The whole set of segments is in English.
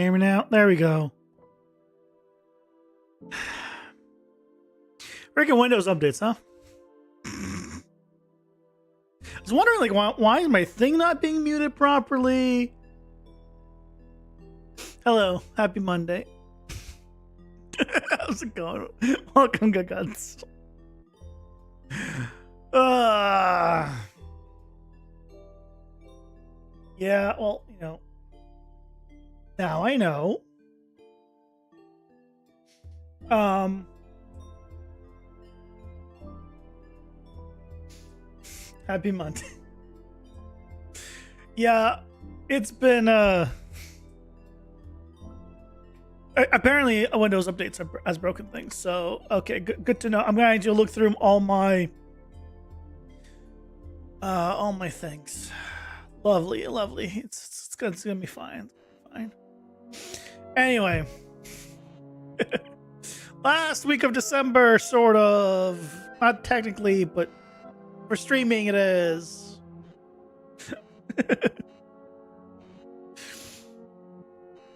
Hear me now? There we go. Freaking Windows updates, huh? I was wondering, like, why is my thing not being muted properly? Hello, happy Monday. How's it going? Welcome, Guts. Yeah, well, you know. Now I know. Happy Monday. Yeah, it's been apparently Windows updates has broken things. So okay, good to know. I'm going to look through all my things. Lovely. It's gonna be fine. Anyway, last week of December, sort of, not technically, but for streaming it is.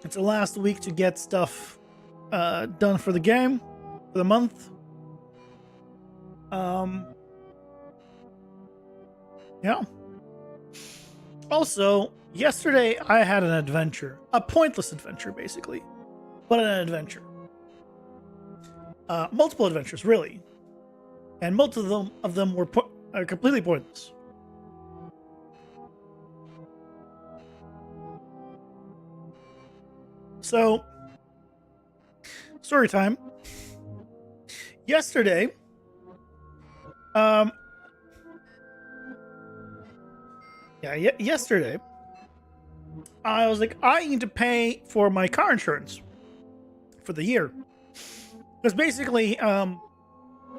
It's the last week to get stuff done for the game, for the month. Yeah. Also, yesterday I had an adventure. A pointless adventure, basically. But an adventure. Multiple adventures, really. And most of them were completely pointless. So, story time. Yesterday, yesterday, I was like, I need to pay for my car insurance for the year. Because basically,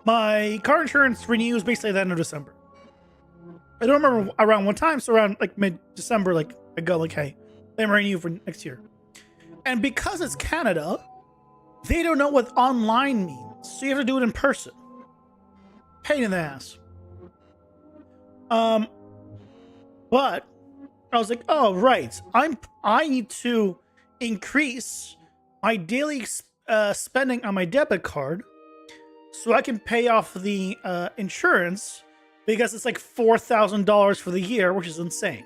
my car insurance renews basically at the end of December. I don't remember around what time, so around like mid-December, like I go like, hey, let me renew for next year. And because it's Canada, they don't know what online means. So you have to do it in person. Pain in the ass. But I was like, oh right, I need to increase my daily spending on my debit card so I can pay off the insurance, because it's like $4,000 for the year, which is insane.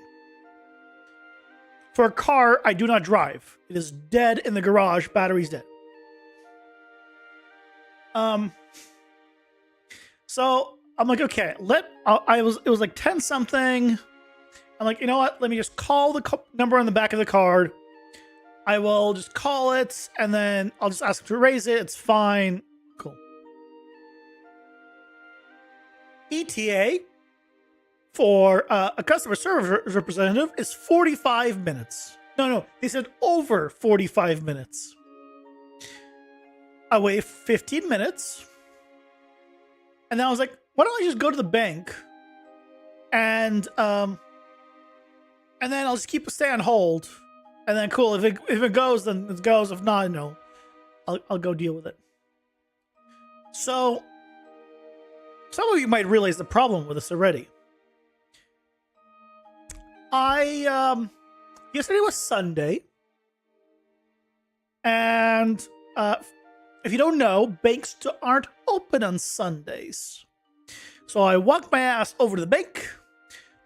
For a car I do not drive. It is dead in the garage. Battery's dead. So I'm like, okay, it was like 10 something. I'm like, you know what? Let me just call the number on the back of the card. I will just call it, and then I'll just ask to raise it. It's fine. Cool. ETA for a customer service representative is 45 minutes. No, they said over 45 minutes. I wait 15 minutes. And then I was like, why don't I just go to the bank and then I'll just stay on hold. And then cool, if it goes, then it goes. If not, no, I'll go deal with it. So some of you might realize the problem with this already. Yesterday was Sunday, and if you don't know, banks aren't open on Sundays. So I walked my ass over to the bank,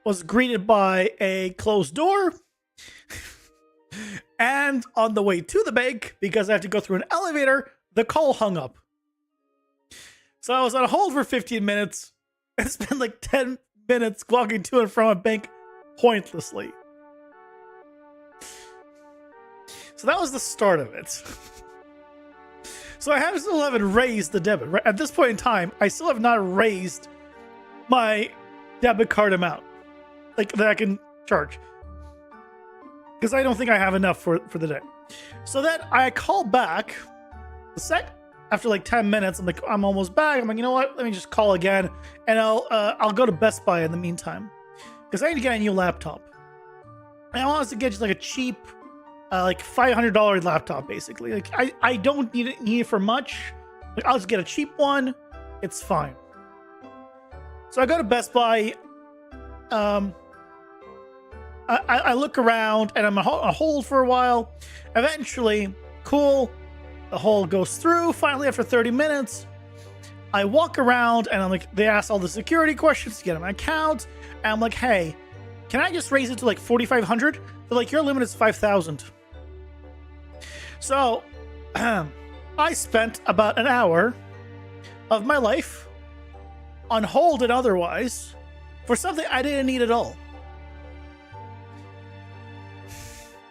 was greeted by a closed door, and on the way to the bank, because I had to go through an elevator, the call hung up. So I was on hold for 15 minutes and spent like 10 minutes walking to and from a bank pointlessly. So that was the start of it. So I still haven't raised the debit. Right? At this point in time, I still have not raised my debit card amount, like that I can charge, because I don't think I have enough for the day. So then I call back after like 10 minutes. I'm like, I'm almost back. I'm like, you know what? Let me just call again, and I'll go to Best Buy in the meantime, because I need to get a new laptop. And I want to get just like a cheap, like $500 laptop, basically. Like I don't need it for much. Like I'll just get a cheap one. It's fine. So I go to Best Buy. I look around and I'm on hold for a while. Eventually, cool, the hold goes through. Finally, after 30 minutes, I walk around and I'm like, they ask all the security questions to get on my account. And I'm like, hey, can I just raise it to like 4,500? They're like, your limit is 5,000. So I spent about an hour of my life on hold and otherwise for something I didn't need at all.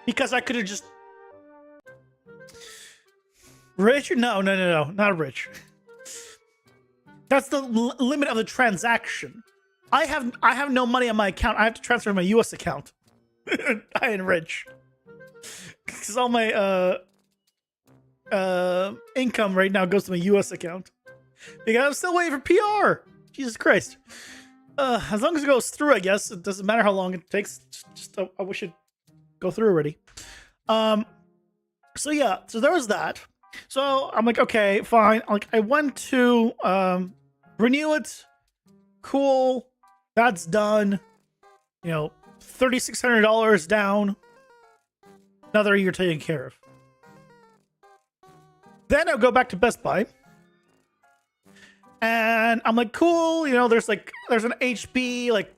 Because I could have just... Rich? No, not rich. That's the limit of the transaction. I have no money on my account. I have to transfer my US account. I ain't rich. Because all my income right now goes to my US account. Because I'm still waiting for PR. Jesus Christ. As long as it goes through, I guess. It doesn't matter how long it takes. Just I wish it go through already. So yeah, so there was that. So I'm like, okay, fine. Like I went to renew it. Cool. That's done. You know, $3,600 down. Another year taken care of. Then I'll go back to Best Buy. And I'm like, cool, you know, there's an HP, like,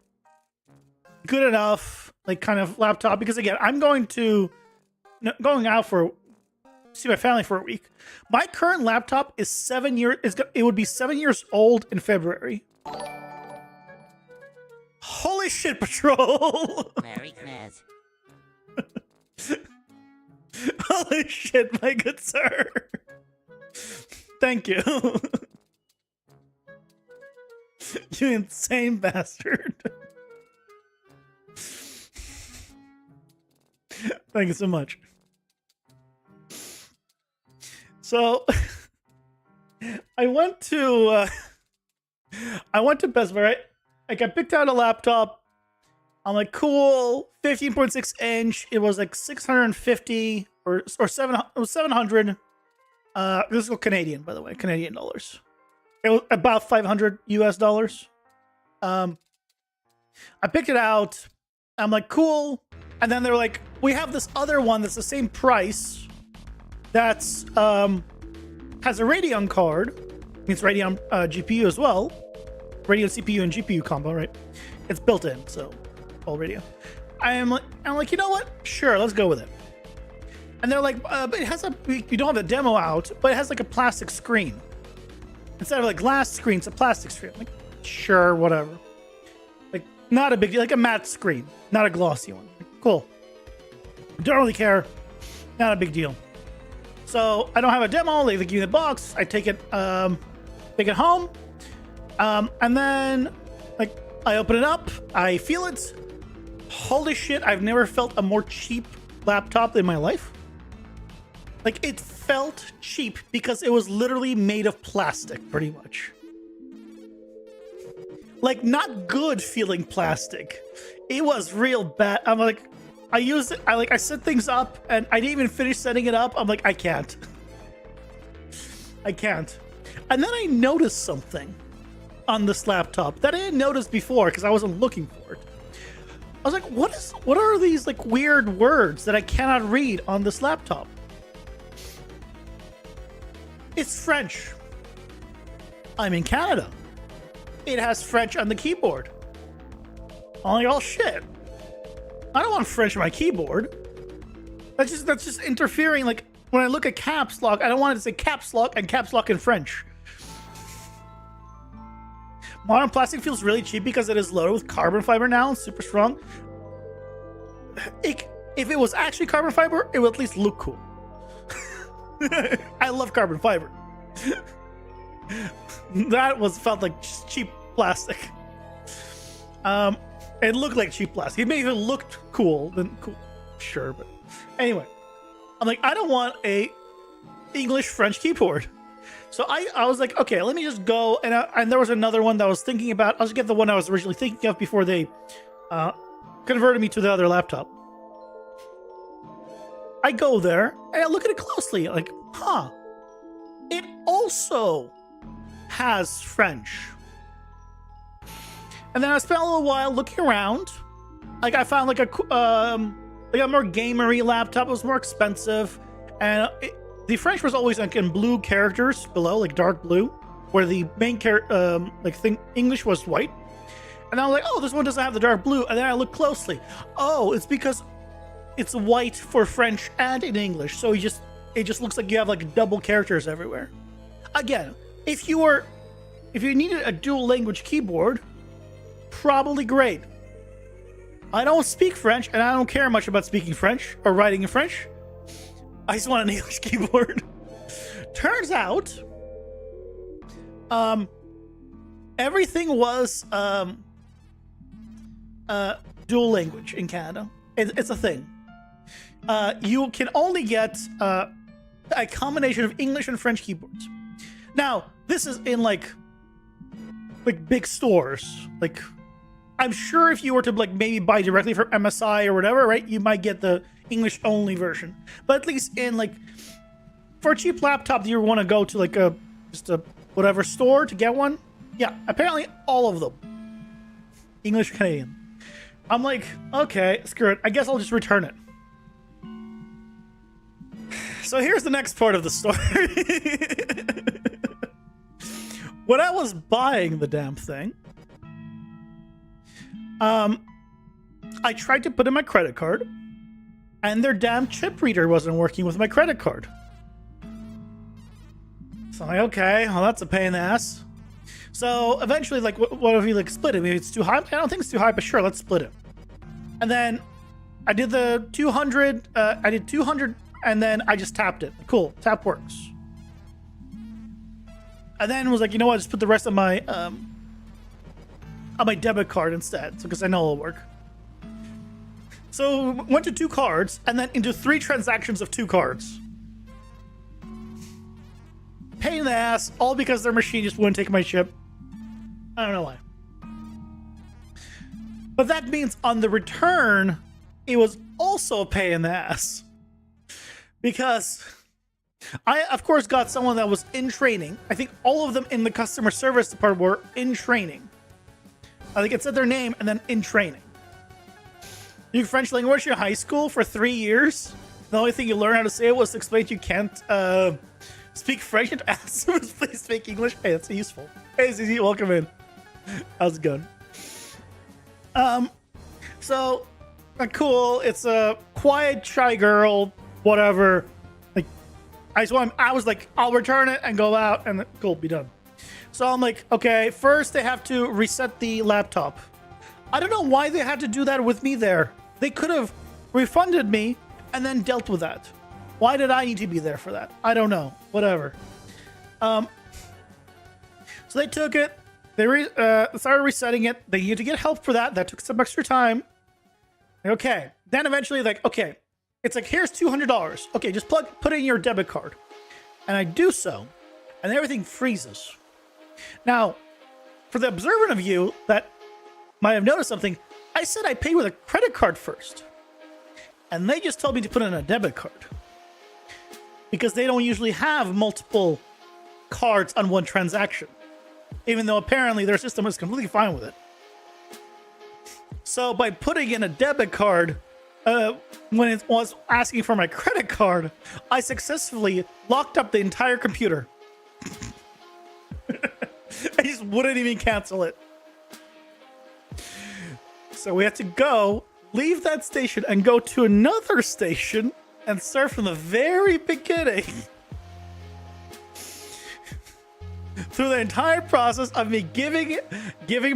good enough, like, kind of laptop. Because, again, I'm going out for, see my family for a week. My current laptop is 7 years, it would be 7 years old in February. Holy shit, Patrol! Merry Christmas. Holy shit, my good sir. Thank you. You insane bastard. Thank you so much. So I went to Best Buy, right? Like I picked out a laptop. I'm like, cool, 15.6 inch. It was like 650 or 700. It was 700. This is Canadian, by the way, Canadian dollars. It was about 500 US dollars. I picked it out. I'm like, cool. And then they're like, we have this other one that's the same price. That's has a Radeon card. It's Radeon GPU as well. Radeon CPU and GPU combo, right? It's built in, so all Radeon. I'm like, you know what? Sure, let's go with it. And they're like, but it has you don't have a demo out, but it has like a plastic screen. Instead of like glass screen, it's a plastic screen. I'm like, sure, whatever. Like, not a big deal, like a matte screen, not a glossy one. Like, cool. Don't really care. Not a big deal. So I don't have a demo. They give me the box. I take it home. And then like I open it up. I feel it. Holy shit! I've never felt a more cheap laptop in my life. Like it felt cheap because it was literally made of plastic, pretty much. Like not good feeling plastic. It was real bad. I'm like, I used it. I set things up, and I didn't even finish setting it up. I'm like, I can't. I can't. And then I noticed something on this laptop that I didn't notice before because I wasn't looking for it. I was like, what are these like weird words that I cannot read on this laptop? It's French. I'm in Canada. It has French on the keyboard. I'm like, oh shit. I don't want French on my keyboard. That's just interfering. Like when I look at caps lock, I don't want it to say caps lock and caps lock in French. Modern plastic feels really cheap because it is loaded with carbon fiber now and super strong. If it was actually carbon fiber, it would at least look cool. I love carbon fiber. That felt like cheap plastic. It looked like cheap plastic. It may have looked cool, then cool, sure, but anyway, I'm like, I don't want a English-French keyboard. So I was like, okay, let me just go, and there was another one that I was thinking about. I'll just get the one I was originally thinking of before they converted me to the other laptop. I go there, and I look at it closely, like, huh, it also has French. And then I spent a little while looking around, like I found like a more gamery laptop. It was more expensive, and the French was always like in blue characters below, like dark blue, where the main English was white. And I was like, oh, this one doesn't have the dark blue. And then I looked closely. Oh, it's because it's white for French and in English. So it just looks like you have like double characters everywhere. Again, if you needed a dual language keyboard, probably great. I don't speak French, and I don't care much about speaking French or writing in French. I just want an English keyboard. Turns out, everything was dual language in Canada. It's a thing. You can only get a combination of English and French keyboards. Now, this is in like big stores. Like, I'm sure if you were to like maybe buy directly from MSI or whatever, right, you might get the English only version. But at least in like, for a cheap laptop, you want to go to like just a whatever store to get one. Yeah, apparently all of them English Canadian. I'm like, okay, screw it. I guess I'll just return it. So here's the next part of the story. When I was buying the damn thing, I tried to put in my credit card, and their damn chip reader wasn't working with my credit card. So I'm like, okay, well, that's a pain in the ass. So eventually, like, what if you like split it? Maybe it's too high. I don't think it's too high, but sure, let's split it. And then I did the 200. I did 200, and then I just tapped it. Cool, tap works. And then was like, you know what? Just put the rest of my on my debit card instead, because I know it'll work. So went to 2 cards, and then into 3 transactions of 2 cards. Pain in the ass, all because their machine just wouldn't take my chip. I don't know why. But that means on the return, it was also a pain in the ass. Because I, of course, got someone that was in training. I think all of them in the customer service department were in training. I think it said their name and then in training. You French language in high school for 3 years. The only thing you learn how to say was to explain you can't speak French and ask them to please speak English. Hey, that's useful. Hey, Zizi, welcome in. How's it going? So cool. It's a quiet, shy girl, whatever. Like, I was like, I'll return it and go out, and cool, be done. So I'm like, okay, first they have to reset the laptop. I don't know why they had to do that with me there. They could have refunded me and then dealt with that. Why did I need to be there for that? I don't know. Whatever. So they took it. They started resetting it. They needed to get help for that. That took some extra time. Okay. Then eventually, like, okay, it's like, here's $200. Okay, just put in your debit card. And I do so, and everything freezes. Now, for the observant of you that might have noticed something, I said I paid with a credit card first. And they just told me to put in a debit card. Because they don't usually have multiple cards on one transaction. Even though apparently their system is completely fine with it. So by putting in a debit card, when it was asking for my credit card, I successfully locked up the entire computer. I just wouldn't even cancel it. So we had to go, leave that station, and go to another station and start from the very beginning. Through the entire process of me giving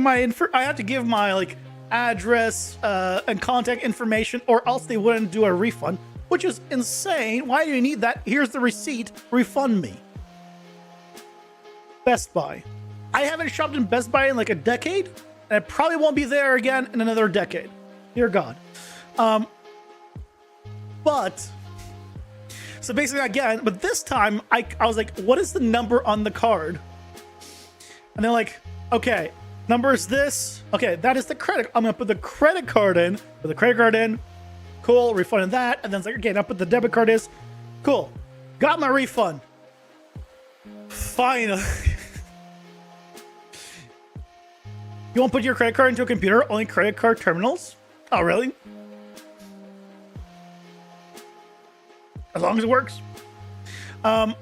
my info. I had to give my like address and contact information, or else they wouldn't do a refund, which is insane. Why do you need that? Here's the receipt. Refund me. Best Buy. I haven't shopped in Best Buy in like a decade, and I probably won't be there again in another decade. Dear God. But so basically again, but this time I was like, what is the number on the card? And they're like, okay, number is this. Okay, that is the credit. I'm gonna put the credit card in. Put the credit card in. Cool, refunded that. And then it's like, okay, now put the debit card is. Cool. Got my refund. Finally. You won't put your credit card into a computer? Only credit card terminals? Oh, really? As long as it works. But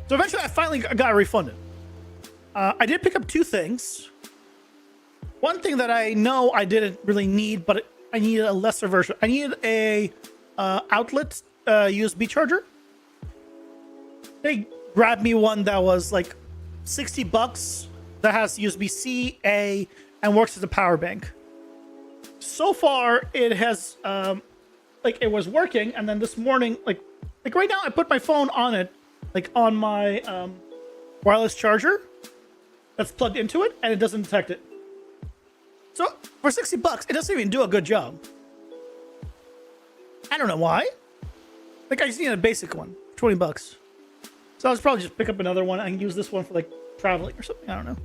so eventually I finally got refunded. I did pick up two things. One thing that I know I didn't really need, but I needed a lesser version. I needed a outlet USB charger. They grabbed me one that was like $60 that has USB-C, A, and works as a power bank. So far, it has like it was working, and then this morning, like right now, I put my phone on it, like on my wireless charger that's plugged into it, and it doesn't detect it. So for $60, it doesn't even do a good job. I don't know why. Like I just need a basic one, $20. So I'll probably just pick up another one. I can use this one for like traveling or something. I don't know.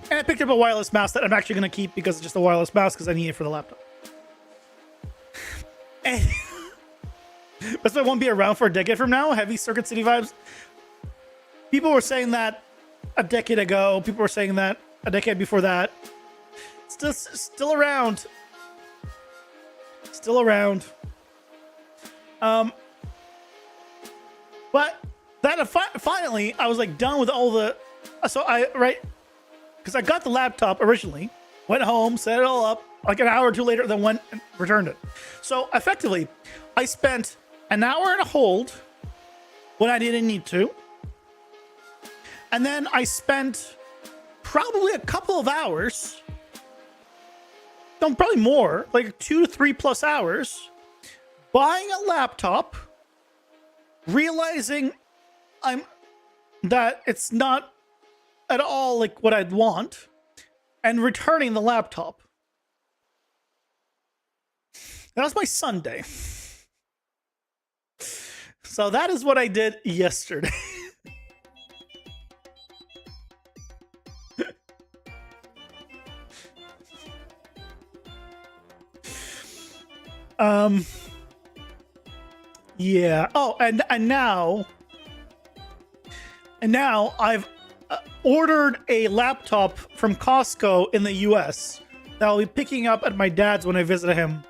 And I picked up a wireless mouse that I'm actually going to keep because it's just a wireless mouse because I need it for the laptop. And that's why I won't be around for a decade from now. Heavy Circuit City vibes. People were saying that a decade ago. People were saying that a decade before that. Still around. Still around. But that finally, I was like done with all the. So because I got the laptop originally, went home, set it all up, like an hour or two later, then went and returned it. So effectively, I spent an hour and a hold when I didn't need to. And then I spent probably a couple of hours, no, probably more, like 2 to 3 plus hours, buying a laptop, realizing that it's not at all like what I'd want, and returning the laptop. That was my Sunday. So that is what I did yesterday. Yeah. Oh, and now I've ordered a laptop from Costco in the US that I'll be picking up at my dad's when I visit him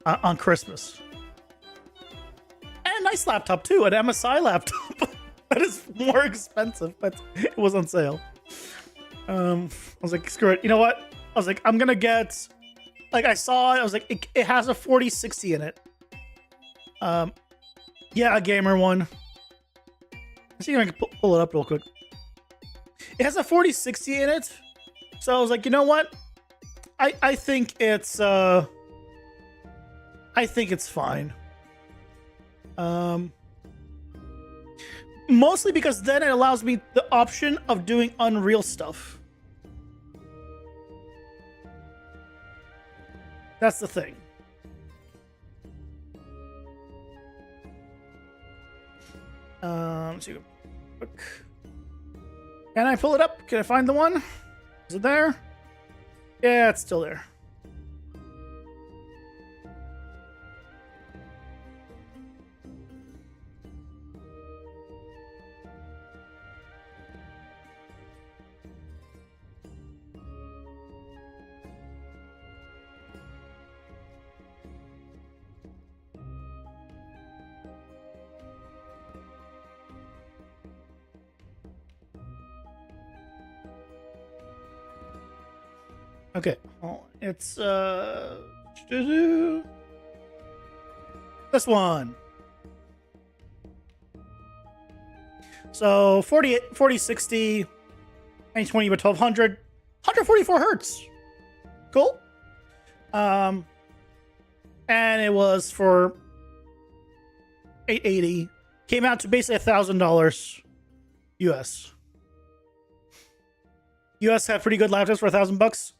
on Christmas. And a nice laptop too, an MSI laptop that is more expensive, but it was on sale. I was like, screw it. You know what? I was like, I'm gonna get. Like I saw it, I was like, it has a 4060 in it. Yeah, a gamer one. Let's see if I can pull it up real quick. It has a 4060 in it, so I was like, you know what? I think it's fine. Mostly because then it allows me the option of doing Unreal stuff. That's the thing. Let's see. Can I pull it up? Can I find the one? Is it there? Yeah, it's still there. Okay, well, it's this one. So 4060, 920 by 1200, 144 hertz. Cool. And it was for $880. Came out to basically $1,000 US. US have pretty good laptops for $1,000.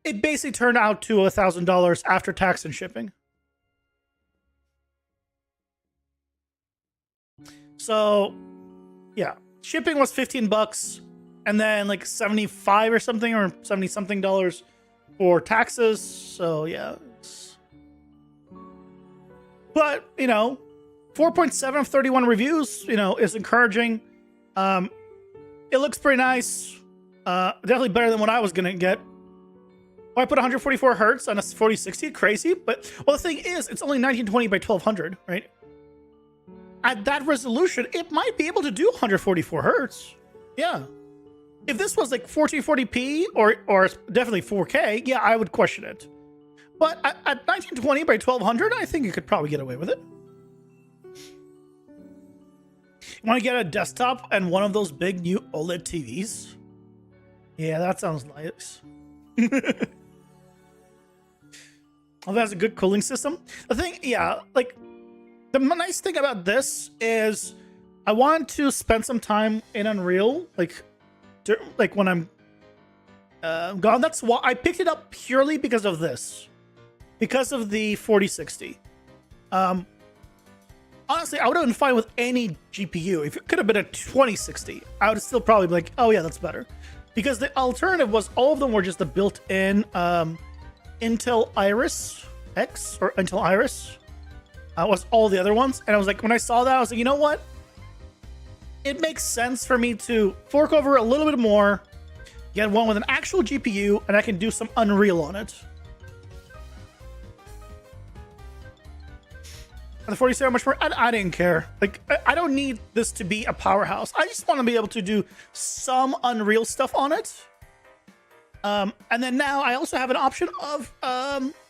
It basically turned out to $1,000 after tax and shipping. So, yeah, shipping was $15, and then like 75 or something, or 70 something dollars for taxes. So yeah, but you know, 4.7 of 31 reviews, you know, is encouraging. It looks pretty nice. Definitely better than what I was gonna get. I put 144 hertz on a 4060, crazy. But well, the thing is, it's only 1920 by 1200, right? At that resolution, it might be able to do 144 hertz. Yeah. If this was like 1440p or definitely 4K, yeah, I would question it. But at 1920 by 1200, I think you could probably get away with it. You want to get a desktop and one of those big new OLED TVs? Yeah, that sounds nice. Oh, that's a good cooling system. The thing, yeah, like the nice thing about this is I want to spend some time in Unreal, like when I'm gone. That's why I picked it up purely because of this, because of the 4060. Honestly, I would have been fine with any GPU. If it could have been a 2060, I would still probably be like, oh yeah, that's better. Because the alternative was all of them were just the built-in Intel Iris X or Intel Iris. Was all the other ones. And I was like, when I saw that, I was like, you know what? It makes sense for me to fork over a little bit more, get one with an actual GPU, and I can do some Unreal on it. And the 47 much more, I didn't care. Like, I don't need this to be a powerhouse. I just want to be able to do some Unreal stuff on it. And then now I also have an option of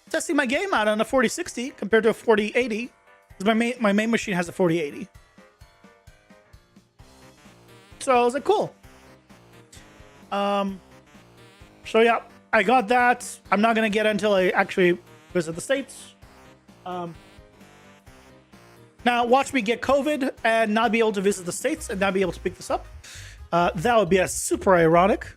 testing my game out on a 4060 compared to a 4080. Because my main machine has a 4080. So I was like, cool. So yeah, I got that. I'm not going to get it until I actually visit the States. Now, watch me get COVID and not be able to visit the States and not be able to pick this up. That would be a super ironic.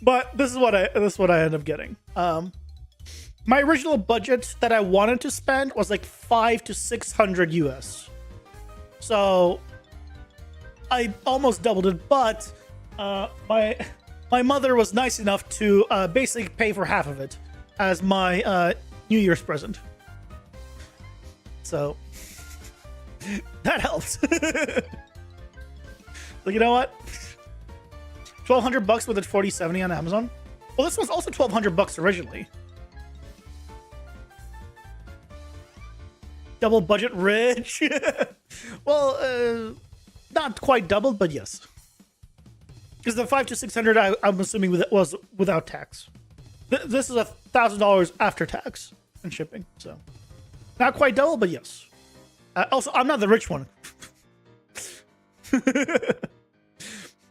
But this is what I end up getting. My original budget that I wanted to spend was like 500 to 600 US. So I almost doubled it, but my mother was nice enough to basically pay for half of it as my New Year's present. So that helps. So you know what? $1,200 with a 4070 on Amazon. Well, this was also $1,200 originally. Double budget rich. Well, not quite double, but yes. Because the 500 to 600, I'm assuming was without tax. This is $1,000 after tax and shipping, so. Not quite double, but yes. Also, I'm not the rich one.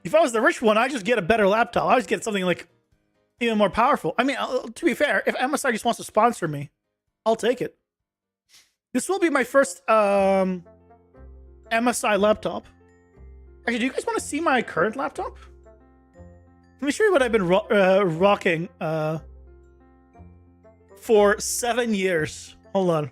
If I was the rich one, I'd just get a better laptop. I'd just get something like even more powerful. I mean, to be fair, if MSI just wants to sponsor me, I'll take it. This will be my first MSI laptop. Actually, do you guys want to see my current laptop? Let me show you what I've been rocking for 7 years. Hold on.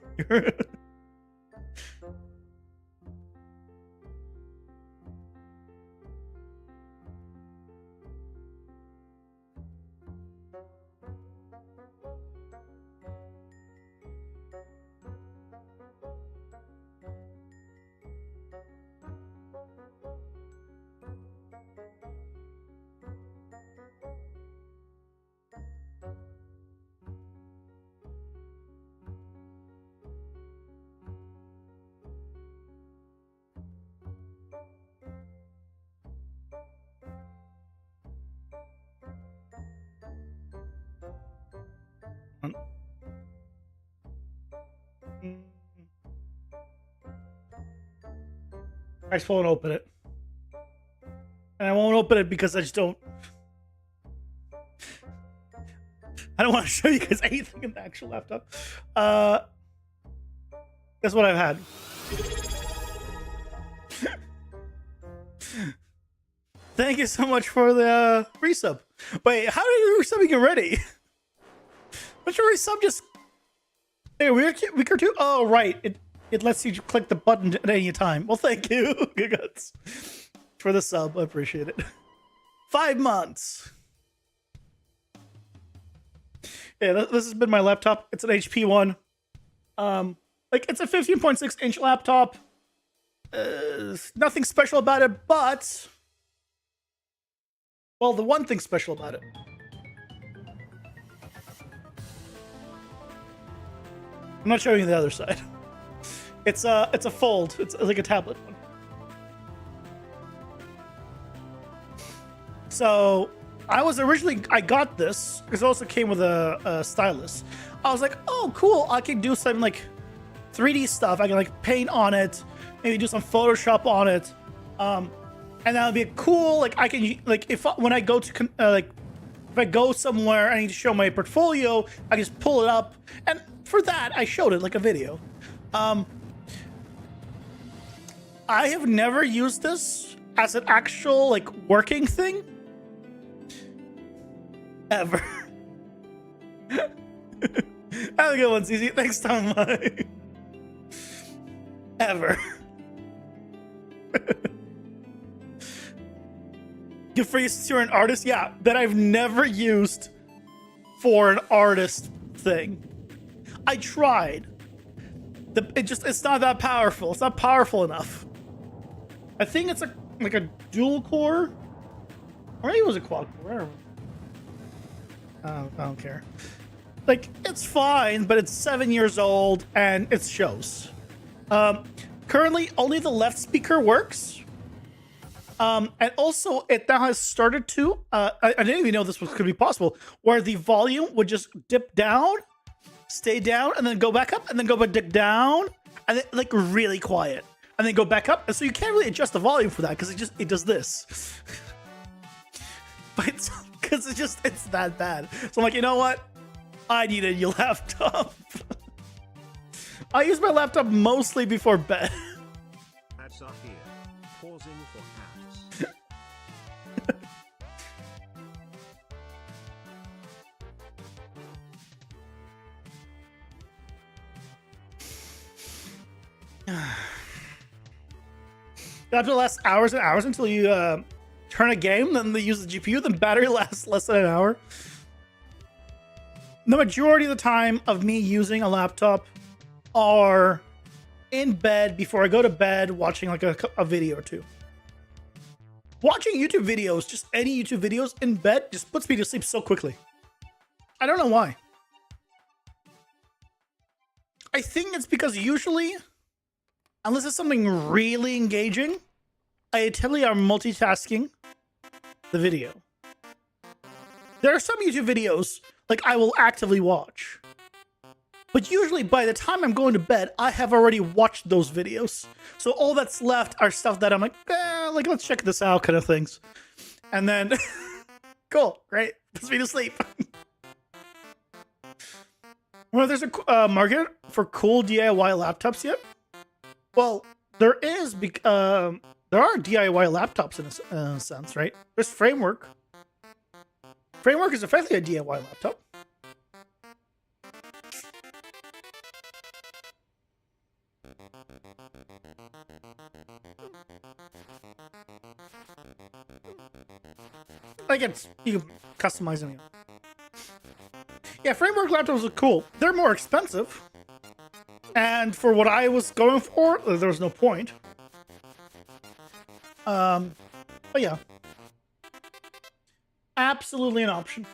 I just won't open it. And I won't open it because I just don't... I don't want to show you guys anything in the actual laptop. That's what I've had. Thank you so much for the resub. Wait, how did you resub get ready? What's your resub just... Hey, a week or two? Oh, right. It lets you click the button at any time. Well, thank you, Gigaguts, for the sub. I appreciate it. 5 months. Yeah, this has been my laptop. It's an HP one. Like, it's a 15.6-inch laptop. Nothing special about it, but Well, the one thing special about it. I'm not showing you the other side. It's a fold. It's like a tablet one. So I got this because it also came with a stylus. I was like, oh, cool. I can do some like 3D stuff. I can like paint on it, maybe do some Photoshop on it. And that would be cool. Like I can like when I go to if I go somewhere, I need to show my portfolio. I just pull it up, and for that I showed it like a video. I have never used this as an actual like working thing ever. Have a good one, CZ. Thanks, Tom. Ever. Good for you since you're an artist. Yeah, that I've never used for an artist thing. I tried. It's not that powerful. It's not powerful enough. I think it's like a dual core, or maybe it was a quad core. I don't care. Like, it's fine, but it's 7 years old and it shows. Currently, only the left speaker works. And also, it now has started to, I didn't even know this could be possible, where the volume would just dip down, stay down, and then go back up, and then go back down, and then, like, really quiet, and then go back up. And so you can't really adjust the volume for that, because it does this. But it's that bad. So I'm like, you know what? I need a new laptop. I use my laptop mostly before bed. Ads are here. Pausing for Laptop lasts hours and hours until you turn a game, then they use the GPU, then battery lasts less than an hour. The majority of the time of me using a laptop are in bed before I go to bed, watching like a video or two. Watching YouTube videos, just any YouTube videos in bed, just puts me to sleep so quickly. I don't know why. I think it's because usually, unless it's something really engaging, I typically are multitasking the video. There are some YouTube videos like I will actively watch, but usually by the time I'm going to bed, I have already watched those videos. So all that's left are stuff that I'm like, like let's check this out kind of things. And then, cool, great, puts me to sleep. Well, there's a market for cool DIY laptops yet? Well, there is, there are DIY laptops in a sense, right? There's Framework. Framework is effectively a DIY laptop. Like you can customize them. Yeah, Framework laptops are cool. They're more expensive. And for what I was going for, there was no point. But yeah. Absolutely an option.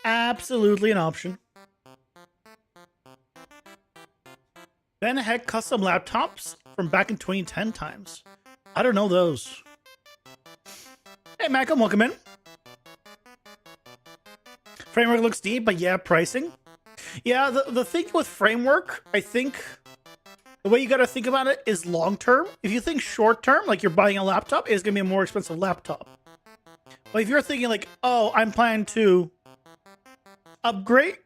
Absolutely an option. Ben Heck custom laptops from back in 2010 times. I don't know those. Hey, Malcolm, welcome in. Framework looks deep, but yeah, pricing. Yeah, the thing with Framework, I think the way you got to think about it is long term. If you think short term, like you're buying a laptop, it's going to be a more expensive laptop. But if you're thinking like, oh, I'm planning to upgrade.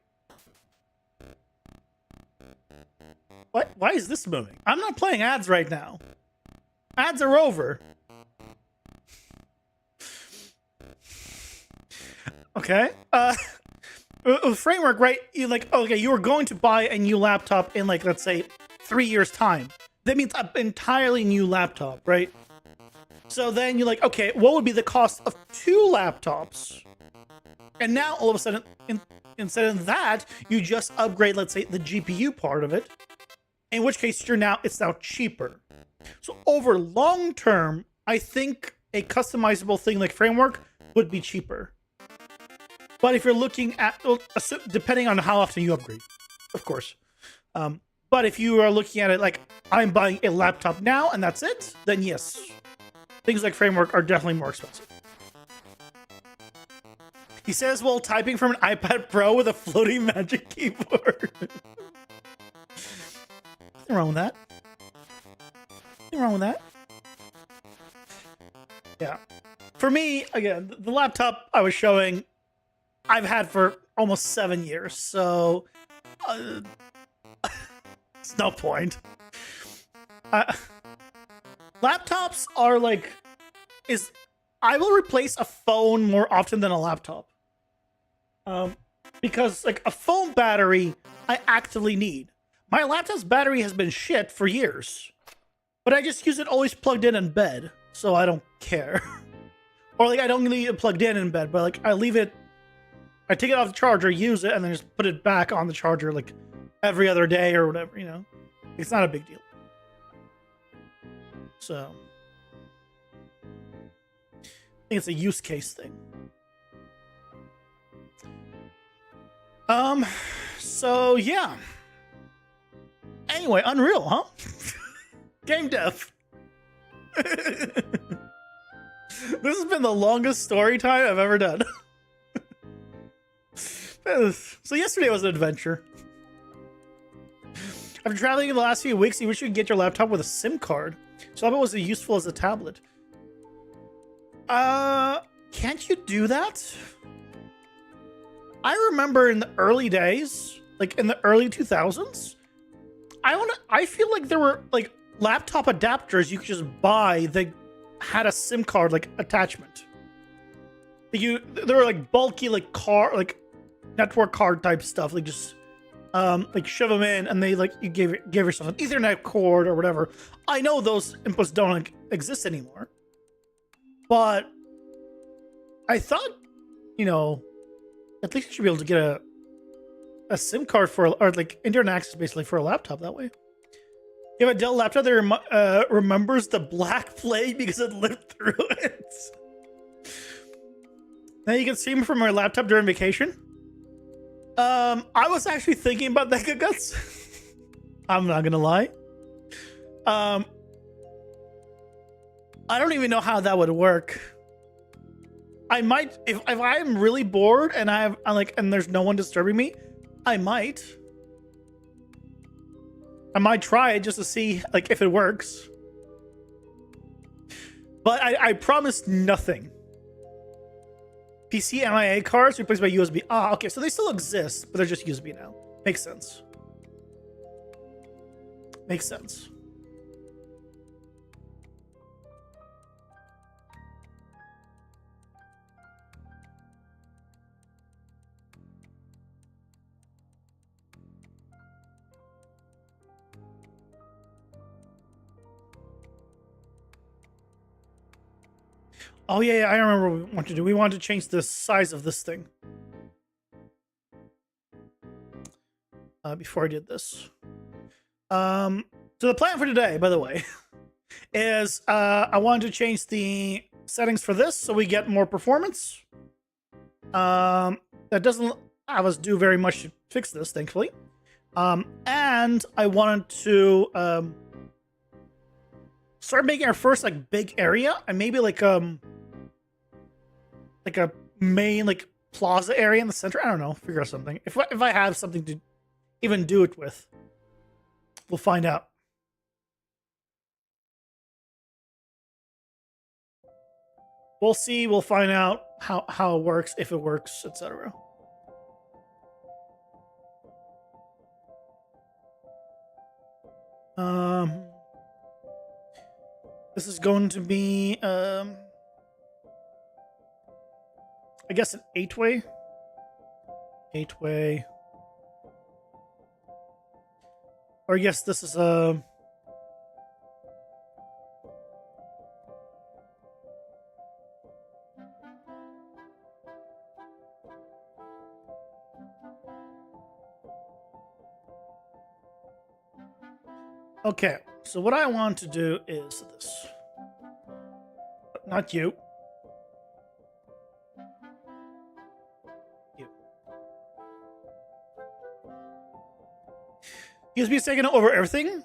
What? Why is this moving? I'm not playing ads right now. Ads are over. Okay. Framework, right? You like, okay, you were going to buy a new laptop in like, let's say 3 years time. That means an entirely new laptop, right? So then you're like, okay, what would be the cost of 2 laptops? And now all of a sudden, instead of that, you just upgrade, let's say, the GPU part of it. In which case, it's now cheaper. So over long term, I think a customizable thing like framework would be cheaper. But if you're looking at, depending on how often you upgrade, of course. But if you are looking at it like I'm buying a laptop now and that's it, then yes, things like framework are definitely more expensive. He says while typing from an iPad Pro with a floating magic keyboard. Nothing wrong with that. Nothing wrong with that. Yeah. For me, again, the laptop I was showing, I've had for almost 7 years, so it's no point. Laptops are like, I will replace a phone more often than a laptop. Because like a phone battery, I actively need. My laptop's battery has been shit for years, but I just use it always plugged in bed, so I don't care. Or like I don't leave it plugged in bed, but like I leave it, I take it off the charger, use it, and then just put it back on the charger like every other day or whatever, you know? It's not a big deal. So I think it's a use case thing. So yeah. Anyway, Unreal, huh? Game dev. This has been the longest story time I've ever done. So yesterday was an adventure. After traveling in the last few weeks, you wish you could get your laptop with a SIM card. So it was as useful as a tablet. Can't you do that? I remember in the early days, like in the early 2000s, I feel like there were like laptop adapters you could just buy that had a SIM card like attachment. They were like bulky like network card type stuff, like just like shove them in and they like you gave yourself an Ethernet cord or whatever. I know those inputs don't like, exist anymore, but I thought, you know, at least you should be able to get a SIM card or like internet access basically for a laptop that way. You have a Dell laptop that remembers the Black Plague because it lived through it. Now you can stream from our laptop during vacation. I was actually thinking about that, Guts. I'm not gonna lie. I don't even know how that would work. I might if I'm really bored and and there's no one disturbing me, I might try it just to see like if it works. But I promise nothing. PC MIA cards replaced by USB. Ah, okay, so they still exist, but they're just USB now. Makes sense. Makes sense. Oh yeah, I remember what we want to do. We want to change the size of this thing. Before I did this. So the plan for today, by the way, is I wanted to change the settings for this so we get more performance. That doesn't have us do very much to fix this, thankfully. And I wanted to start making our first like big area and maybe like a main like plaza area in the center. I don't know, figure out something. If I have something to even do it with, we'll find out. We'll see. We'll find out how it works, if it works, etc. This is going to be I guess an 8-way. 8-way. Or yes, this is a okay. So what I want to do is this. Not you. You. USB is taking over everything.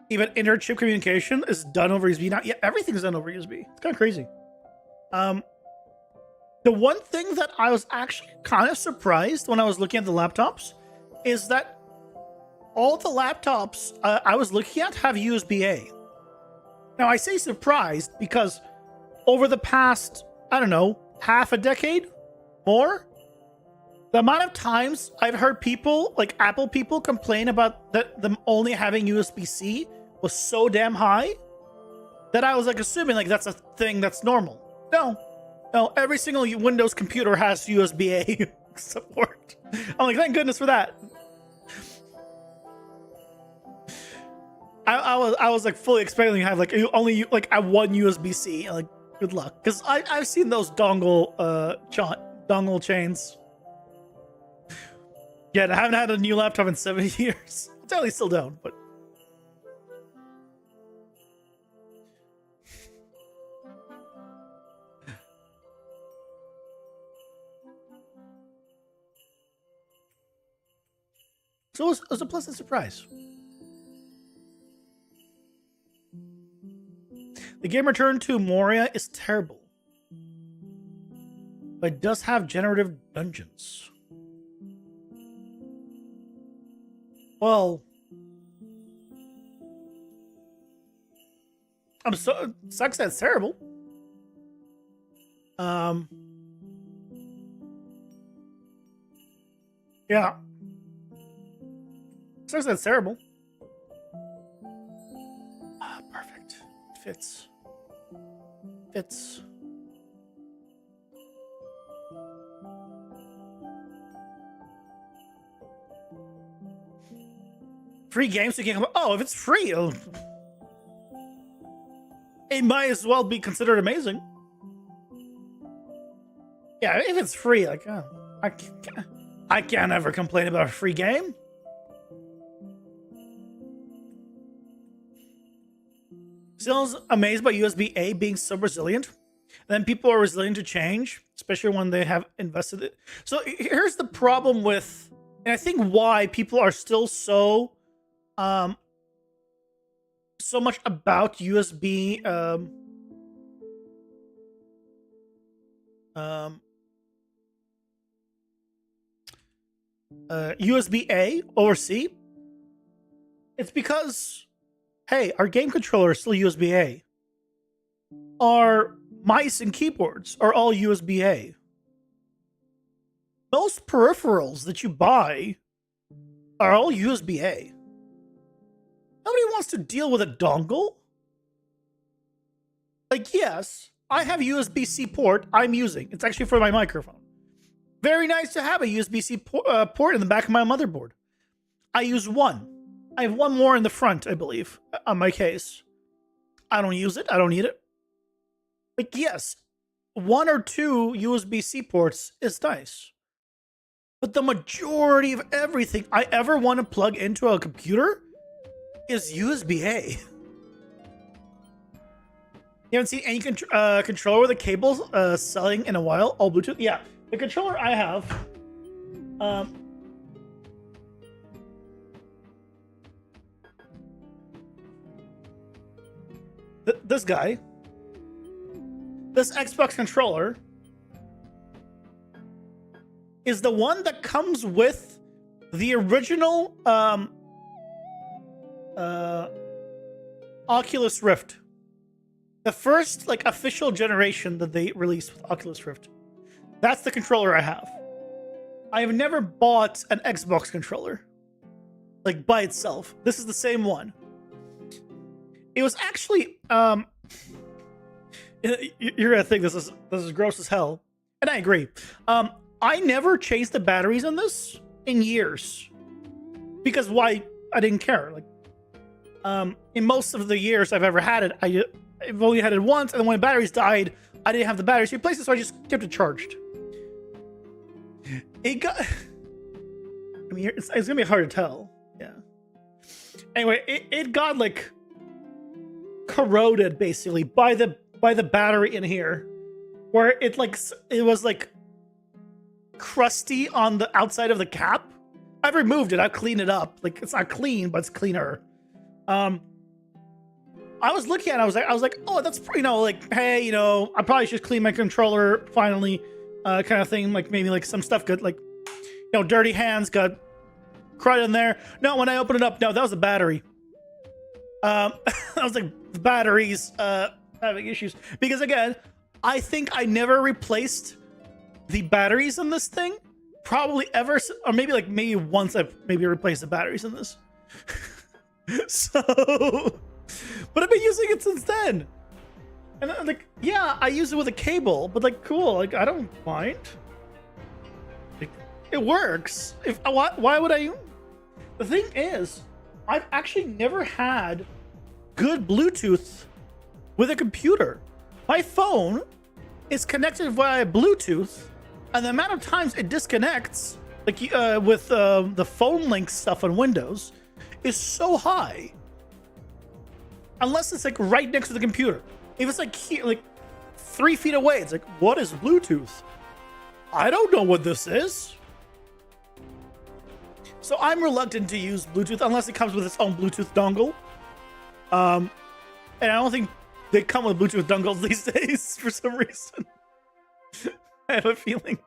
Even inter-chip communication is done over USB now. Yeah, everything's done over USB. It's kind of crazy. The one thing that I was actually kind of surprised when I was looking at the laptops is that all the laptops I was looking at have USB-A. Now, I say surprised because over the past, I don't know, half a decade, more, the amount of times I've heard people, like Apple people, complain about them only having USB-C was so damn high that I was like assuming like that's a thing that's normal. No, every single Windows computer has USB-A support. I'm like, thank goodness for that. I was like fully expecting to have like only like a one USB-C. Like, good luck, because I've seen those dongle chains. Yeah, I haven't had a new laptop in 7 years. Totally still don't, but. So it was a pleasant surprise. The game Return to Moria is terrible, but it does have generative dungeons. Well, sucks that it's terrible. Yeah. Sucks that it's terrible. Perfect. Fits. Free games you can come. Oh, if it's free, it might as well be considered amazing. Yeah, if it's free, like I can't ever complain about a free game. Still amazed by USB-A being so resilient. And then people are resilient to change, especially when they have invested it. So here's the problem with, and I think why people are still so much about USB USB-A over C. It's because, hey, our game controller is still USB-A. Our mice and keyboards are all USB-A. Most peripherals that you buy are all USB-A. Nobody wants to deal with a dongle. Like, yes, I have a USB-C port I'm using. It's actually for my microphone. Very nice to have a USB-C port in the back of my motherboard. I use one. I have one more in the front, I believe, on my case. I don't use it. I don't need it. Like, yes, one or two USB-C ports is nice. But the majority of everything I ever want to plug into a computer is USB-A. You haven't seen any controller with a cable selling in a while? All Bluetooth? Yeah. The controller I have... this guy... This Xbox controller... is the one that comes with the original Oculus Rift. The first like official generation that they released with Oculus Rift. That's the controller I have. I have never bought an Xbox controller. Like by itself. This is the same one. It was actually you're gonna think this is gross as hell. And I agree. I never changed the batteries on this in years. Because why? I didn't care. Like, in most of the years I've ever had it, I've only had it once, and then when the batteries died, I didn't have the batteries to replace it, so I just kept it charged. It got... I mean, it's gonna be hard to tell. Yeah. Anyway, it got like corroded basically by the battery in here, where it was like crusty on the outside of the cap. I've removed it. I've cleaned it up. Like, it's not clean, but it's cleaner. I was looking at it. I was like, oh, that's, like, hey, I probably should clean my controller finally, kind of thing. Like, maybe like some stuff good, like, dirty hands got crud in there. No, when I opened it up, no, that was a battery. I was like, the batteries having issues because, again, I think I never replaced the batteries in this thing. Probably ever, or maybe once I've replaced the batteries in this. So, but I've been using it since then. And like, yeah, I use it with a cable, but like, cool. Like, I don't mind. Like, it works. Why would I? The thing is, I've actually never had good Bluetooth with a computer. My phone is connected via Bluetooth. And the amount of times it disconnects, like with the phone link stuff on Windows, is so high. Unless it's like right next to the computer. If it's like here, like 3 feet away, it's like, what is Bluetooth? I don't know what this is. So I'm reluctant to use Bluetooth unless it comes with its own Bluetooth dongle. And I don't think they come with Bluetooth dongles these days for some reason. I have a feeling.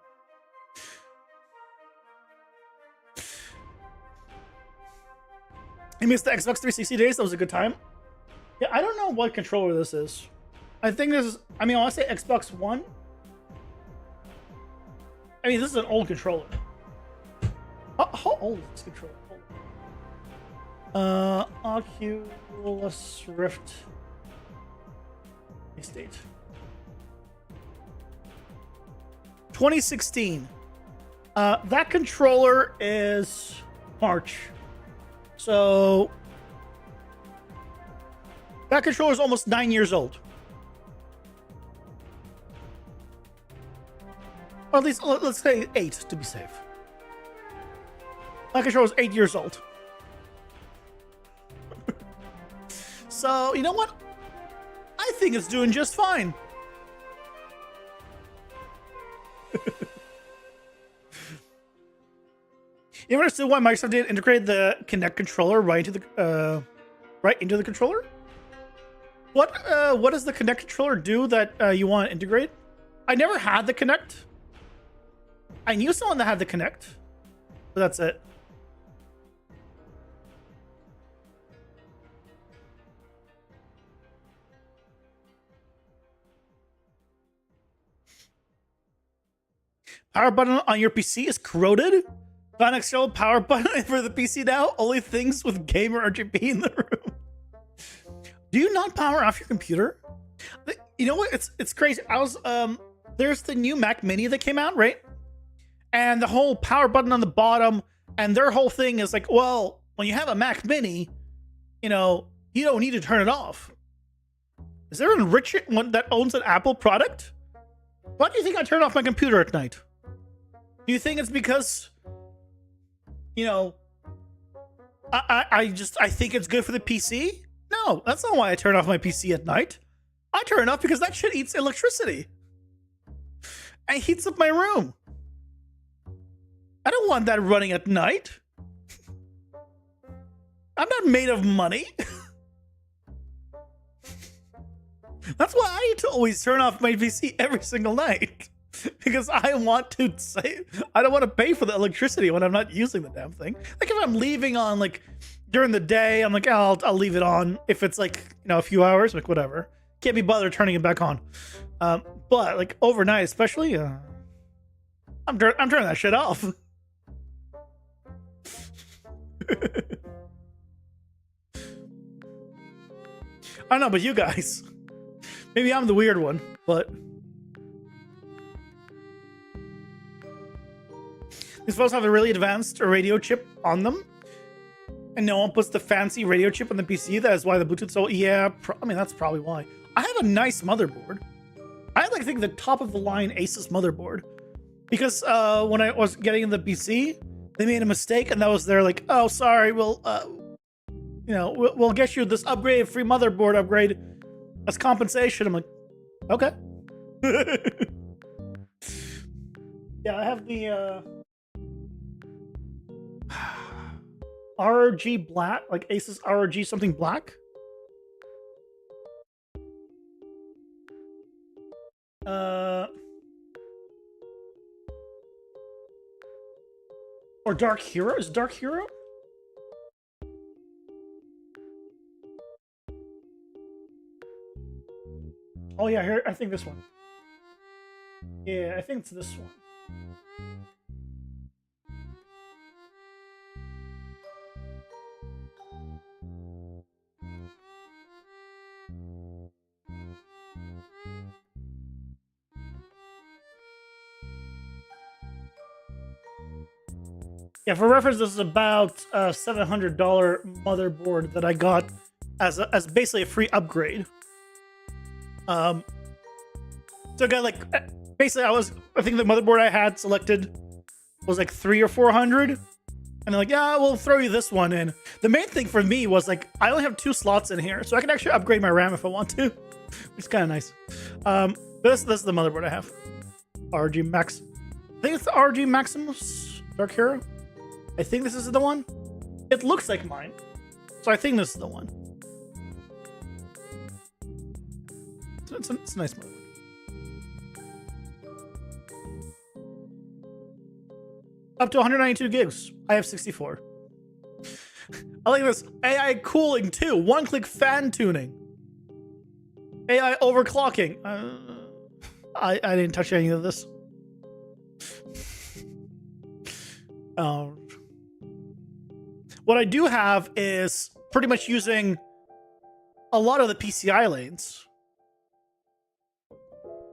You missed the Xbox 360 days. That was a good time. Yeah, I don't know what controller this is. I think this is, I want to say Xbox One. This is an old controller. How old is this controller? Oculus Rift. State. 2016. That controller is March. So that controller is almost 9 years old. Or at least let's say 8 to be safe. That controller is 8 years old. So, you know what? I think it's doing just fine. You ever understood why Microsoft didn't integrate the Kinect controller right into the controller? What does the Kinect controller do that you want to integrate? I never had the Kinect. I knew someone that had the Kinect, but that's it. Power button on your PC is corroded? Not an external power button for the PC now? Only things with gamer RGB in the room. Do you not power off your computer? You know what? It's crazy. I was there's the new Mac Mini that came out, right? And the whole power button on the bottom, and their whole thing is like, well, when you have a Mac Mini, you don't need to turn it off. Is there a Richard one that owns an Apple product? Why do you think I turn off my computer at night? Do you think it's because, I think it's good for the PC? No, that's not why I turn off my PC at night. I turn it off because that shit eats electricity. And heats up my room. I don't want that running at night. I'm not made of money. That's why I need to always turn off my PC every single night. Because I don't want to pay for the electricity when I'm not using the damn thing. Like if I'm leaving on like during the day, I'm like, I'll leave it on. If it's like, a few hours, like whatever. Can't be bothered turning it back on. But like overnight, especially, I'm turning that shit off. I don't know, but you guys, maybe I'm the weird one, but these phones have a really advanced radio chip on them, and no one puts the fancy radio chip on the PC. That is why the Bluetooth. So yeah, that's probably why. I have a nice motherboard. I had I think the top of the line Asus motherboard, because when I was getting the PC, they made a mistake, and that was their like, oh sorry, we'll get you this upgrade, free motherboard upgrade, as compensation. I'm like, okay. Yeah, I have the RRG black, like Asus RRG something black. Or Dark Hero? Is Dark Hero? Oh yeah, here, I think this one. Yeah, I think it's this one. Yeah, for reference, this is about a $700 motherboard that I got as basically a free upgrade. So I got like basically I think the motherboard I had selected was like $300 or $400, and they're like, yeah, we'll throw you this one in. The main thing for me was like I only have 2 slots in here, so I can actually upgrade my RAM if I want to, which is kind of nice. This is the motherboard I have, RG Max. I think it's the RG Maximus Dark Hero. I think this is the one. It looks like mine, so I think this is the one. It's a nice motherboard. Up to 192 gigs. I have 64. I like this. AI cooling too. One-click fan tuning. AI overclocking. I didn't touch any of this. What I do have is pretty much using a lot of the PCI lanes.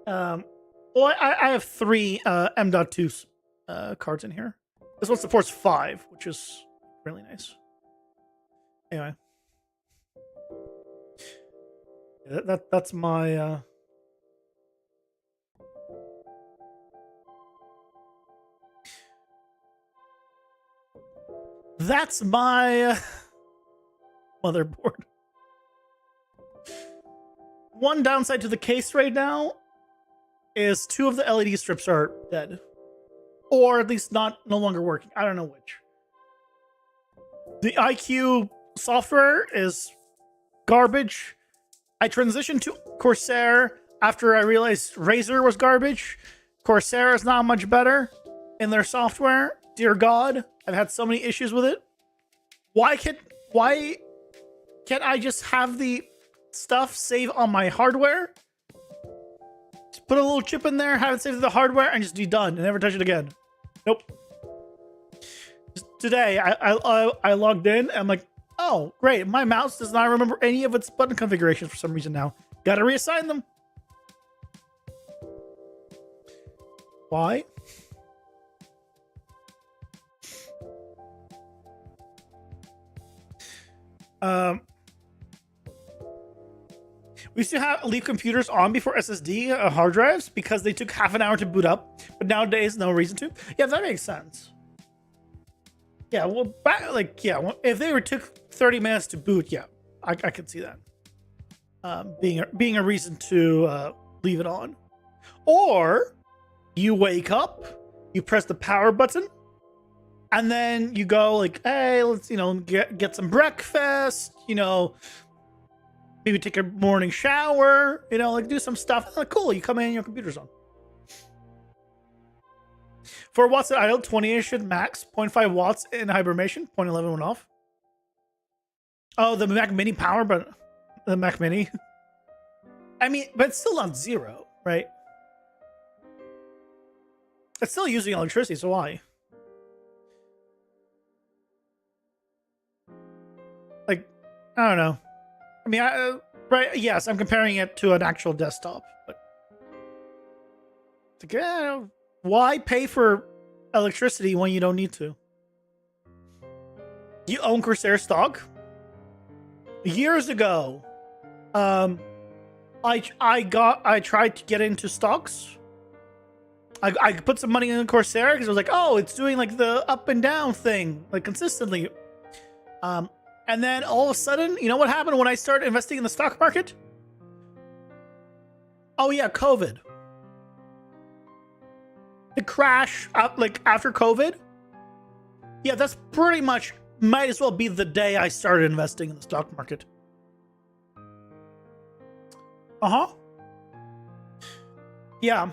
Well, I have 3 M.2 cards in here. This one supports 5, which is really nice. Anyway, that's my that's my motherboard. One downside to the case right now is 2 of the LED strips are dead. Or at least no longer working. I don't know which. The IQ software is garbage. I transitioned to Corsair after I realized Razer was garbage. Corsair is not much better in their software. Dear God, I've had so many issues with it. Why can't I just have the stuff save on my hardware? Just put a little chip in there, have it save to the hardware, and just be done and never touch it again. Nope. Just today, I logged in, and I'm like, oh, great. My mouse does not remember any of its button configurations for some reason now. Gotta reassign them. Why? We used to leave computers on before SSD hard drives because they took half an hour to boot up, but nowadays no reason to. Yeah, that makes sense. Yeah, well, if they took 30 minutes to boot, yeah, I could see that being a reason to leave it on. Or you wake up, you press the power button, and then you go like, hey, let's get some breakfast, maybe take a morning shower, like do some stuff. Like, cool, you come in, your computer's on. 4 watts at idle, 20-ish at max, 0.5 watts in hibernation, 0.11 went off. Oh, the Mac Mini power, but the Mac Mini. I mean, but it's still not 0, right? It's still using electricity, so why? Like, I don't know. I mean, right? Yes, I'm comparing it to an actual desktop, but why pay for electricity when you don't need to? You own Corsair stock? Years ago, I tried to get into stocks. I put some money in Corsair because I was like, oh, it's doing like the up and down thing like consistently. And then all of a sudden, you know what happened when I started investing in the stock market? Oh yeah, COVID. The crash, like after COVID. Yeah, that's pretty much might as well be the day I started investing in the stock market. Yeah.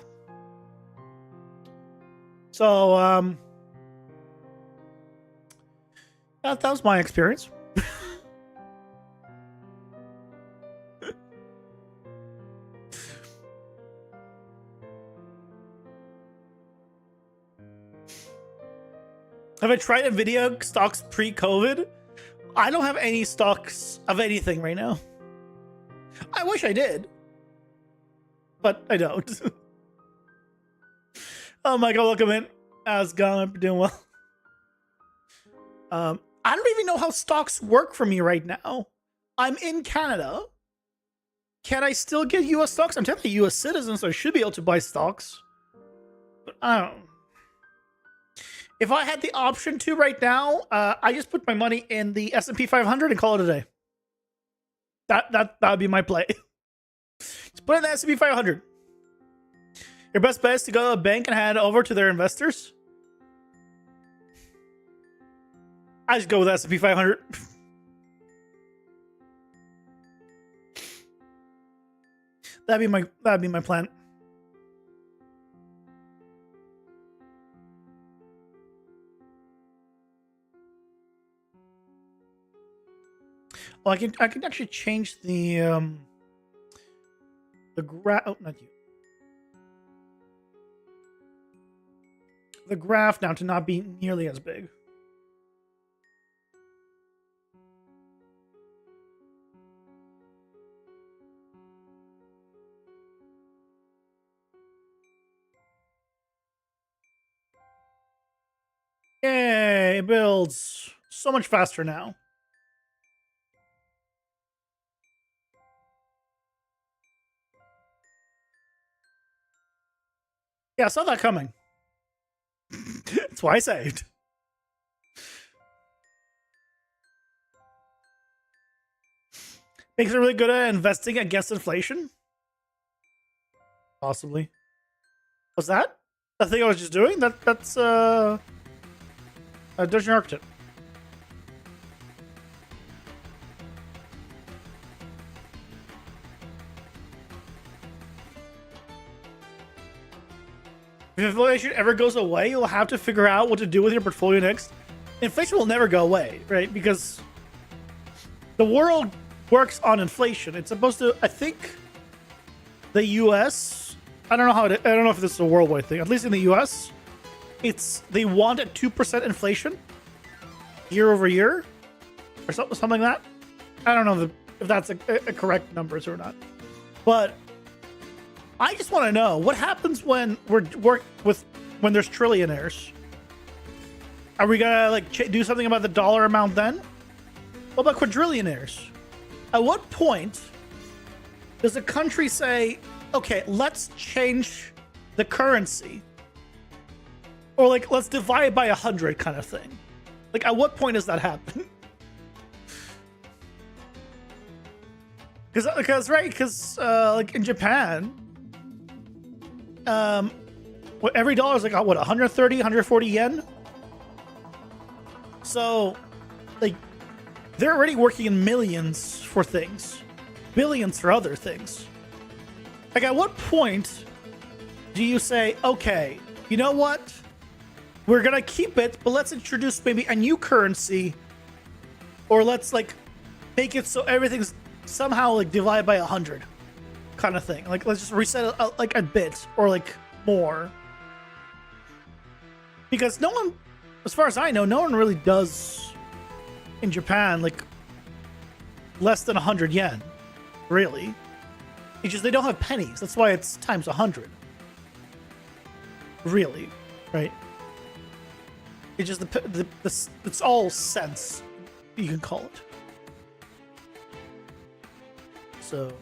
So that was my experience. Have I tried Nvidia stocks pre-COVID? I don't have any stocks of anything right now. I wish I did, but I don't. Oh, Michael, welcome in. How's it going? I'm doing well. I don't even know how stocks work for me right now. I'm in Canada. Can I still get US stocks? I'm technically a US citizen, so I should be able to buy stocks. But I don't know. If I had the option to right now, I just put my money in the S&P 500 and call it a day. That would be my play. Just put in the S&P 500. Your best bet is to go to a bank and hand it over to their investors. I just go with S&P 500. That'd be my plan. Oh, I can actually change the graph. Oh, not you. The graph now to not be nearly as big. Yay, it builds so much faster now. Yeah, I saw that coming. That's why I saved. Makes it really good at investing against inflation? Possibly. Was that the thing I was just doing? That's a Dungeon Architect. If inflation ever goes away, you'll have to figure out what to do with your portfolio next. Inflation will never go away, right? Because the world works on inflation. It's supposed to, I think, the U.S. I don't know if this is a worldwide thing. At least in the U.S., they want a 2% inflation year over year, or something like that. I don't know if that's a correct numbers or not, but I just want to know what happens when when there's trillionaires. Are we gonna like do something about the dollar amount then? What about quadrillionaires? At what point does a country say, okay, let's change the currency, or like let's divide by 100 kind of thing? Like, at what point does that happen? Because like in Japan, every dollar is like what 130, 140 yen. So, like, they're already working in millions for things, billions for other things. Like, at what point do you say, okay, you know what? We're gonna keep it, but let's introduce maybe a new currency, or let's like make it so everything's somehow like divided by 100, kind of thing. Like, let's just reset it like a bit or like more, because no one, as far as I know, no one really does in Japan like less than 100 yen, really. It's just they don't have pennies. That's why it's times 100. Really, right? It's just it's all cents, you can call it. So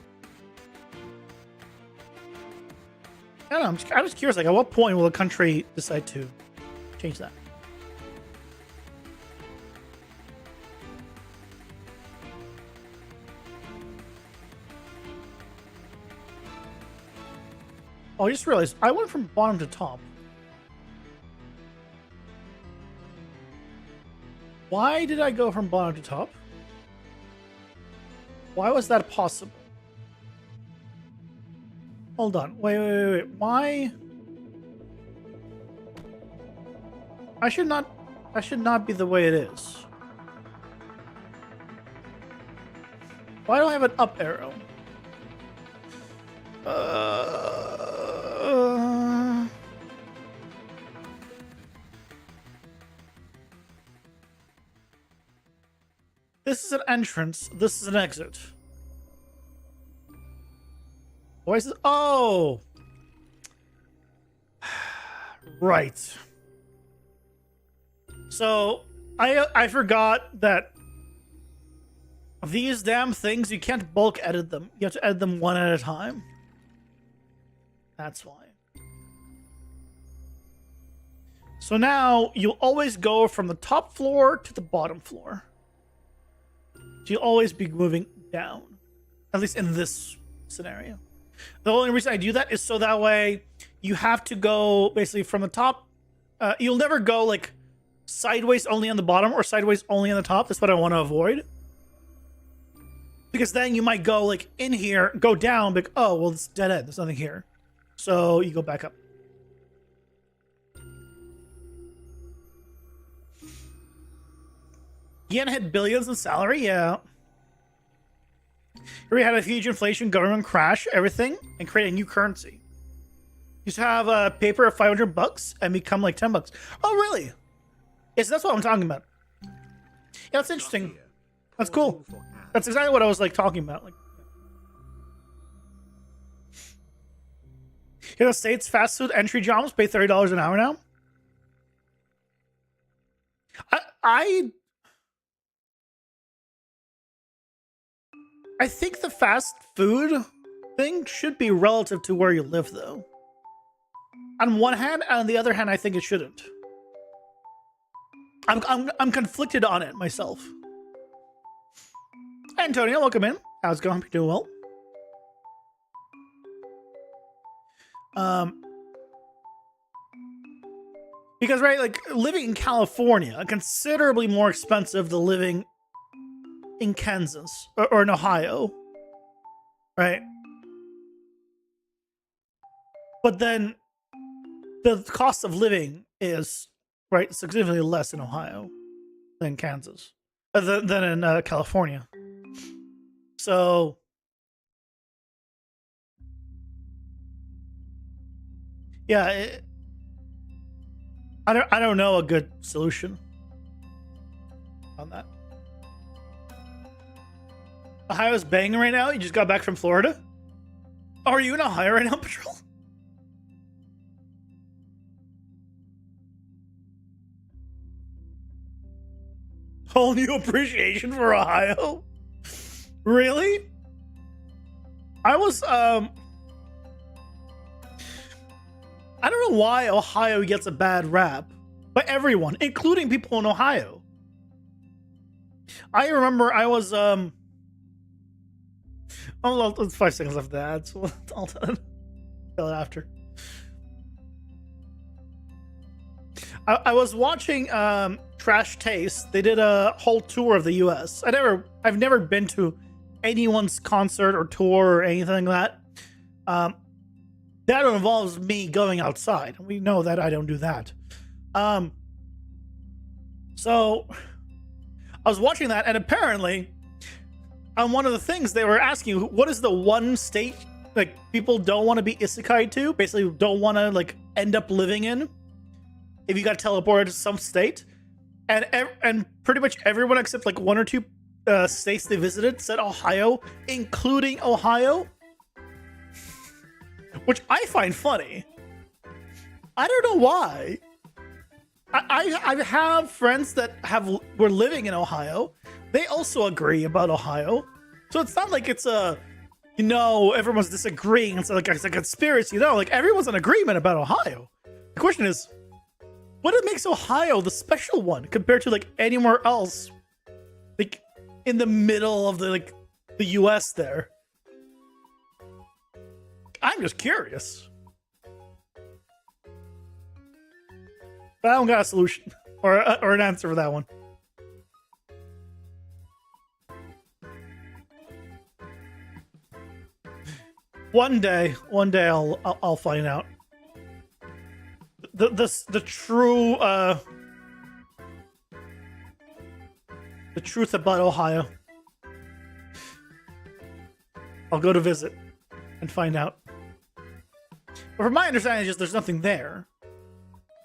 I don't know. I'm just curious. Like, at what point will a country decide to change that? Oh, I just realized I went from bottom to top. Why did I go from bottom to top? Why was that possible? Hold on. Wait. Why? I should not be the way it is. Why do I have an up arrow? This is an entrance. This is an exit. Why is it? Oh! Right. So, I forgot that these damn things, you can't bulk edit them. You have to edit them one at a time. That's why. So now, you'll always go from the top floor to the bottom floor. So you'll always be moving down. At least in this scenario. The only reason I do that is so that way you have to go basically from the top. You'll never go like sideways only on the bottom or sideways only on the top. That's what I want to avoid. Because then you might go like in here, go down, like, oh, well, it's dead end. There's nothing here. So you go back up. Yen hit billions in salary, yeah. We had a huge inflation, government crash, everything, and create a new currency. Used to have a paper of $500 and become like $10. Oh, really? Yes, that's what I'm talking about. Yeah, that's interesting. That's cool. That's exactly what I was like talking about. Like, in the States, fast food entry jobs pay $30 an hour now. I think the fast food thing should be relative to where you live, though. On one hand, and on the other hand, I think it shouldn't. I'm conflicted on it myself. Hey, Antonio, welcome in. How's it going? You doing well? Because right, like living in California, considerably more expensive than living in Kansas or in Ohio, right? But then the cost of living is right significantly less in Ohio than Kansas, than in California. So yeah, I don't know a good solution on that. Ohio's banging right now. You just got back from Florida. Oh, are you in Ohio right now, Patrol? Whole new appreciation for Ohio? Really? I was I don't know why Ohio gets a bad rap by everyone, including people in Ohio. I remember I was oh, it's 5 seconds left of that, so I'll tell it after. I was watching Trash Taste. They did a whole tour of the US. I've never been to anyone's concert or tour or anything like that. That involves me going outside. We know that I don't do that. So I was watching that, and apparently on one of the things they were asking, what is the one state like people don't want to be isekai to, basically don't want to like end up living in if you got teleported to some state, and pretty much everyone except like one or two states they visited said Ohio, including Ohio, which I find funny. I don't know why. I have friends that were living in Ohio. They also agree about Ohio. So it's not like it's a, everyone's disagreeing. It's like it's a conspiracy. Like everyone's in agreement about Ohio. The question is, what makes Ohio the special one compared to like anywhere else? Like in the middle of the US there. I'm just curious. But I don't got a solution or an answer for that one. One day I'll find out. The truth about Ohio. I'll go to visit and find out. But from my understanding, it's just there's nothing there.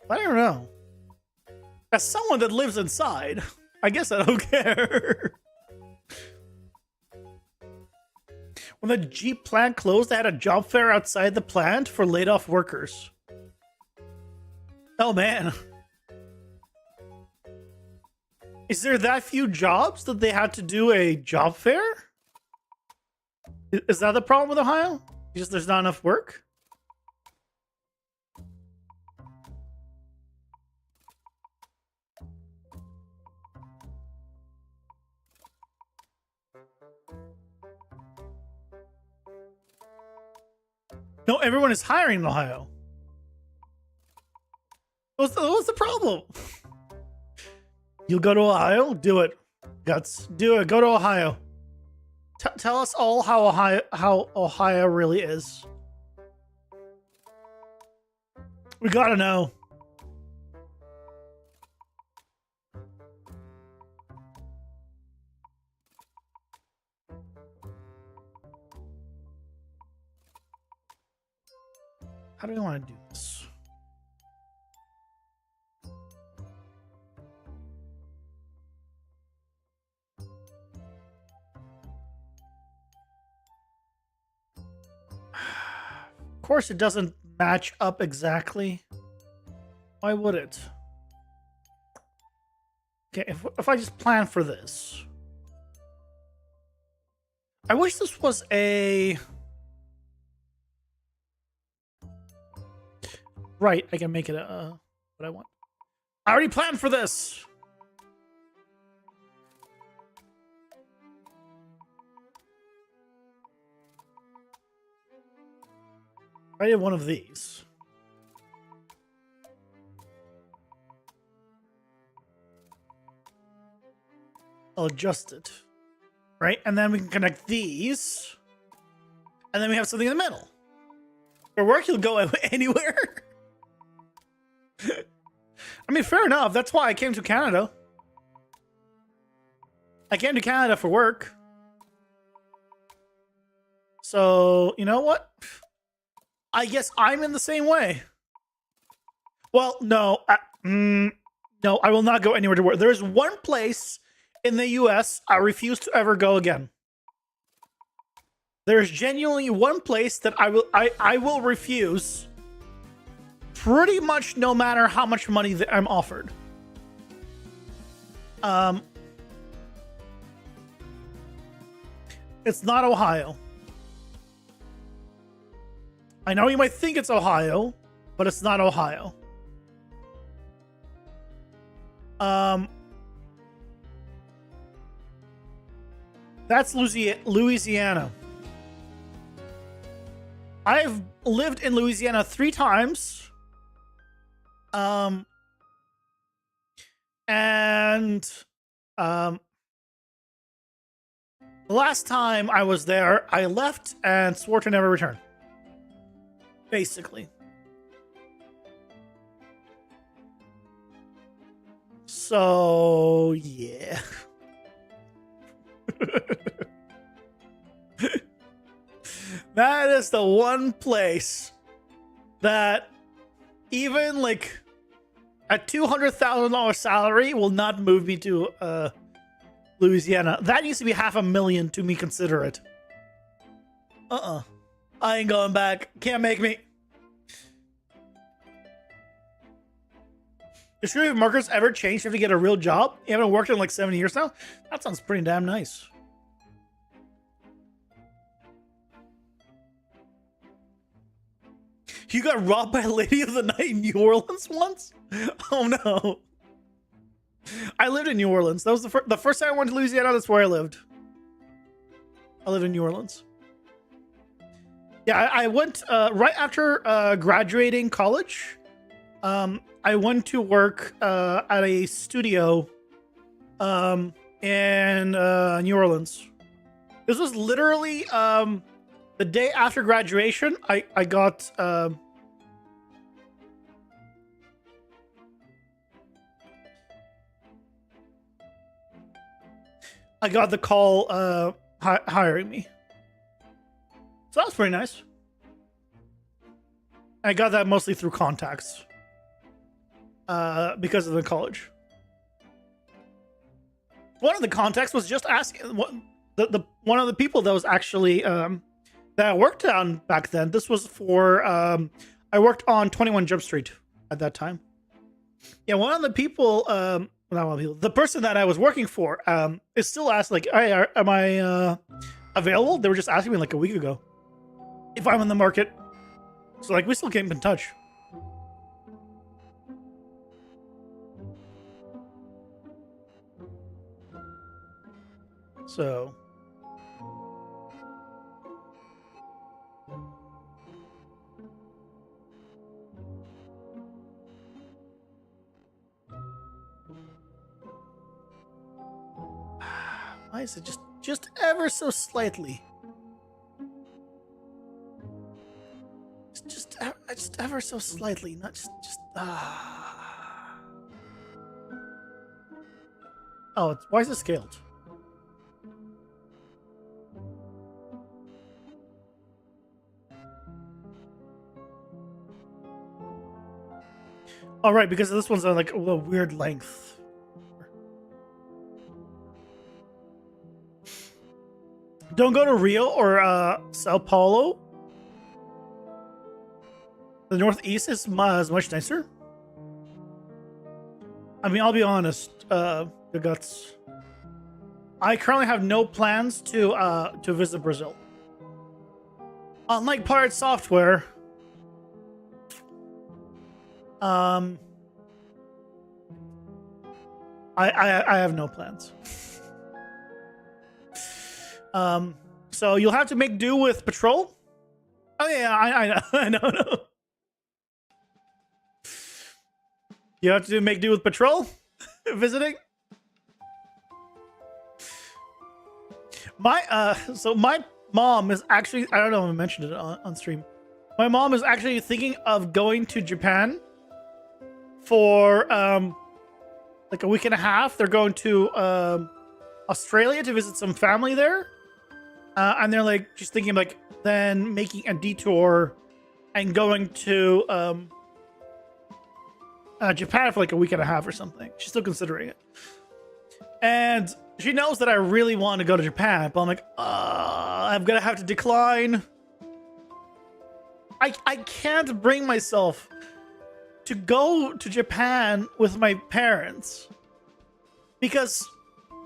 I don't know. As someone that lives inside, I guess I don't care. When the Jeep plant closed, they had a job fair outside the plant for laid off workers. Oh man. Is there that few jobs that they had to do a job fair? Is that the problem with Ohio? Just there's not enough work? No, everyone is hiring in Ohio. What's the problem? You'll go to Ohio? Do it. Guts. Do it. Go to Ohio. Tell us all how Ohio really is. We gotta know. How do we want to do this? Of course, it doesn't match up exactly. Why would it? Okay, if I just plan for this. I wish this was a... Right, I can make it what I want. I already planned for this. I did one of these. I'll adjust it. Right, and then we can connect these. And then we have something in the middle. For work, you'll go anywhere. I mean, fair enough. That's why I came to Canada. I came to Canada for work. So, you know what? I guess I'm in the same way. Well, no. No, I will not go anywhere to work. There is one place in the US I refuse to ever go again. There's genuinely one place that I will refuse pretty much no matter how much money that I'm offered. It's not Ohio. I know you might think it's Ohio, but it's not Ohio. That's Louisiana. I've lived in Louisiana 3 times. The last time I was there, I left and swore to never return. Basically. So, yeah. That is the one place that even like a $200,000 salary will not move me to Louisiana. That used to be $500,000 to me consider it. I ain't going back. Can't make me. Is your markers ever changed if you get a real job? You haven't worked in like 7 years now? That sounds pretty damn nice. You got robbed by a lady of the night in New Orleans once? Oh no. I lived in New Orleans. That was the first time I went to Louisiana. That's where I lived. I lived in New Orleans. Yeah, I went right after graduating college. I went to work at a studio in New Orleans. This was literally the day after graduation. I got the call hiring me. So that was pretty nice. I got that mostly through contacts because of the college. One of the contacts was just asking the one of the people that was actually that I worked on back then. This was for I worked on 21 Jump Street at that time. Yeah, one of the people, not one of the people, the person that I was working for is still asked like, "Hey, am I available?" They were just asking me like a week ago if I'm in the market. So like we still keep in touch. So why is it just ever so slightly? Just ever so slightly, not just Oh, why is it scaled? All right, because this one's like a weird length. Don't go to Rio or Sao Paulo. The Northeast is much nicer. I mean, I'll be honest, the guts. I currently have no plans to visit Brazil. Unlike Pirate Software, I have no plans. So you'll have to make do with patrol. Oh yeah, I know. You have to make do with patrol visiting. So my mom is actually, I don't know if I mentioned it on stream. My mom is actually thinking of going to Japan for like a week and a half. They're going to Australia to visit some family there. And they're like, she's thinking like then making a detour and going to Japan for like a week and a half or something. She's still considering it. And she knows that I really want to go to Japan, but I'm like, I'm gonna have to decline. I can't bring myself to go to Japan with my parents because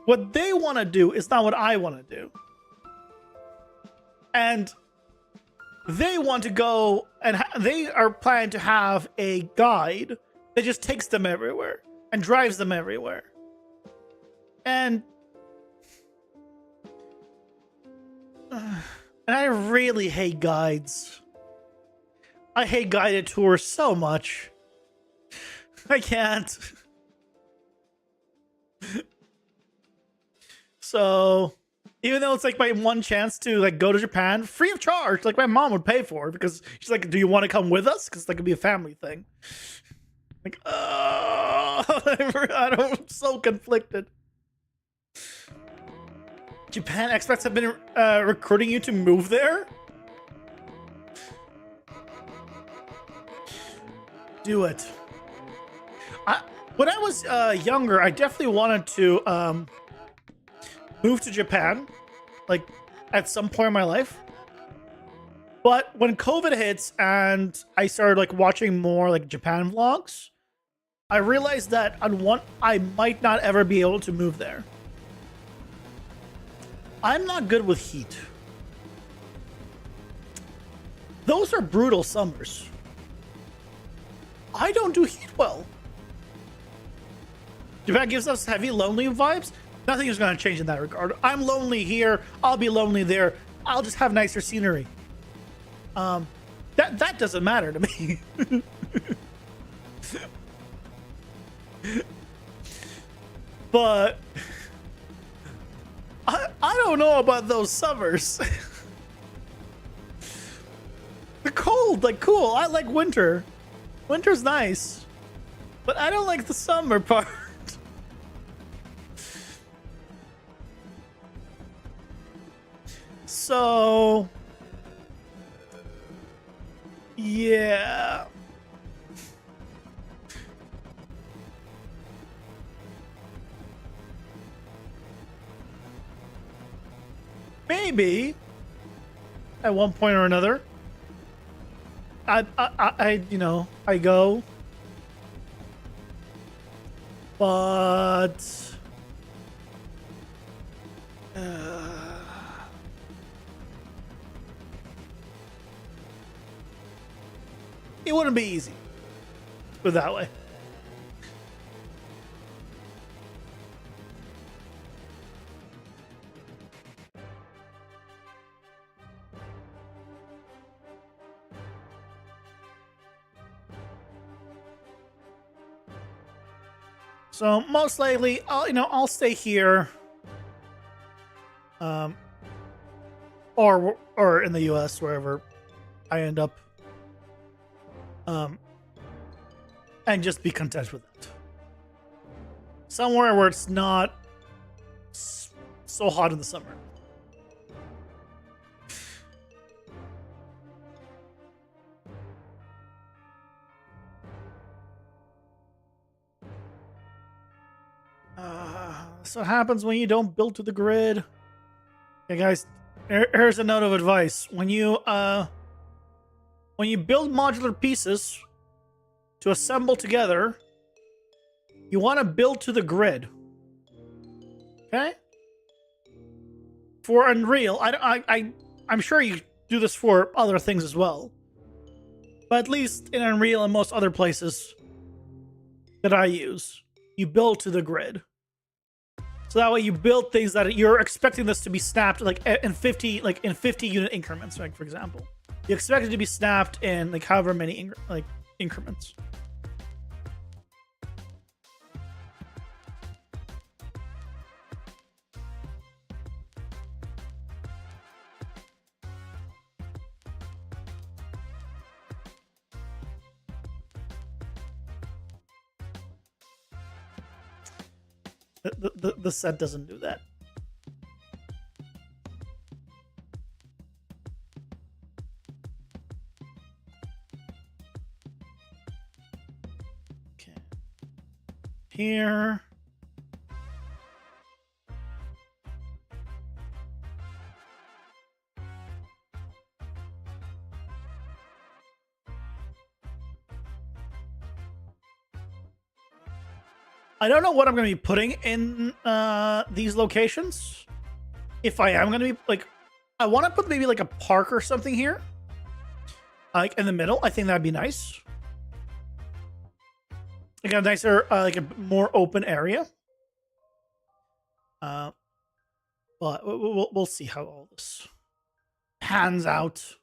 what they want to do is not what I want to do. And they want to go and they are planning to have a guide that just takes them everywhere and drives them everywhere. And I really hate guides. I hate guided tours so much. I can't. So, even though it's like my one chance to like go to Japan free of charge, like my mom would pay for it because she's like, "Do you want to come with us?" Because that could be a family thing. Like, I'm so conflicted. Japan expats have been recruiting you to move there? Do it. When I was younger, I definitely wanted to move to Japan, like at some point in my life. But when COVID hits and I started like watching more like Japan vlogs, I realized that I might not ever be able to move there. I'm not good with heat. Those are brutal summers. I don't do heat well. Japan gives us heavy, lonely vibes. Nothing is going to change in that regard. I'm lonely here. I'll be lonely there. I'll just have nicer scenery. That doesn't matter to me. But I don't know about those summers. The cold, like, cool. I like winter. Winter's nice. But I don't like the summer part. So, yeah. Maybe at one point or another, I you know, I go, but it wouldn't be easy. Put it that way. So most likely, I'll stay here, or in the U.S. wherever I end up, and just be content with it. Somewhere where it's not so hot in the summer. So it happens when you don't build to the grid. Okay, guys, here's a note of advice. When you build modular pieces to assemble together, you want to build to the grid. Okay? For Unreal, I'm sure you do this for other things as well. But at least in Unreal and most other places that I use, you build to the grid. So that way you build things that you're expecting this to be snapped like in 50 unit increments, like for example. You expect it to be snapped in like however many increments. The set doesn't do that. Okay. Here. I don't know what I'm going to be putting in these locations. If I am going to be like, I want to put maybe like a park or something here, like in the middle. I think that'd be nice. Like a nicer, like a more open area. But we'll see how all this pans out.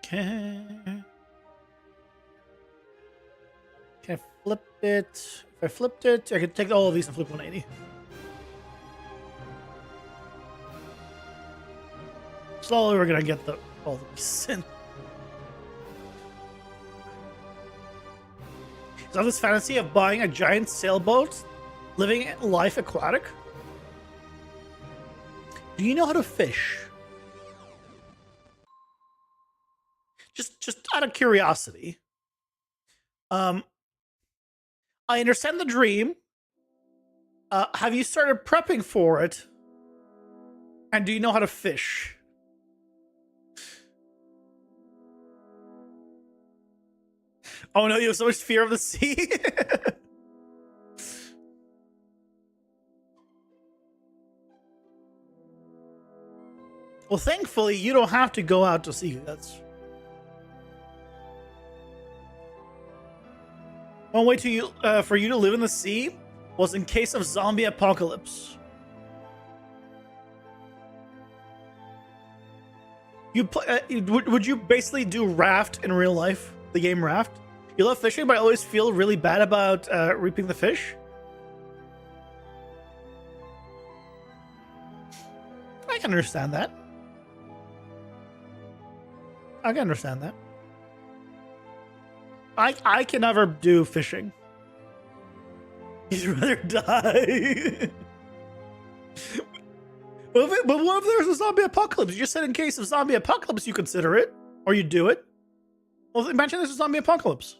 Okay. Can I flip it? If I flipped it, I could take all of these and flip 180. Slowly, we're gonna get all the pieces in. So this fantasy of buying a giant sailboat, living life aquatic. Do you know how to fish? Just out of curiosity. I understand the dream. Have you started prepping for it? And do you know how to fish? Oh no, you have so much fear of the sea. Well, thankfully, you don't have to go out to sea. That's one way to you for you to live in the sea was in case of zombie apocalypse. Would you basically do raft in real life? The game Raft. You love fishing, but I always feel really bad about reaping the fish. I can understand that. I can understand that. I can never do fishing. You'd rather die. But what if there's a zombie apocalypse? You just said in case of zombie apocalypse you consider it. Or you do it. Well, imagine there's a zombie apocalypse.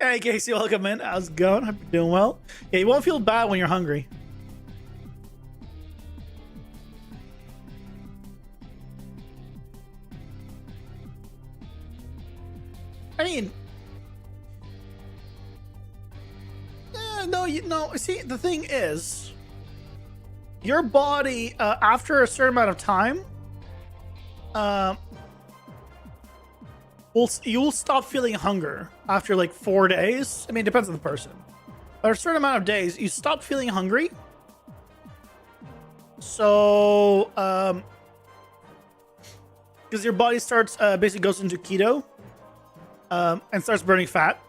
Hey Casey, welcome in. How's it going? Hope you're doing well. Yeah, you won't feel bad when you're hungry. I mean, no. See, the thing is, your body after a certain amount of time, you'll stop feeling hunger after like 4 days. I mean, it depends on the person. But a certain amount of days, you stop feeling hungry. So, because your body starts basically goes into keto. And starts burning fat.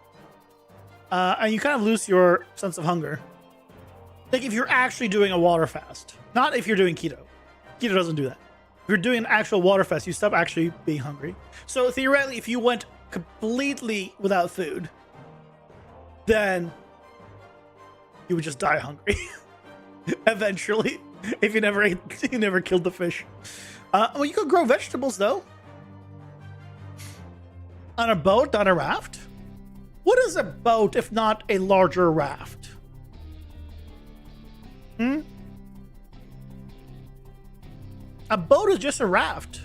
And you kind of lose your sense of hunger. Like if you're actually doing a water fast. Not if you're doing keto. Keto doesn't do that. If you're doing an actual water fast, you stop actually being hungry. So theoretically, if you went completely without food, then you would just die hungry. Eventually. If you never killed the fish. Well, you could grow vegetables though. On a boat, on a raft? What is a boat if not a larger raft? A boat is just a raft.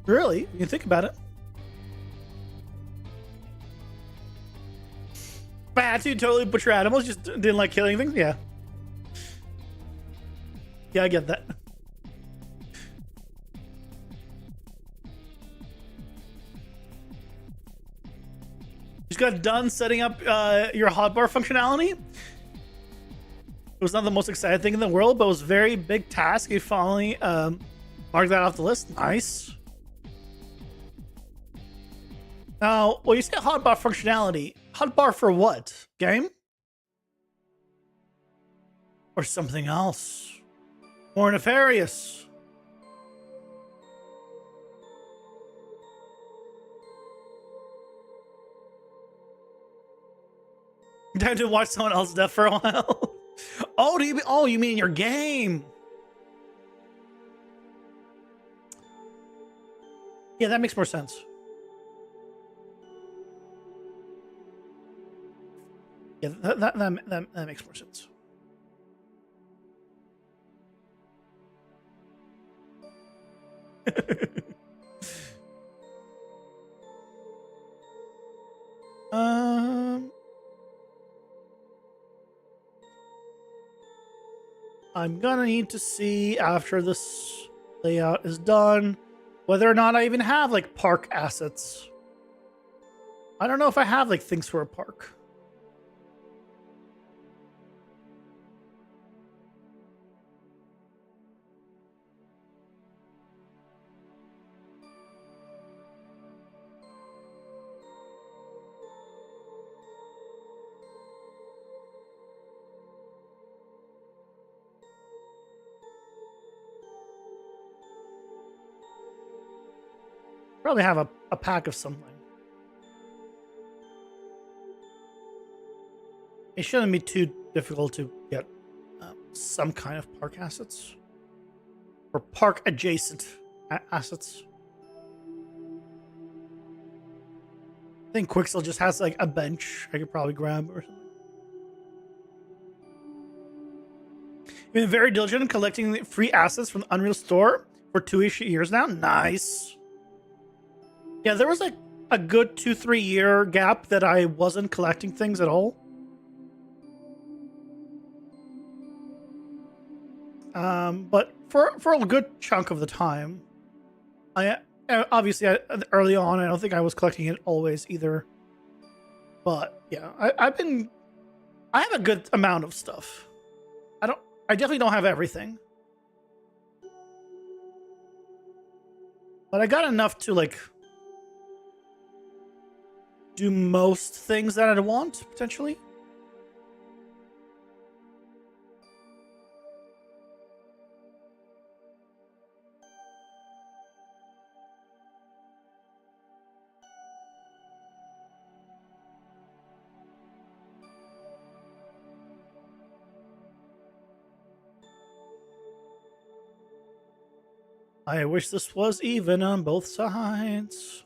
Really? You think about it. Bad, you totally butcher animals, just didn't like killing things? Yeah. Yeah, I get that. Just got done setting up your hotbar functionality. It was not the most exciting thing in the world, but it was a very big task. You finally marked that off the list. Nice. Now, when you say hotbar functionality, hotbar for what? Game? Or something else? More nefarious? Time to watch someone else death for a while. Oh, you mean your game? Yeah, that makes more sense. Yeah, that makes more sense. I'm gonna need to see after this layout is done whether or not I even have like park assets. I don't know if I have like things for a park. Probably have a pack of something. It shouldn't be too difficult to get some kind of park assets. Or park adjacent assets. I think Quixel just has like a bench I could probably grab or something. You've been very diligent in collecting free assets from the Unreal Store for 2-ish years now. Nice. Yeah, there was like a good 2-3 year gap that I wasn't collecting things at all. But for a good chunk of the time, I obviously early on I don't think I was collecting it always either. But yeah, I have a good amount of stuff. I definitely don't have everything, but I got enough to like do most things that I'd want potentially. I wish this was even on both sides,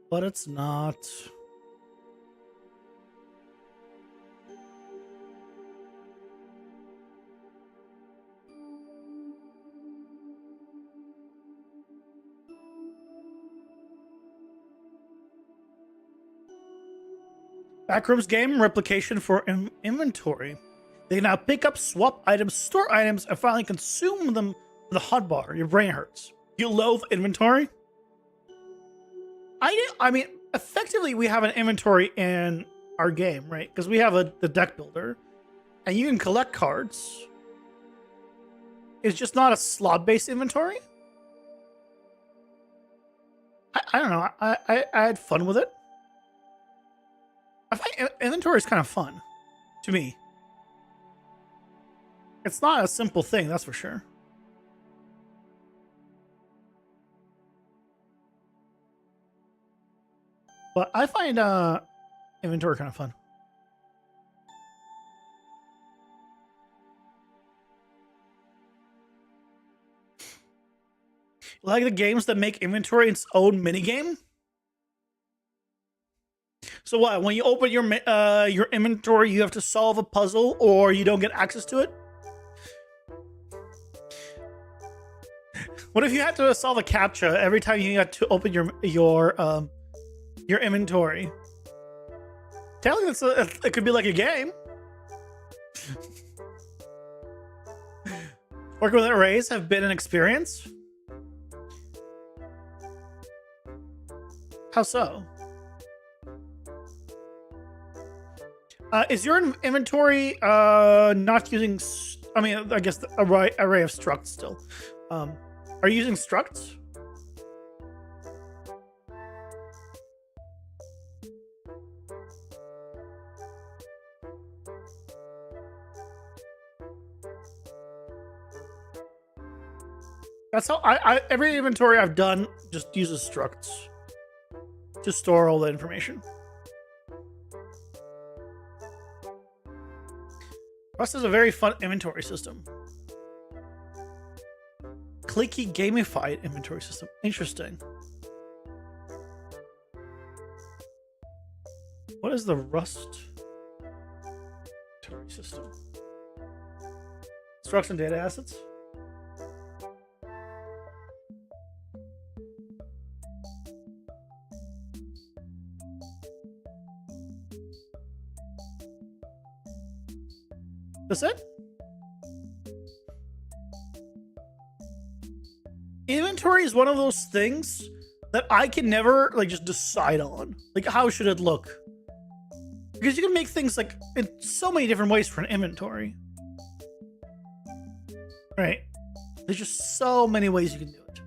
but it's not. Backrooms game replication for inventory. They can now pick up, swap items, store items, and finally consume them with a hotbar. Your brain hurts. You loathe inventory? I mean, effectively, we have an inventory in our game, right? Because we have the deck builder, and you can collect cards. It's just not a slot-based inventory. I don't know. I had fun with it. I find inventory is kind of fun to me. It's not a simple thing, that's for sure. But I find inventory kind of fun. Like the games that make inventory its own minigame? So what? When you open your inventory, you have to solve a puzzle, or you don't get access to it. What if you had to solve a captcha every time you had to open your inventory? Technically, it could be like a game. Working with arrays have been an experience. How so? Is your inventory not using? I mean, I guess the array of structs still. Are you using structs? That's how every inventory I've done just uses structs to store all the information. Rust is a very fun inventory system. Clicky gamified inventory system. Interesting. What is the Rust inventory system? Structs and data assets? That's it? Inventory is one of those things that I can never like just decide on. Like, how should it look? Because you can make things like in so many different ways for an inventory. Right? There's just so many ways you can do it.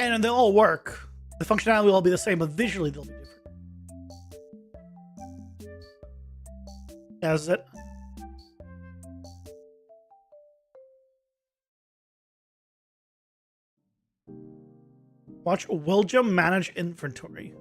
And they'll all work. The functionality will all be the same, but visually they'll be different. That's it. Watch Wilja manage inventory.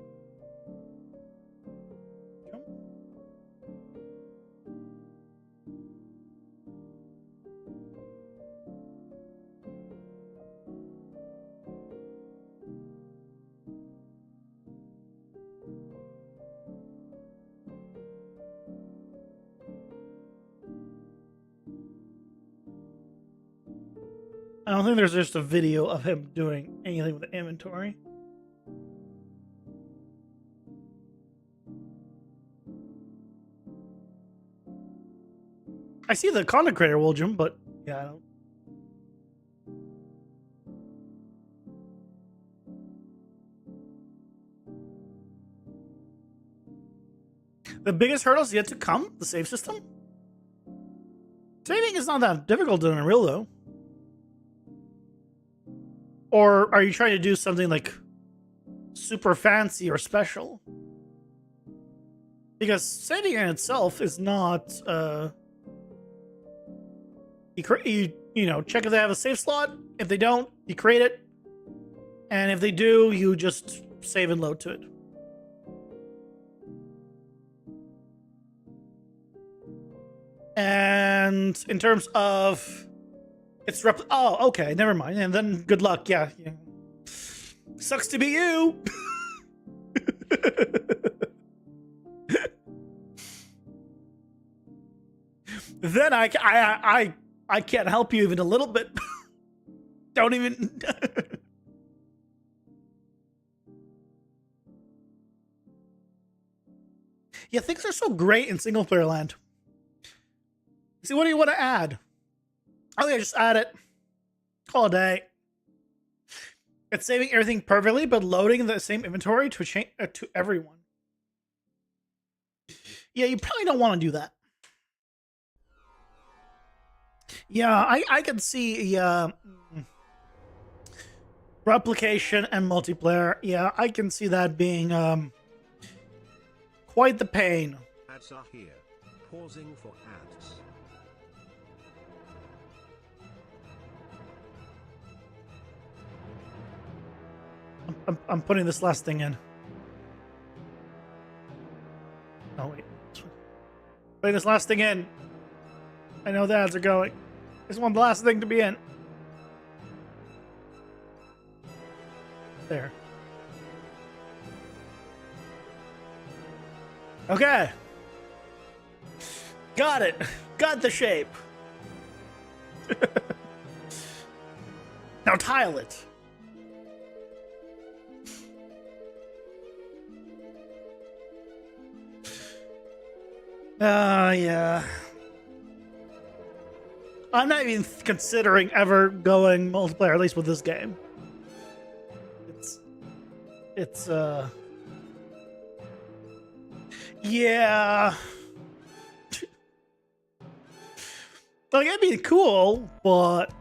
I don't think there's just a video of him doing anything with the inventory. I see the content creator will jump, but yeah, I don't. The biggest hurdle is yet to come, the save system. Saving is not that difficult in Unreal, though. Or are you trying to do something like super fancy or special? Because saving in itself is not. You know, check if they have a save slot. If they don't, you create it, and if they do, you just save and load to it. And in terms of it's oh, okay, never mind. And then good luck. Yeah. Sucks to be you. Then I can't help you even a little bit. Don't even. Yeah, things are so great in single player land. See, what do you want to add? Oh yeah, just add it. Call a day. It's saving everything perfectly, but loading the same inventory to everyone. Yeah, you probably don't want to do that. Yeah, I can see replication and multiplayer. Yeah, I can see that being quite the pain. Ads are here. Pausing for ads. I'm putting this last thing in. Oh wait, putting this last thing in. I know the ads are going. I just want the last thing to be in. There. Okay. Got it. Got the shape. Now tile it. Yeah. I'm not even considering ever going multiplayer, at least with this game. It's yeah. Like, it'd be cool, but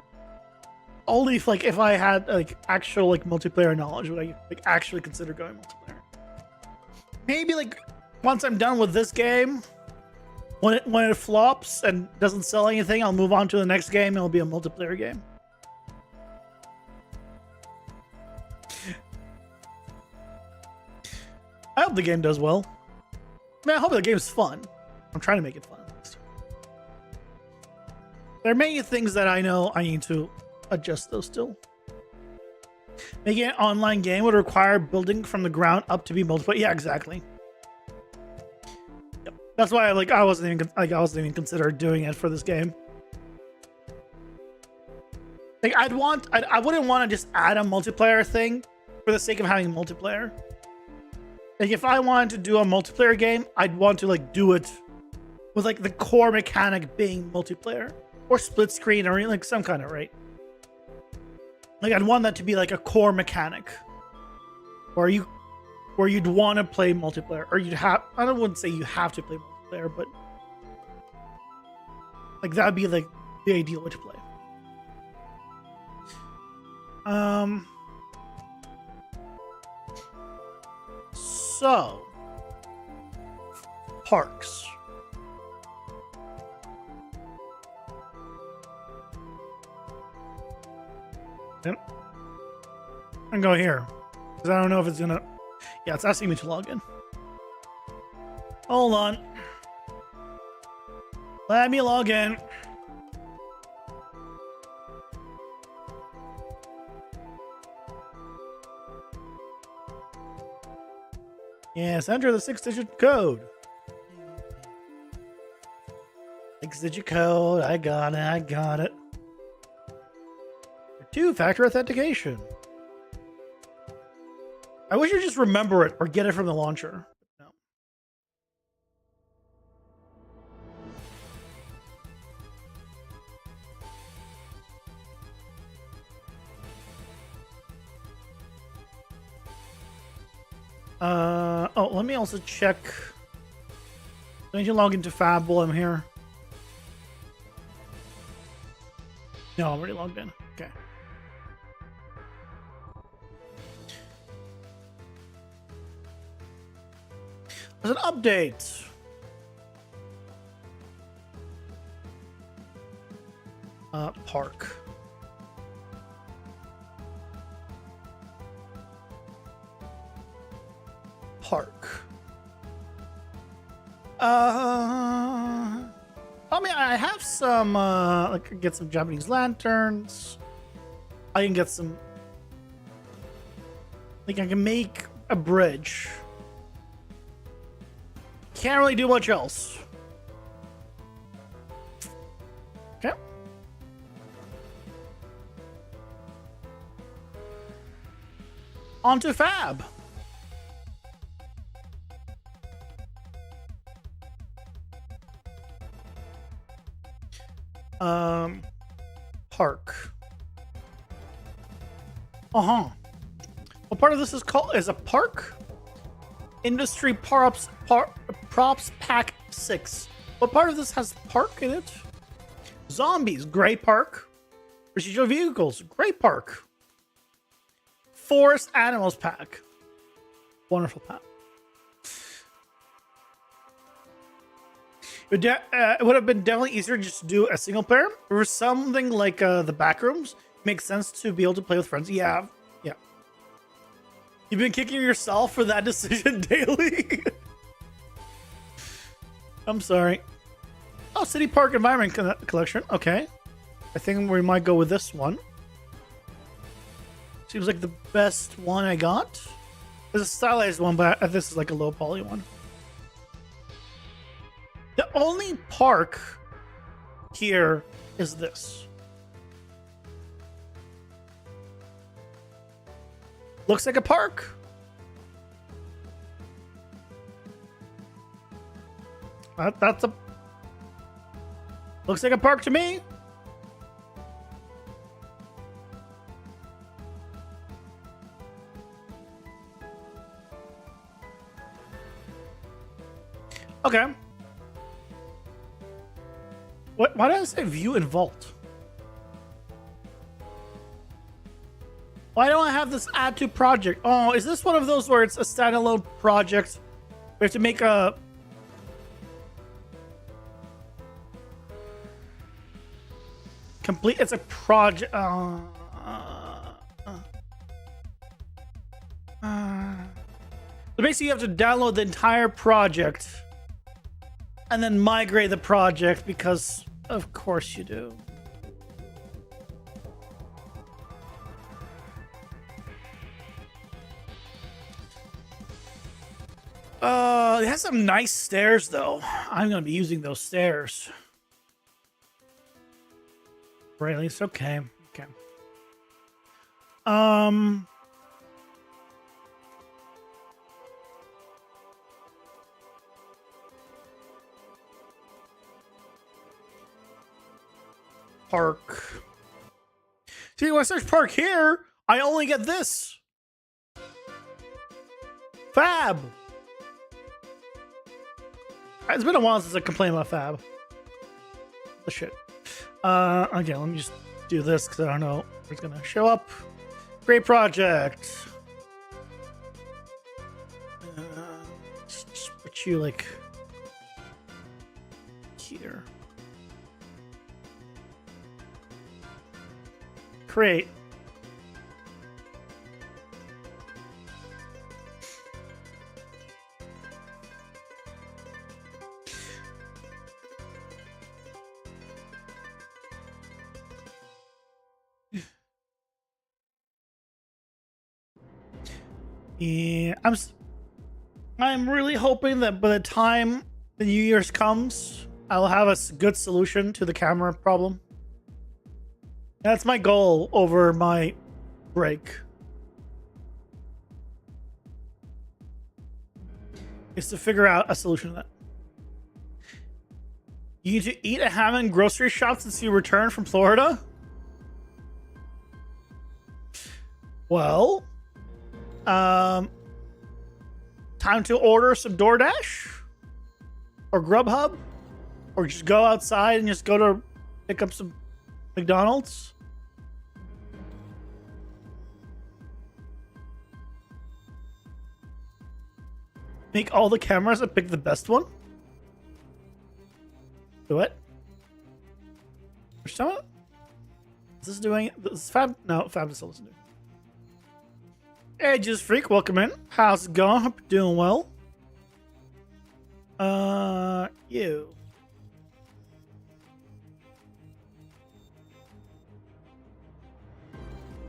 only if I had like actual like multiplayer knowledge would I like actually consider going multiplayer. Maybe like once I'm done with this game, when it flops and doesn't sell anything, I'll move on to the next game and it'll be a multiplayer game. I hope the game does well. I mean, I hope the game's fun. I'm trying to make it fun. There are many things that I know I need to adjust those still. Making an online game would require building from the ground up to be multiplayer. Yeah, exactly. Yep. That's why I wasn't even considered doing it for this game. Like I wouldn't want to just add a multiplayer thing for the sake of having multiplayer. Like if I wanted to do a multiplayer game, I'd want to like do it with like the core mechanic being multiplayer or split screen or like some kind of, right? Like I'd want that to be like a core mechanic where you'd want to play multiplayer, or I wouldn't say you have to play multiplayer, but like that'd be like the ideal way to play. So parks. Yep. I'm going here because I don't know if it's gonna. Yeah, it's asking me to log in. Hold on. Let me log in. Yes, enter the 6-digit code. 6-digit code. I got it. 2-factor authentication. I wish you just remember it or get it from the launcher. No. Oh, let me also check. Do I need to log into Fab while I'm here? No, I'm already logged in. Okay. There's an update. Park. Park. I mean, I have some, like, I can get some Japanese lanterns. I can get some, like, I can make a bridge. Can't really do much else. Okay. On to Fab. Park. What part of this is called is a park? Industry props pack 6. What part of this has park in it? Zombies, gray park. Procedural vehicles, gray park. Forest animals pack. Wonderful pack. It would have been definitely easier just to do a single player. For something like the back rooms, makes sense to be able to play with friends. Yeah. You've been kicking yourself for that decision daily. I'm sorry. Oh, City Park Environment Collection. Okay. I think we might go with this one. Seems like the best one I got. There's a stylized one, but this is like a low poly one. The only park here is this. Looks like a park. That's a... Looks like a park to me. Okay. Why does it say view and vault? Why don't I have this add to project? Oh, is this one of those where it's a standalone project? We have to make a... Complete... It's a project... So basically you have to download the entire project and then migrate the project because of course you do. It has some nice stairs though. I'm gonna be using those stairs. Right, at least okay. Okay. Park. See, when I search park here, I only get this. Fab. It's been a while since I complained about Fab. Oh shit. Okay, let me just do this because I don't know if it's gonna show up. Great project. Just put you like here. Create. Yeah, I'm really hoping that by the time the New Year's comes, I'll have a good solution to the camera problem. That's my goal over my break. Is to figure out a solution to that. You need to eat a ham in grocery shop since you returned from Florida? Well, time to order some DoorDash or Grubhub, or just go outside and just go to pick up some McDonald's. Make all the cameras and pick the best one. Do it. Is this doing? This is Fab? No, Fab is still listening. Hey, Just Freak, welcome in. How's it going? Hope you're doing well. You.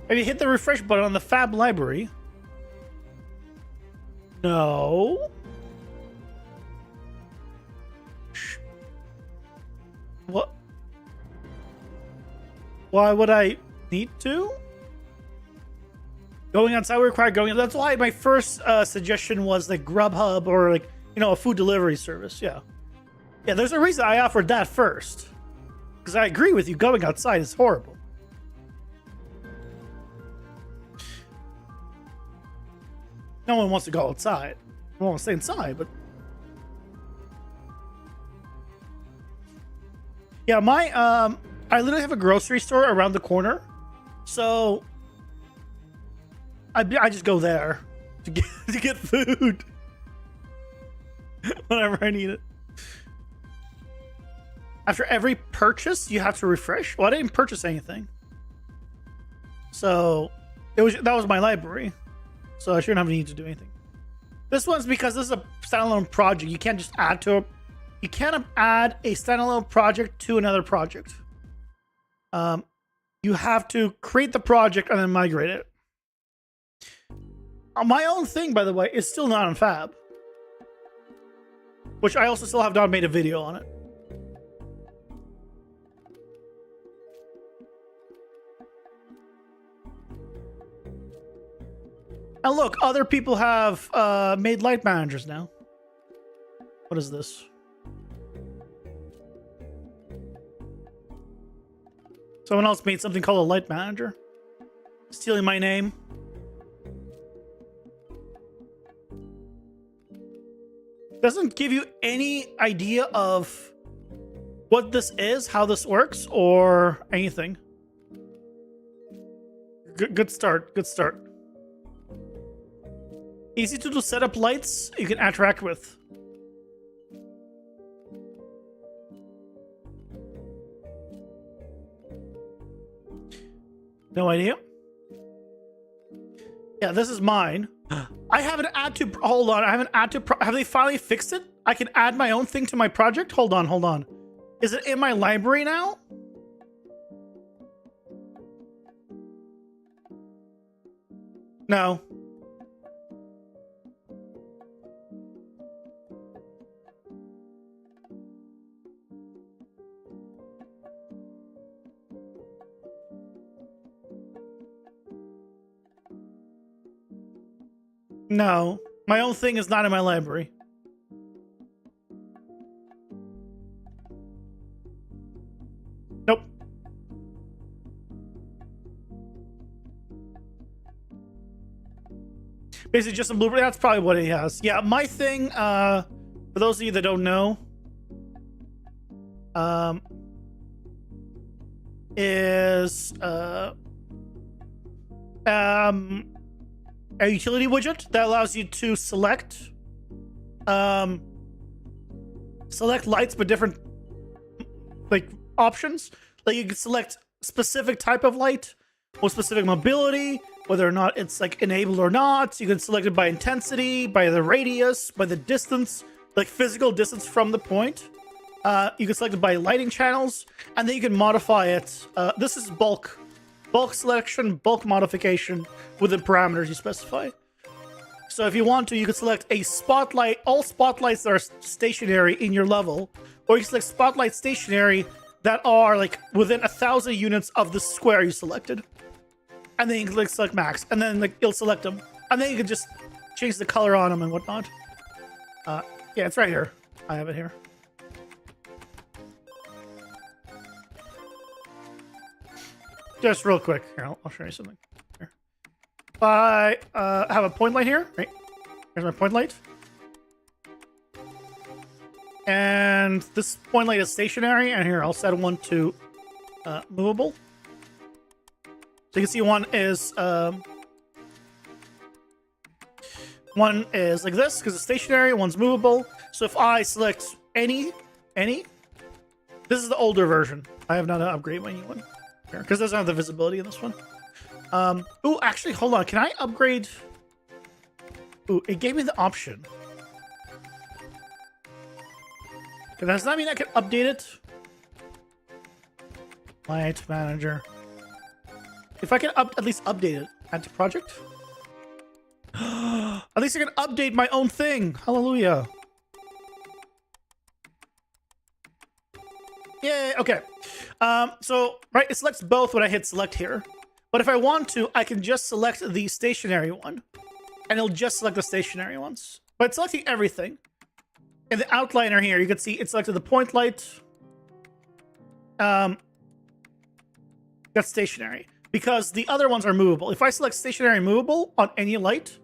Have you hit the refresh button on the Fab library? No. What? Why would I need to? Going outside would require going. That's why my first suggestion was like Grubhub or like, you know, a food delivery service. Yeah. Yeah, there's a reason I offered that first. Because I agree with you. Going outside is horrible. No one wants to go outside. I want to stay inside, but yeah, I literally have a grocery store around the corner, so I just go there to get food whenever I need it. After every purchase, you have to refresh. Well, I didn't purchase anything, so that was my library. So I shouldn't have need to do anything. This one's because this is a standalone project. You can't just add to it. You can't add a standalone project to another project. You have to create the project and then migrate it. My own thing, by the way, is still not on Fab. Which I also still have not made a video on it. And look, other people have made light managers now. What is this? Someone else made something called a light manager. Stealing my name. Doesn't give you any idea of what this is, how this works, or anything. Good start. Good start. Easy to do setup lights you can interact with. No idea. Yeah, this is mine. I have an add to. Hold on. I have an add to. Have they finally fixed it? I can add my own thing to my project. Hold on. Hold on. Is it in my library now? No. No, my own thing is not in my library. Nope. Basically just a blueprint. That's probably what he has. Yeah, my thing, for those of you that don't know, is a utility widget that allows you to select lights but different like options. Like you can select specific type of light with specific mobility, whether or not it's like enabled or not. You can select it by intensity, by the radius, by the distance, like physical distance from the point. You can select it by lighting channels, and then you can modify it. This is bulk selection, bulk modification within parameters you specify. So if you want to, you can select a spotlight, all spotlights that are stationary in your level, or you can select spotlight stationary that are like within 1,000 units of the square you selected. And then you can select max, and then like it'll select them. And then you can just change the color on them and whatnot. Yeah, it's right here. I have it here. Just real quick. Here, I'll show you something. Here. I have a point light here. Right. Here's my point light. And this point light is stationary, and here I'll set one to movable. So you can see one is like this because it's stationary, one's movable. So if I select any, this is the older version. I have not upgraded my new one because it doesn't have the visibility in this one. Oh, actually, hold on. Can I upgrade? Ooh, it gave me the option. Does that mean I can update it? Light manager. If I can at least update it, add to project. At least I can update my own thing. Hallelujah. Yay. Okay. So right, it selects both when I hit select here. But if I want to, I can just select the stationary one, and it'll just select the stationary ones. But it's selecting everything. In the outliner here, you can see it selected the point light. That's stationary because the other ones are movable. If I select stationary and movable on any light,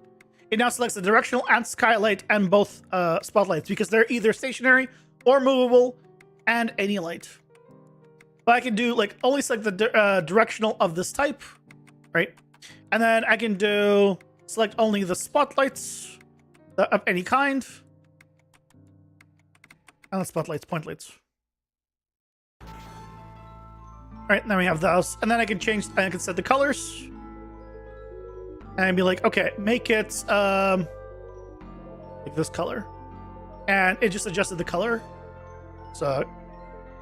it now selects the directional and skylight and both spotlights because they're either stationary or movable and any light. But I can do like only select the directional of this type, right? And then I can do select only the spotlights of any kind. And the spotlights, point lights. All right, now we have those. And then I can change, I can set the colors. And be like, okay, make it like this color. And it just adjusted the color. So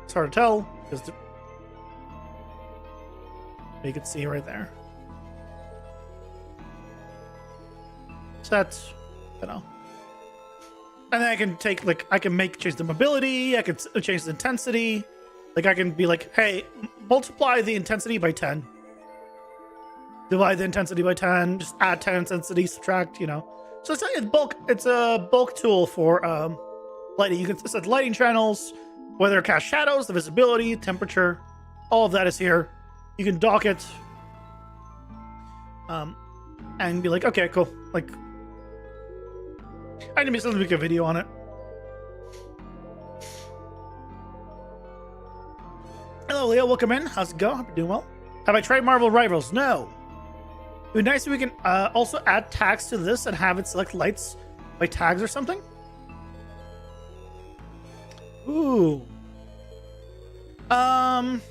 it's hard to tell because you can see right there. Set, you know. And then I can take, like, I can change the mobility, I can change the intensity. Like, I can be like, hey, multiply the intensity by 10. Divide the intensity by 10, just add 10 intensity, subtract, you know. So it's a bulk tool for lighting. You can set lighting channels, whether it casts shadows, the visibility, temperature, all of that is here. You can dock it. And be like, okay, cool. Like, I need to make a video on it. Hello, Leo. Welcome in. How's it going? Hope you're doing well. Have I tried Marvel Rivals? No. It would be nice if we can also add tags to this and have it select lights by tags or something. Ooh. That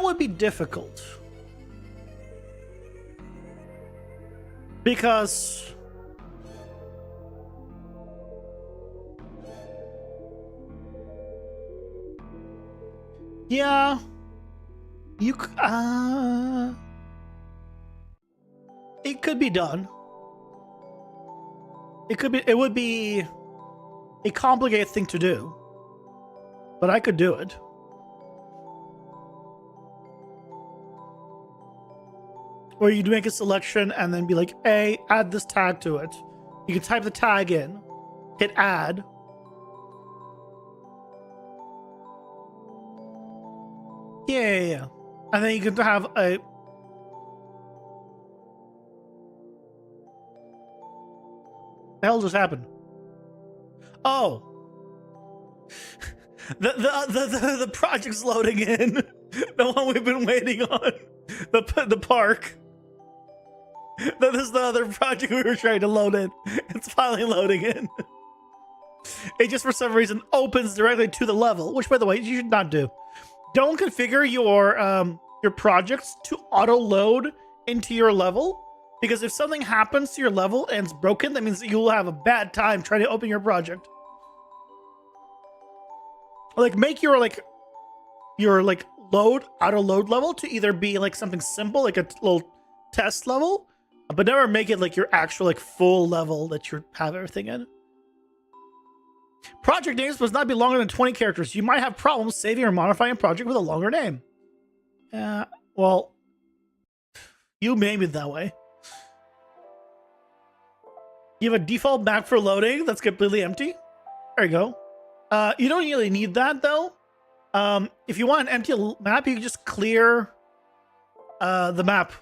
would be difficult. Because yeah, you it could be done. It would be a complicated thing to do, but I could do it. Or you'd make a selection and then be like, hey, add this tag to it. You can type the tag in, hit add. Yeah. And then you can have a... The hell just happened? Oh. The project's loading in. The one we've been waiting on. The park. That is the other project we were trying to load in. It's finally loading in. It just for some reason opens directly to the level, which by the way, you should not do. Don't configure your projects to auto load into your level, because if something happens to your level and it's broken, that means that you'll have a bad time trying to open your project. Like make your auto load level to either be like something simple, like a little test level, but never make it like your actual like full level that you have everything in. Project names must not be longer than 20 characters. You might have problems saving or modifying a project with a longer name. Well, you made it that way. You have a default map for loading that's completely empty. There you go. You don't really need that though. If you want an empty map, you can just clear the map.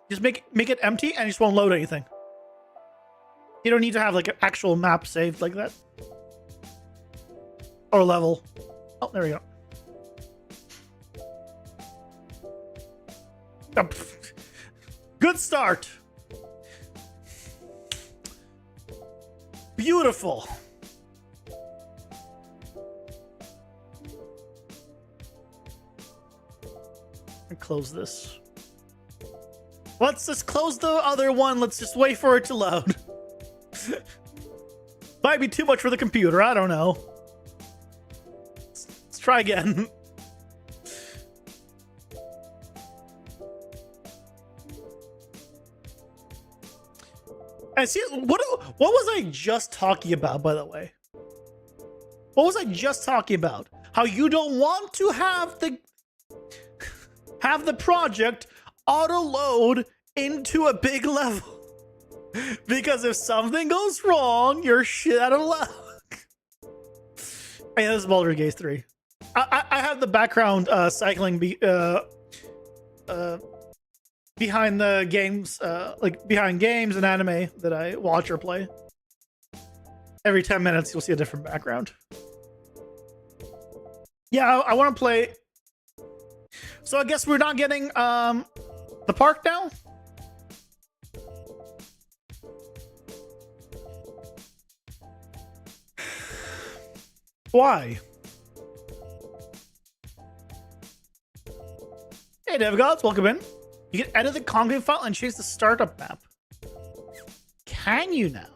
Just make it empty and it just won't load anything. You don't need to have like an actual map saved like that. Or level. Oh, there we go. Oh, good start. Beautiful. And close this. Let's just close the other one. Let's just wait for it to load. Might be too much for the computer. I don't know. Let's try again. I see. What was I just talking about, by the way? What was I just talking about? How you don't want to have the project auto load into a big level. Because if something goes wrong, you're shit out of luck. Hey, this is Baldur's Gate 3. I have the background cycling behind the games, like behind games and anime that I watch or play. Every 10 minutes, you'll see a different background. Yeah, I want to play. So I guess we're not getting the park now. Why? Hey, DevGods, welcome in. You can edit the config file and change the startup map. Can you now?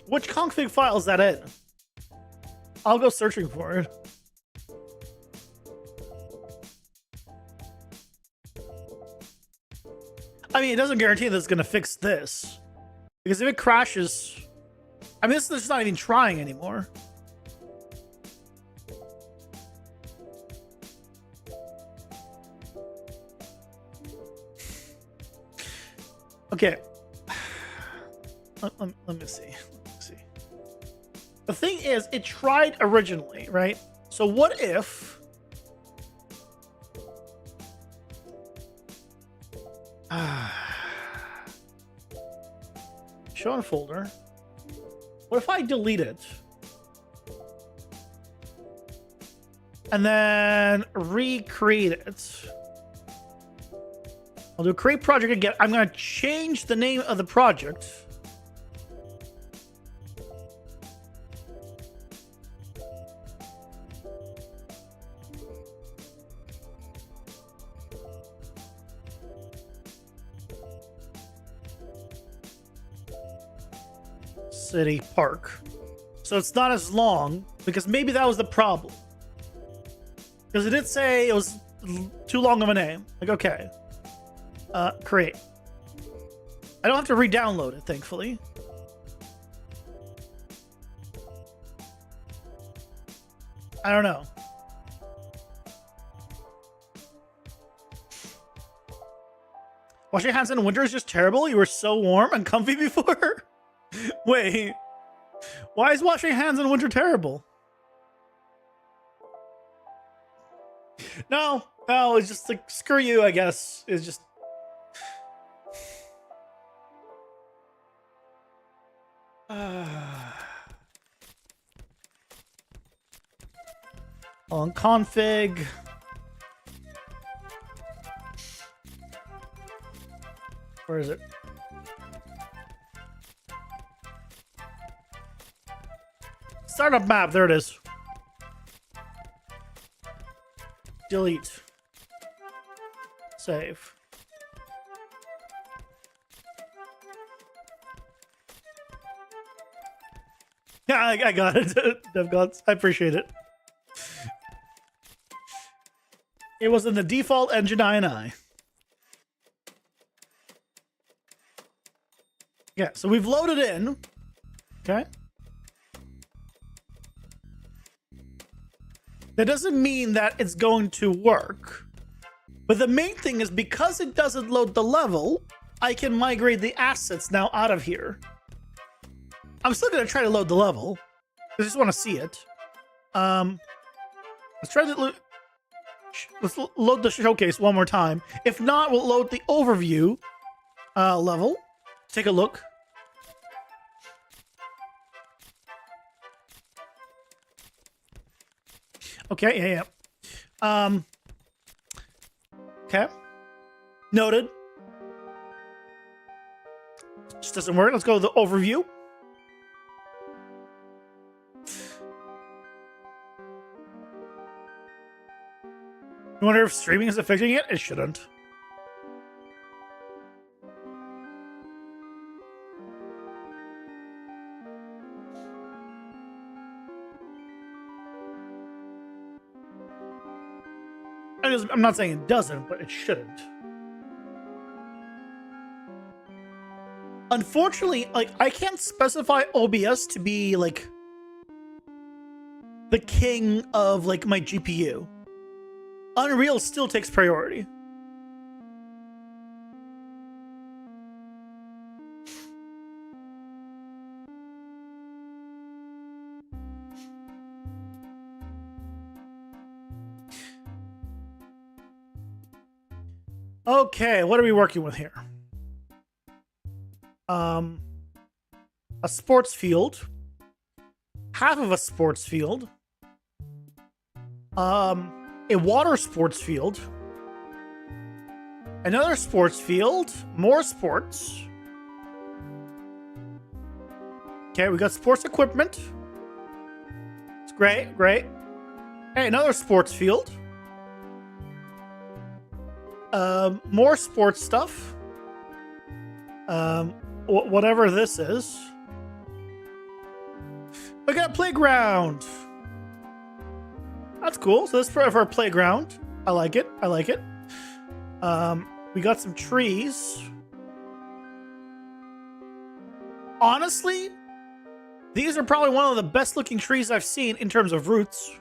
Which config file is that in? I'll go searching for it. I mean, it doesn't guarantee that it's going to fix this. Because if it crashes... I mean, this is not even trying anymore. Okay. Let me see. The thing is, it tried originally, right? So what if... show in folder. What if I delete it? And then recreate it. I'll do create project again. I'm going to change the name of the project. City Park. So it's not as long, because maybe that was the problem. Because it did say it was too long of a name. Like, okay. Create. I don't have to re-download it, thankfully. I don't know. Washing hands in winter is just terrible? You were so warm and comfy before? Wait. Why is washing hands in winter terrible? No, it's just like, screw you, I guess. It's just... on config. Where is it? Startup map, there it is. Delete. Save. Yeah, I got it. DevGods, I appreciate it. It was in the default engine INI. Yeah, so we've loaded in. Okay. That doesn't mean that it's going to work. But the main thing is, because it doesn't load the level, I can migrate the assets now out of here. I'm still going to try to load the level. I just want to see it. Let's try to let's load the showcase one more time. If not, we'll load the overview level. Take a look. Okay, yeah. Okay. Noted. Just doesn't work. Let's go to the overview. You wonder if streaming is affecting it? It shouldn't. I'm not saying it doesn't, but it shouldn't. Unfortunately, like, I can't specify OBS to be like the king of like my GPU. Unreal still takes priority. Okay, what are we working with here? A sports field. Half of a sports field. A water sports field. Another sports field. More sports. Okay, we got sports equipment. It's great, great. Hey, another sports field. More sports stuff. Whatever this is. We got a playground. That's cool. So this is for our playground. I like it. I like it. We got some trees. Honestly, these are probably one of the best looking trees I've seen in terms of roots.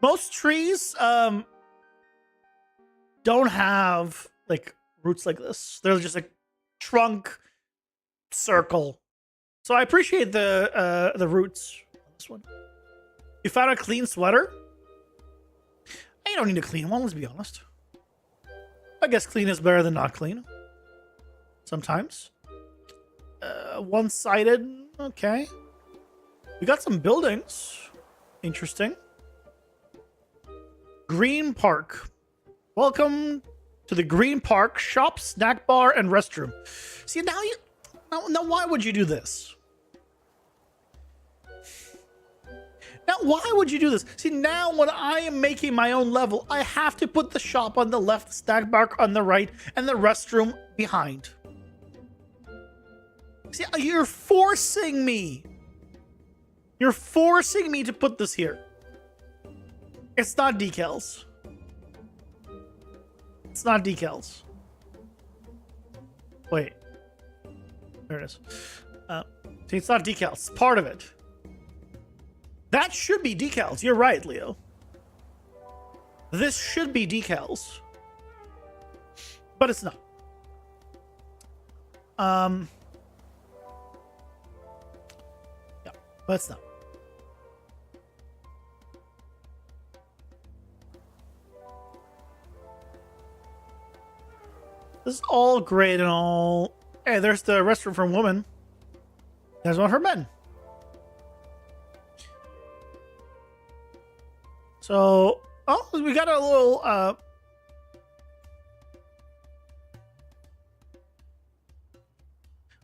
Most trees, don't have like roots like this. They're just a trunk circle. So I appreciate the roots on this one. You found a clean sweater? You don't need a clean one, let's be honest. I guess clean is better than not clean. Sometimes. One-sided, okay. We got some buildings. Interesting. Green Park. Welcome to the Green Park shop, snack bar, and restroom. See, now why would you do this? Now, why would you do this? See, now when I am making my own level, I have to put the shop on the left, the snack bar on the right, and the restroom behind. See, you're forcing me. You're forcing me to put this here. It's not decals. It's not decals. Wait. There it is. See, it's not decals. It's part of it. That should be decals. You're right, Leo. This should be decals. But it's not. Yeah, but it's not. This is all great and all. Hey, there's the restroom for women. There's one for men. So, oh, we got a little,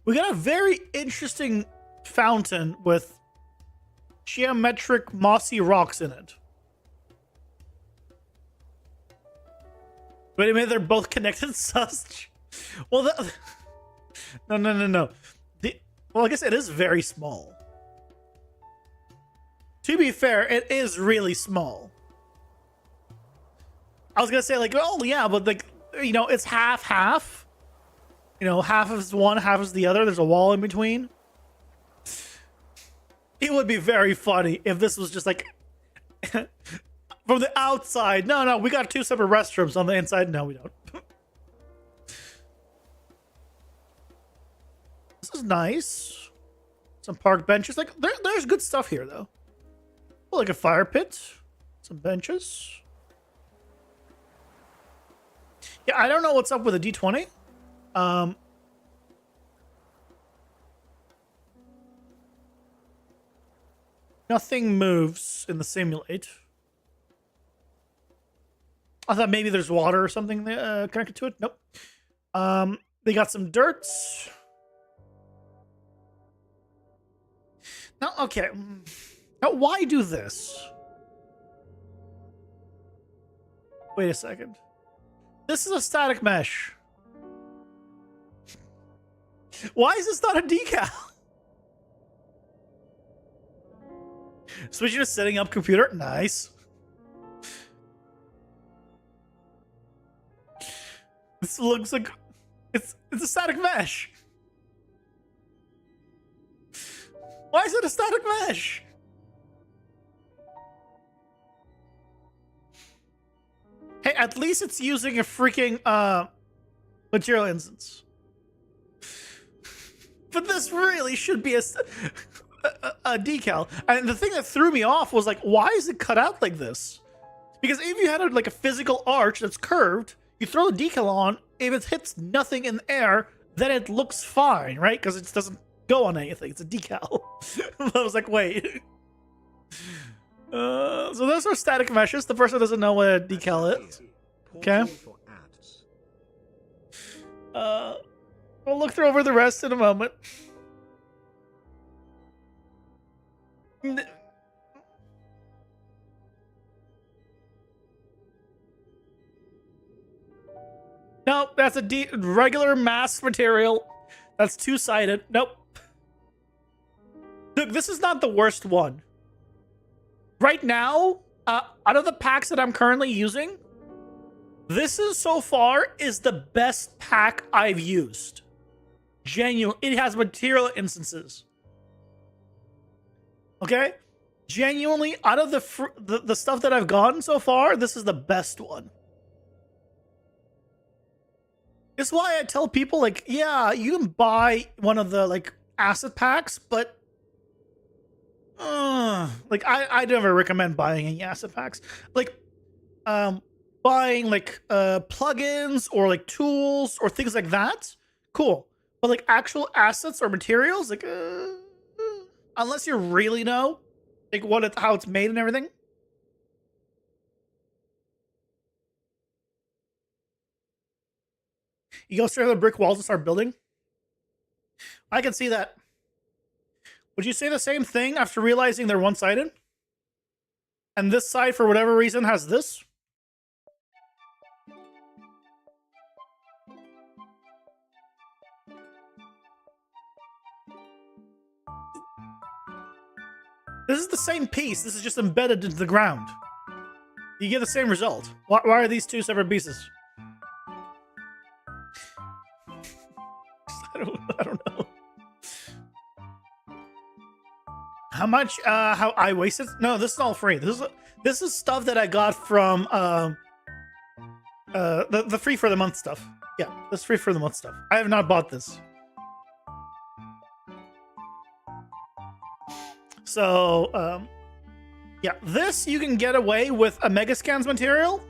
we got a very interesting fountain with geometric mossy rocks in it. Wait a minute, they're both connected, sus? Well, no. Well, I guess it is very small. To be fair, it is really small. I was gonna say, like, oh yeah, but like, you know, it's half. You know, half is one, half is the other. There's a wall in between. It would be very funny if this was just like from the outside. No, we got two separate restrooms on the inside. No, we don't. This is nice. Some park benches. Like, there's good stuff here, though. Oh, like a fire pit. Some benches. Yeah, I don't know what's up with a D20. Nothing moves in the simulate. I thought maybe there's water or something connected to it. Nope. They got some dirt. Now, okay. Now, why do this? Wait a second. This is a static mesh. Why is this not a decal? Switching to setting up computer. Nice. This looks like it's a static mesh. Why is it a static mesh? Hey, at least it's using a freaking material instance. But this really should be a decal. And the thing that threw me off was like, why is it cut out like this? Because if you had like a physical arch that's curved, you throw the decal on, if it hits nothing in the air, then it looks fine, right? Because it doesn't go on anything. It's a decal. I was like, wait. So those are static meshes. The person doesn't know what a decal is. Okay. We'll look through over the rest in a moment. Nope, that's a regular mass material. That's two-sided. Nope. Look, this is not the worst one. Right now, out of the packs that I'm currently using, this is so far is the best pack I've used. Genuine. It has material instances. Okay? Genuinely, out of the stuff that I've gotten so far, this is the best one. It's why I tell people, like, yeah, you can buy one of the, like, asset packs, but like, I never recommend buying any asset packs. Like, buying, like, plugins or, like, tools or things like that, cool. But, like, actual assets or materials, like, unless you really know, like, how it's made and everything. You go straight to the brick walls and start building? I can see that. Would you say the same thing after realizing they're one-sided? And this side, for whatever reason, has this? This is the same piece. This is just embedded into the ground. You get the same result. Why are these two separate pieces? I don't know. How much? How I wasted? No, this is all free. This is stuff that I got from the free for the month stuff. Yeah, this free for the month stuff. I have not bought this. So, yeah, this you can get away with a Megascans material,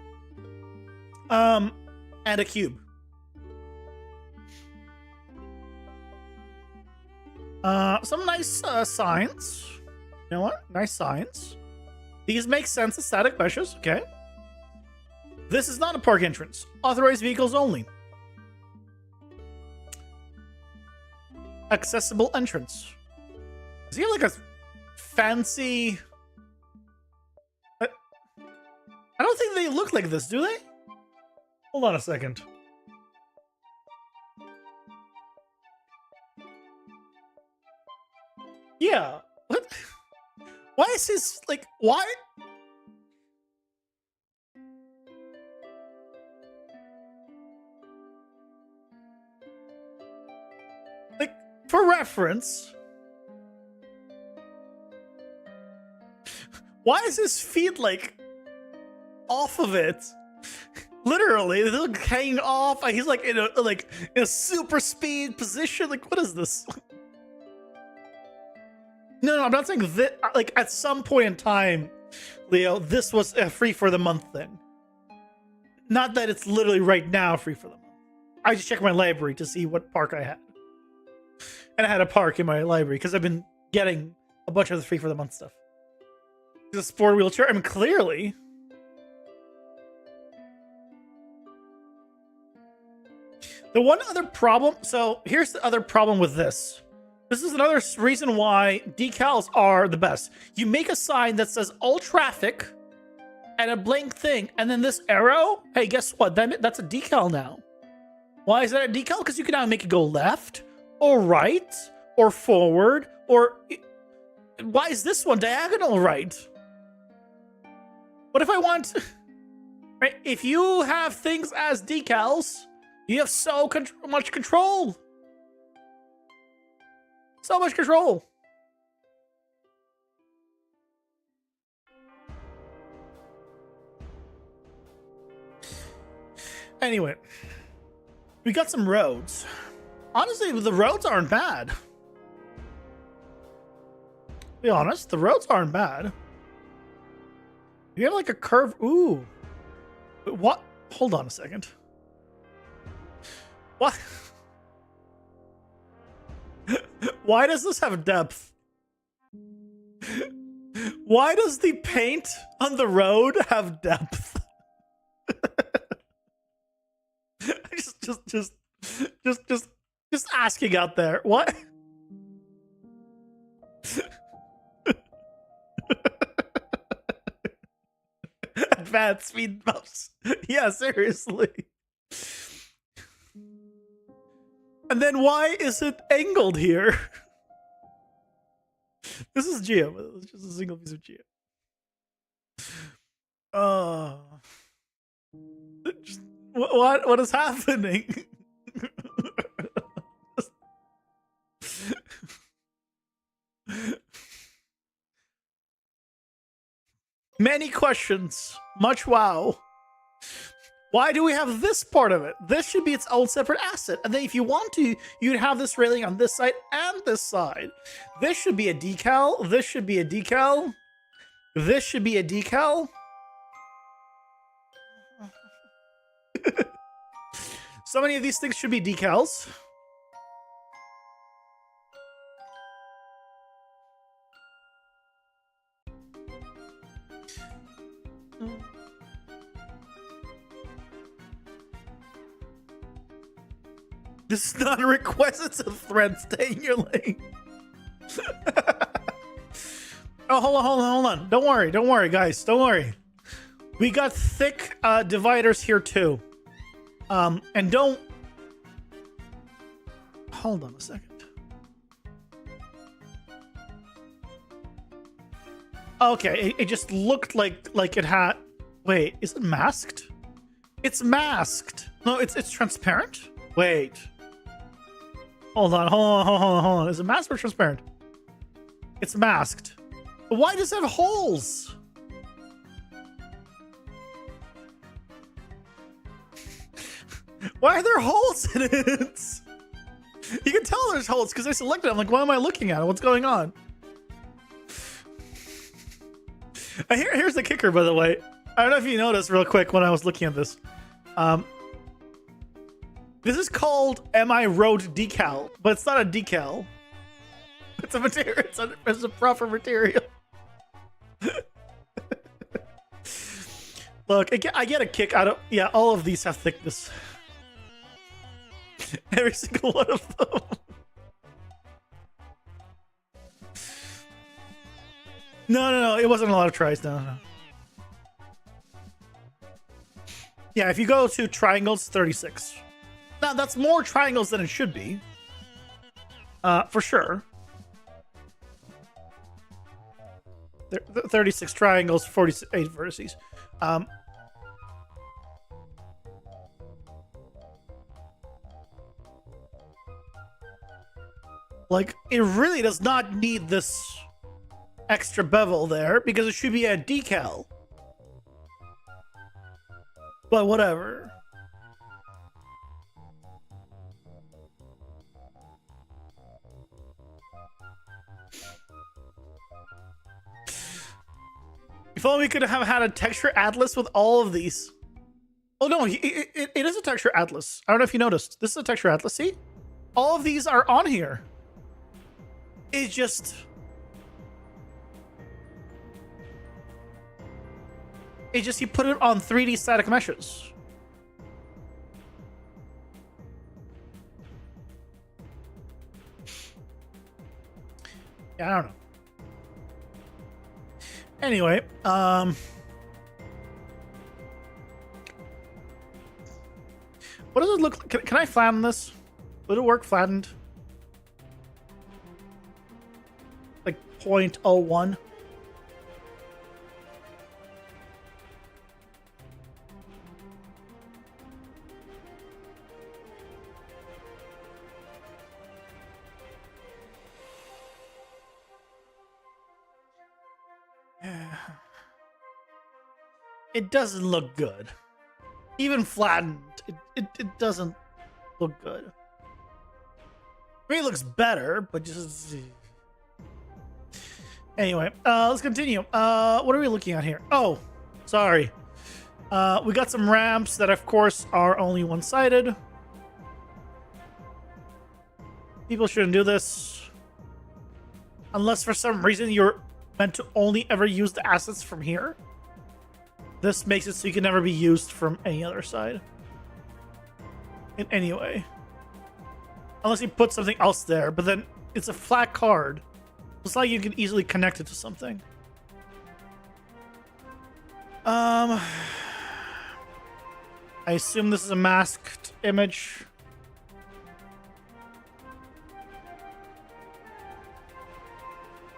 and a cube. Some nice science. You know what? Nice science. These make sense as static meshes. Okay. This is not a park entrance. Authorized vehicles only. Accessible entrance. Is he like a fancy? I don't think they look like this, do they? Hold on a second. Yeah. What? Why is his, like, why? Like, for reference, why is his feet, like, off of it? Literally, they're like hanging off. He's like in a super speed position. Like, what is this? No, I'm not saying that. Like, at some point in time, Leo, this was a free for the month thing. Not that it's literally right now free for the month. I just checked my library to see what park I had, and I had a park in my library because I've been getting a bunch of the free for the month stuff. The sport wheelchair. I mean, clearly. The one other problem. So here's the other problem with this. This is another reason why decals are the best. You make a sign that says all traffic and a blank thing, and then this arrow. Hey, guess what? That's a decal now. Why is that a decal? Because you can now make it go left or right or forward, or why is this one diagonal right? What if I want, right? If you have things as decals, you have so much control. So much control. Anyway, we got some roads. Honestly, the roads aren't bad. Be honest, the roads aren't bad. You have like a curve. Ooh. What? Hold on a second. What? Why does this have depth? Why does the paint on the road have depth? just asking out there. What? Advanced speed bumps. Yeah, seriously. And then why is it angled here? This is Geo. It's just a single piece of Geo. What is happening? Many questions. Much wow. Why do we have this part of it? This should be its own separate asset. And then if you want to, you'd have this railing on this side and this side. This should be a decal. This should be a decal. This should be a decal. So many of these things should be decals. This is not a request, it's a thread. Stay in your lane. Oh, hold on. Don't worry, guys. Don't worry. We got thick dividers here too. And don't... Hold on a second. Okay, it just looked like it had... Wait, is it masked? It's masked. No, it's transparent? Wait. Hold on. Is it masked or transparent? It's masked. But why does it have holes? Why are there holes in it? You can tell there's holes because I selected it. I'm like, what am I looking at? What's going on? Here's the kicker, by the way. I don't know if you noticed real quick when I was looking at this. This is called MI Road Decal, but it's not a decal. It's a material. It's a proper material. Look, I get a kick out of... Yeah, all of these have thickness. Every single one of them. No. It wasn't a lot of tries. No. Yeah, if you go to triangles, 36. Now, that's more triangles than it should be. For sure. 36 triangles, 48 vertices. Like, it really does not need this extra bevel there because it should be a decal. But whatever. If only we could have had a texture atlas with all of these. Oh no, it is a texture atlas. I don't know if you noticed. This is a texture atlas, see? All of these are on here. It's just... It's just you put it on 3D static meshes. Yeah, I don't know. Anyway, what does it look like? Can I flatten this? Would it work flattened? Like 0.01? It doesn't look good. Even flattened, it doesn't look good. I mean, it looks better, but just... Anyway, let's continue. What are we looking at here? Oh, sorry. We got some ramps that, of course, are only one-sided. People shouldn't do this. Unless for some reason you're meant to only ever use the assets from here. This makes it so you can never be used from any other side. In any way. Unless you put something else there, but then it's a flat card. It's like you can easily connect it to something. I assume this is a masked image.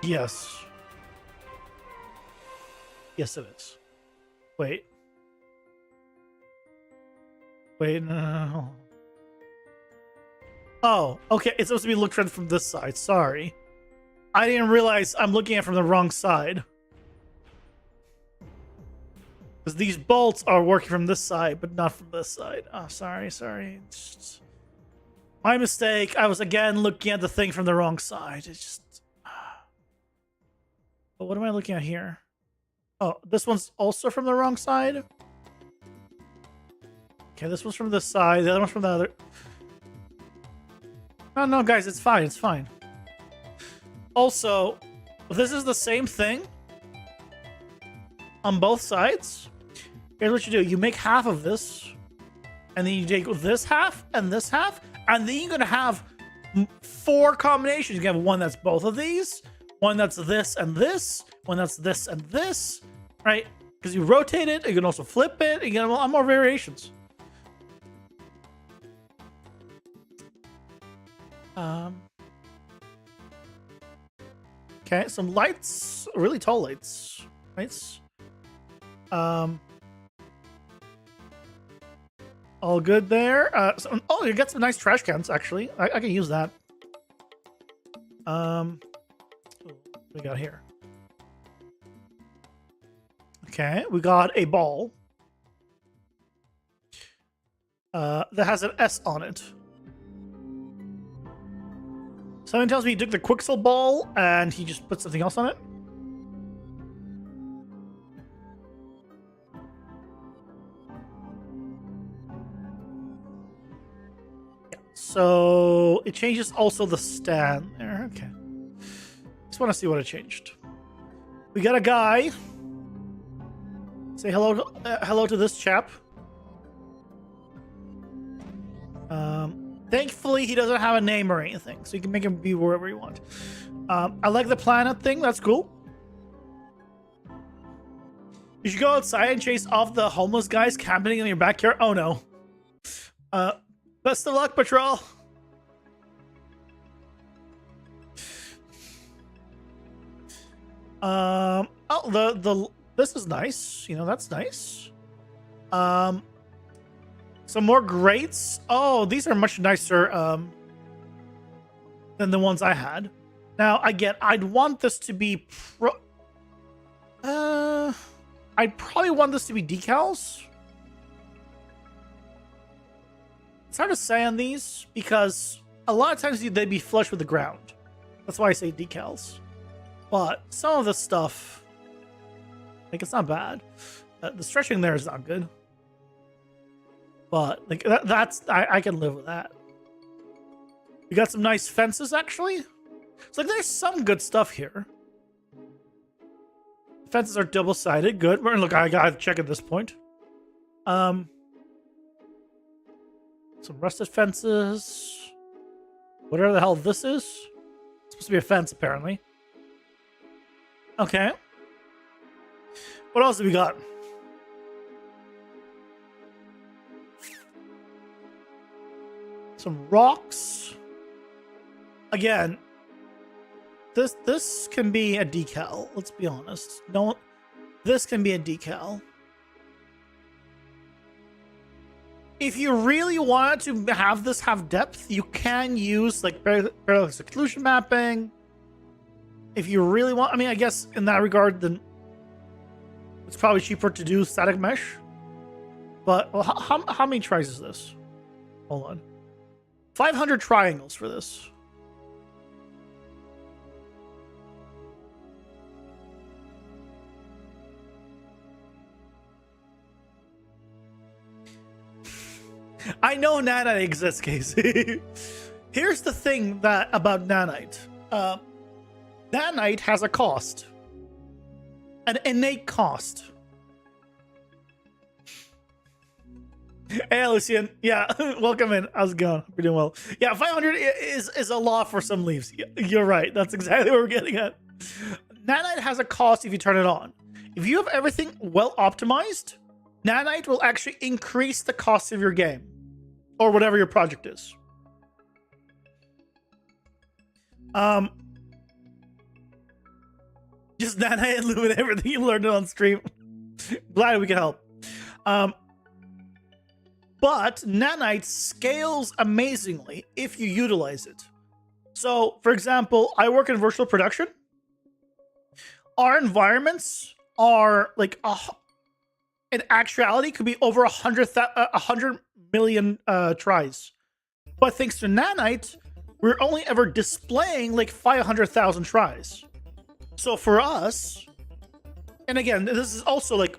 Yes. Yes, it is. Wait. Wait, no. Oh, okay. It's supposed to be looked at from this side. Sorry. I didn't realize I'm looking at it from the wrong side. Because these bolts are working from this side, but not from this side. Oh, sorry. It's just my mistake. I was again looking at the thing from the wrong side. It's just... But what am I looking at here? Oh, this one's also from the wrong side? Okay, this one's from this side. The other one's from the other... Oh, no, guys, it's fine. It's fine. Also, this is the same thing on both sides. Here's what you do. You make half of this, and then you take this half, and then you're going to have 4 combinations. You can have one that's both of these, one that's this and this, one that's this and this, right? Because you rotate it, you can also flip it, you get a lot more variations. Okay, some lights, really tall lights. All good there. Oh, you got some nice trash cans, actually. I can use that. What we got here? Okay, we got a ball. That has an S on it. Someone tells me he took the Quixel ball and he just put something else on it. Yeah, so it changes also the stand there. Okay. Just want to see what it changed. We got a guy. Say hello to this chap. Thankfully, he doesn't have a name or anything, so you can make him be wherever you want. I like the planet thing. That's cool. You should go outside and chase off the homeless guys camping in your backyard. Oh, no. Best of luck, patrol. This is nice. You know, that's nice. Some more grates. Oh, these are much nicer than the ones I had. Now, again, I'd want this to be I'd probably want this to be decals. It's hard to say on these because a lot of times they'd be flush with the ground. That's why I say decals. But some of the stuff, like, it's not bad. The stretching there is not good. But like I can live with that. We got some nice fences, actually. It's like there's some good stuff here. Fences are double-sided. Good. Look, I gotta check at this point. Some rusted fences. Whatever the hell this is. It's supposed to be a fence, apparently. Okay. What else do we got? Some rocks. Again, this can be a decal. Let's be honest. No, this can be a decal. If you really wanted to have this have depth, you can use like parallel seclusion mapping. If you really want, I mean, I guess in that regard, then it's probably cheaper to do static mesh. But well, how many tries is this? Hold on. 500 triangles for this. I know nanite exists, Casey. Here's the thing about nanite. Nanite has a cost. An innate cost. Hey, Lucian. Yeah, welcome in. How's it going? We're doing well. Yeah, 500 is a lot for some leaves. You're right. That's exactly what we're getting at. Nanite has a cost if you turn it on. If you have everything well optimized, nanite will actually increase the cost of your game or whatever your project is. Just nanite illuminate everything you learned on stream. Glad we can help. But nanite scales amazingly if you utilize it. So, for example, I work in virtual production. Our environments are like in actuality could be over 100 million tries. But thanks to nanite, we're only ever displaying like 500,000 tries. So for us, and again, this is also like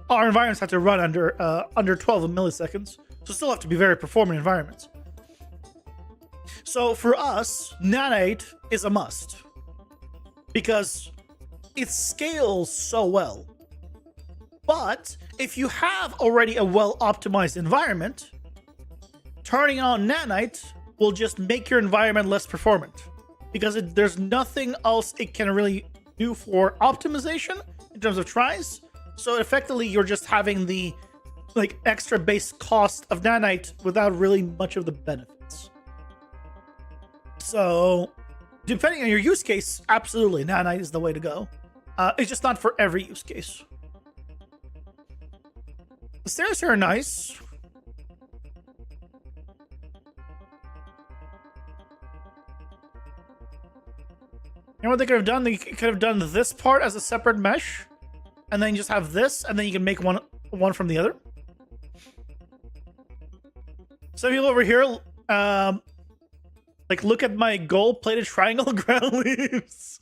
our environments have to run under 12 milliseconds, so still have to be very performant environments. So for us, nanite is a must because it scales so well. But if you have already a well-optimized environment, turning on nanite will just make your environment less performant because there's nothing else it can really do for optimization in terms of tries. So effectively, you're just having the like extra base cost of nanite without really much of the benefits. So depending on your use case, absolutely, nanite is the way to go. It's just not for every use case. The stairs here are nice. You know what they could have done? They could have done this part as a separate mesh, and then just have this, and then you can make one from the other. So people over here, like look at my gold-plated triangle ground leaves.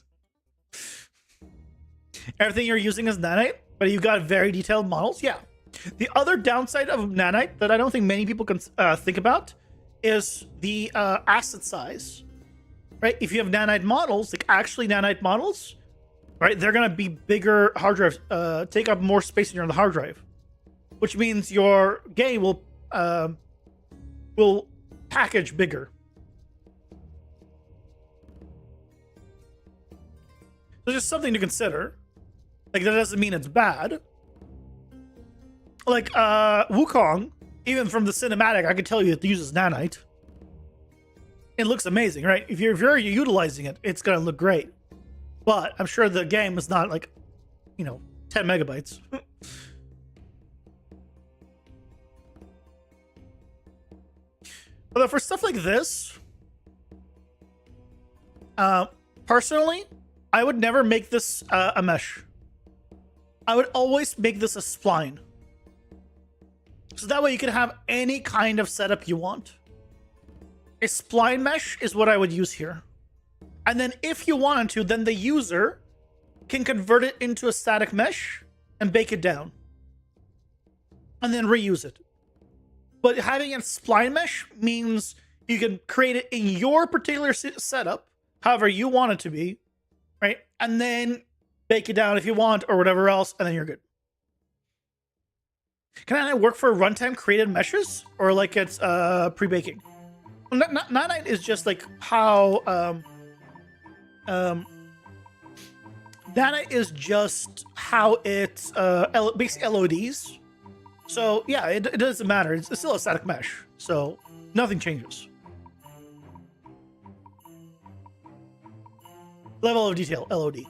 Everything you're using is nanite, but you got very detailed models. Yeah. The other downside of nanite that I don't think many people can think about is the asset size. Right? If you have nanite models, like actually nanite models, right, they're gonna be bigger hard drives, take up more space in your hard drive, which means your game will package bigger. So just something to consider. Like that doesn't mean it's bad. Like Wukong, even from the cinematic, I can tell you it uses nanite. It looks amazing, right? If you're utilizing it, it's gonna look great. But I'm sure the game is not like, 10 megabytes. Although for stuff like this, personally, I would never make this a mesh. I would always make this a spline. So that way you can have any kind of setup you want. A spline mesh is what I would use here. And then if you wanted to, then the user can convert it into a static mesh and bake it down. And then reuse it. But having a spline mesh means you can create it in your particular setup, however you want it to be, right? And then bake it down if you want, or whatever else, and then you're good. Can I work for runtime created meshes, or like it's pre-baking? Nanite is just like how Nanite is just how it makes LODs. So yeah, it doesn't matter. It's still a static mesh, so nothing changes. Level of detail, LOD.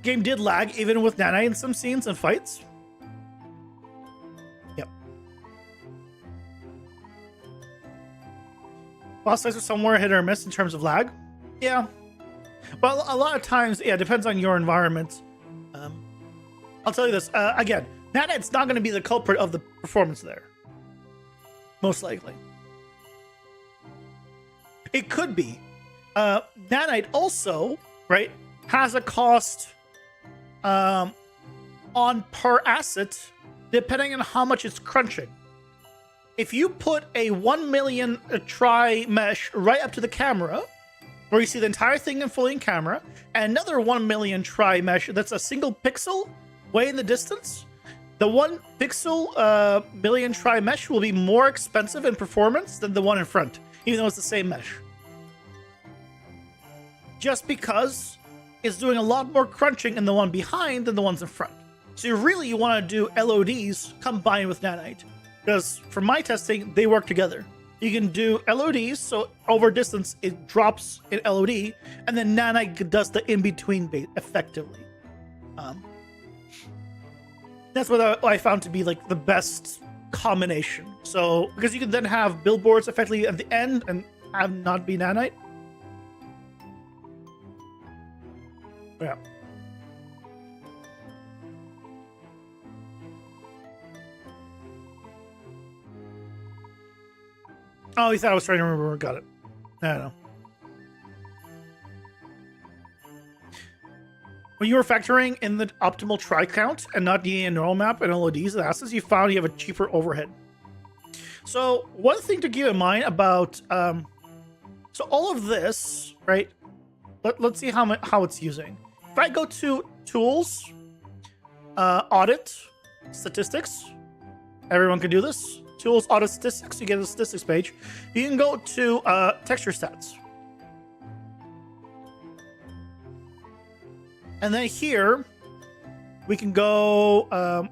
Game did lag even with Nanite in some scenes and fights. Yep. Boss fights are somewhere hit or miss in terms of lag. Yeah. But a lot of times, yeah, it depends on your environment. I'll tell you this, again, Nanite's not going to be the culprit of the performance there. Most likely. It could be. Nanite also, right, has a cost on per asset depending on how much it's crunching. If you put a 1 million try mesh right up to the camera, where you see the entire thing fully in camera, and another 1 million try mesh that's a single pixel way in the distance, the 1 pixel million try mesh will be more expensive in performance than the one in front, even though it's the same mesh. Just because it's doing a lot more crunching in the one behind than the ones in front. So you want to do LODs combined with Nanite, because for my testing, they work together. You can do LODs, so over distance, it drops in LOD, and then Nanite does the in-between bait effectively. That's what I found to be like the best combination. So, because you can then have billboards effectively at the end and have not be Nanite. Yeah. Oh, he thought I was trying to remember. Got it. I don't know. When you were factoring in the optimal try count and not the normal map and LODs and assets, you found you have a cheaper overhead. So one thing to keep in mind about so all of this, right? Let's see how it's using. If I go to tools, audit, statistics, everyone can do this. Tools, audit, statistics, you get a statistics page. You can go to texture stats. And then here, we can go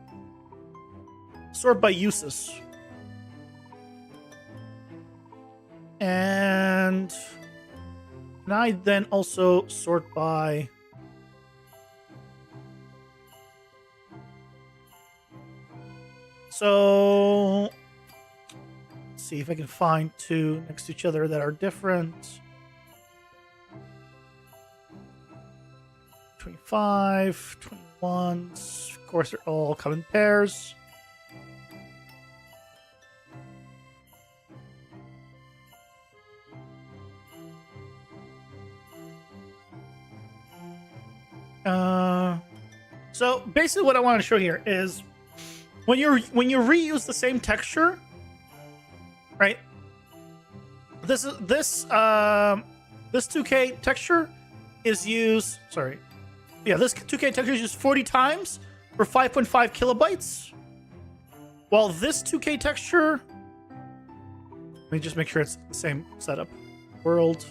sort by uses. And can I then also sort by... So, let's see if I can find two next to each other that are different. 25, 21. Of course, they're all come in pairs. So basically, what I want to show here is when you reuse the same texture, right? This 2K texture is used. Sorry. Yeah, this 2K texture is used 40 times for 5.5 kilobytes. While this 2K texture, let me just make sure it's the same setup. World.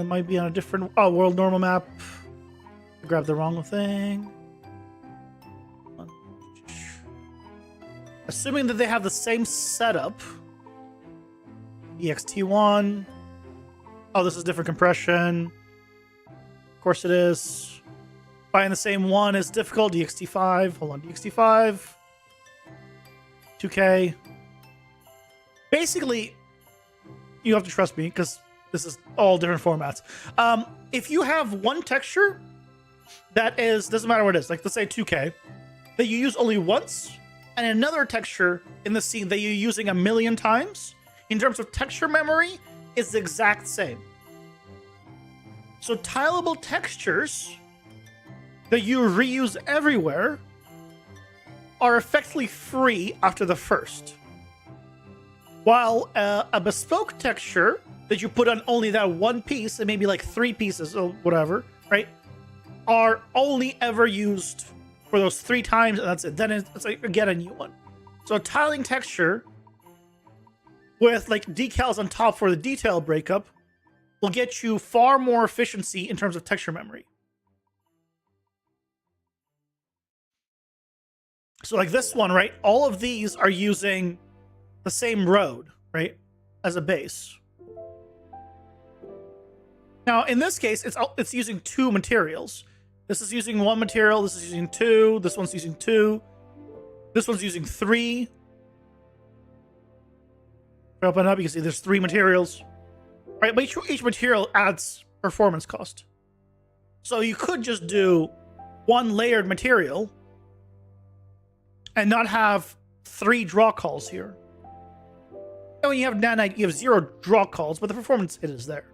Might be on a different, world normal map. I grabbed the wrong thing. Assuming that they have the same setup. EXT1. Oh, this is different compression. Of course it is. Buying the same one is difficult. DXT5. Hold on. DXT5. 2K. Basically, you have to trust me because this is all different formats. If you have one texture that is, doesn't matter what it is, like let's say 2K, that you use only once, and another texture in the scene that you're using 1 million times, in terms of texture memory, is the exact same. So tileable textures that you reuse everywhere are effectively free after the first. While a bespoke texture that you put on only that one piece, and maybe like 3 pieces or whatever, right, are only ever used for those 3 times, and that's it. Then it's like, get a new one. So a tiling texture with like decals on top for the detail breakup will get you far more efficiency in terms of texture memory. So like this one, right? All of these are using the same road, right? As a base. Now, in this case, it's using 2 materials. This is using 1 material, this is using 2, this one's using 2, this one's using 3. Open up, you can see there's 3 materials. Right, but each material adds performance cost. So you could just do 1 layered material and not have 3 draw calls here. And when you have nanite, you have 0 draw calls, but the performance hit is there.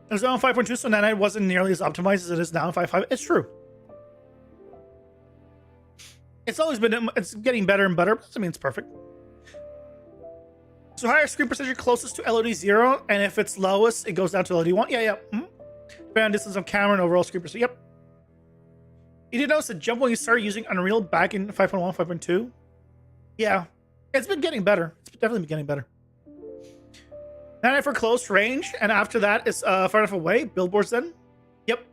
There's now 5.2, so nanite wasn't nearly as optimized as it is now in 5.5. It's true. It's always been, it's getting better and better, but that doesn't mean it's perfect. So higher screen precision closest to LOD 0, and if it's lowest, it goes down to LOD 1. Yeah. Depending on distance of camera and overall screen precision. Yep. You did notice a jump when you started using Unreal back in 5.1, 5.2? Yeah. It's been getting better. It's definitely been getting better. Now for close range, and after that, it's far enough away. Billboards then? Yep.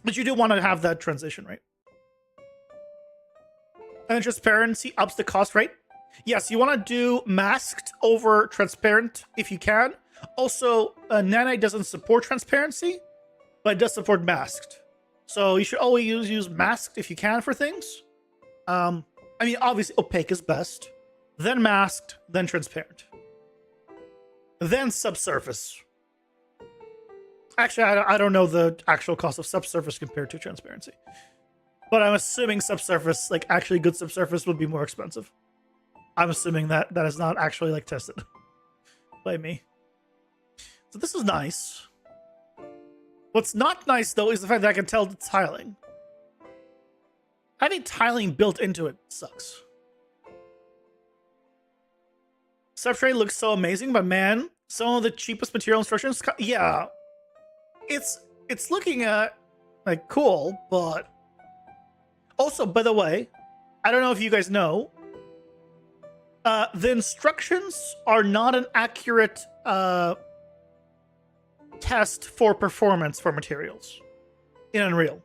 But you do want to have that transition, right? And then transparency ups the cost, right? Yes, you want to do masked over transparent if you can. Also, nanite doesn't support transparency, but it does support masked. So you should always use masked if you can for things. I mean, obviously opaque is best, then masked, then transparent, then subsurface. Actually, I don't know the actual cost of subsurface compared to transparency, but I'm assuming subsurface, like actually good subsurface, would be more expensive. I'm assuming that is not actually like tested by me. So this is nice. What's not nice though is the fact that I can tell the tiling. Having tiling built into it sucks. Substrate looks so amazing, but man, some of the cheapest material instructions, yeah, it's looking like cool, but also, by the way, I don't know if you guys know, the instructions are not an accurate test for performance for materials in Unreal.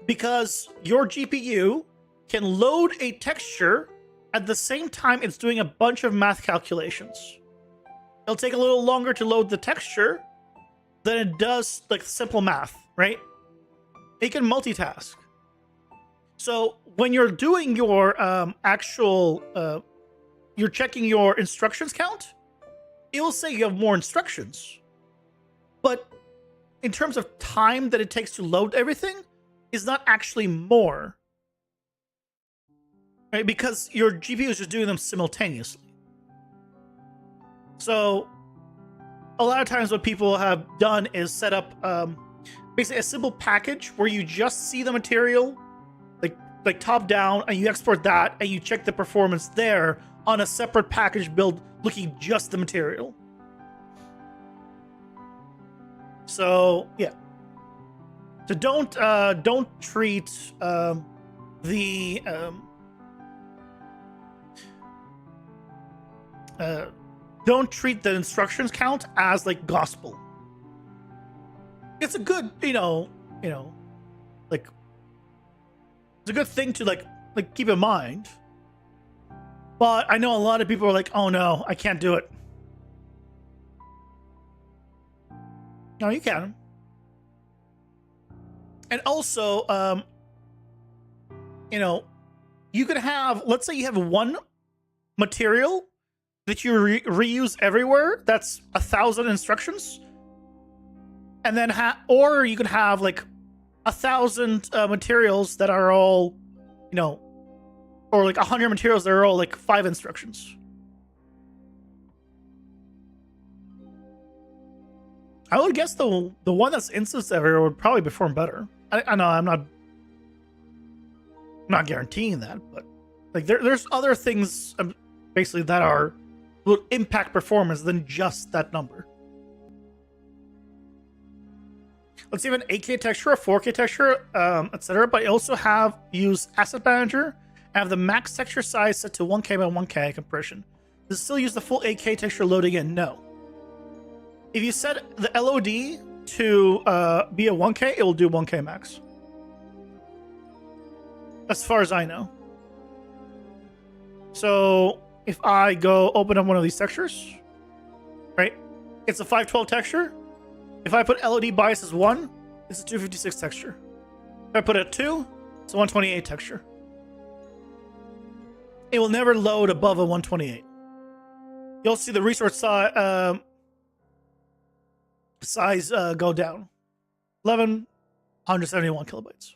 Because your GPU can load a texture at the same time it's doing a bunch of math calculations. It'll take a little longer to load the texture than it does like simple math, right? It can multitask. So when you're doing your you're checking your instructions count, it will say you have more instructions. But in terms of time that it takes to load everything, is not actually more. Right? Because your GPU is just doing them simultaneously. So a lot of times what people have done is set up basically a simple package where you just see the material like top down, and you export that and you check the performance there on a separate package build looking just the material. So yeah. So don't treat don't treat the instructions count as like gospel. It's a good, like it's a good thing to like keep in mind. But I know a lot of people are like, oh no, I can't do it. No, you can. And also, you could have, let's say you have one material that you reuse everywhere. That's 1,000 instructions. And then, or you could have like 1,000 materials that are all, or like 100 materials that are all like 5 instructions. I would guess the one that's instanced everywhere would probably perform better. I know I'm not not guaranteeing that, but like there's other things basically that are will impact performance than just that number. Let's see, an 8K texture, a 4K texture, etc. But I also use Asset Manager. I have the max texture size set to 1K by 1K compression. Does it still use the full 8K texture loading in? No. If you set the LOD to be a 1K, it will do 1K max. As far as I know. So if I go open up one of these textures, right? It's a 512 texture. If I put LOD bias as 1, it's a 256 texture. If I put it at 2, it's a 128 texture. It will never load above a 128. You'll see the resource size go down. 1171 kilobytes.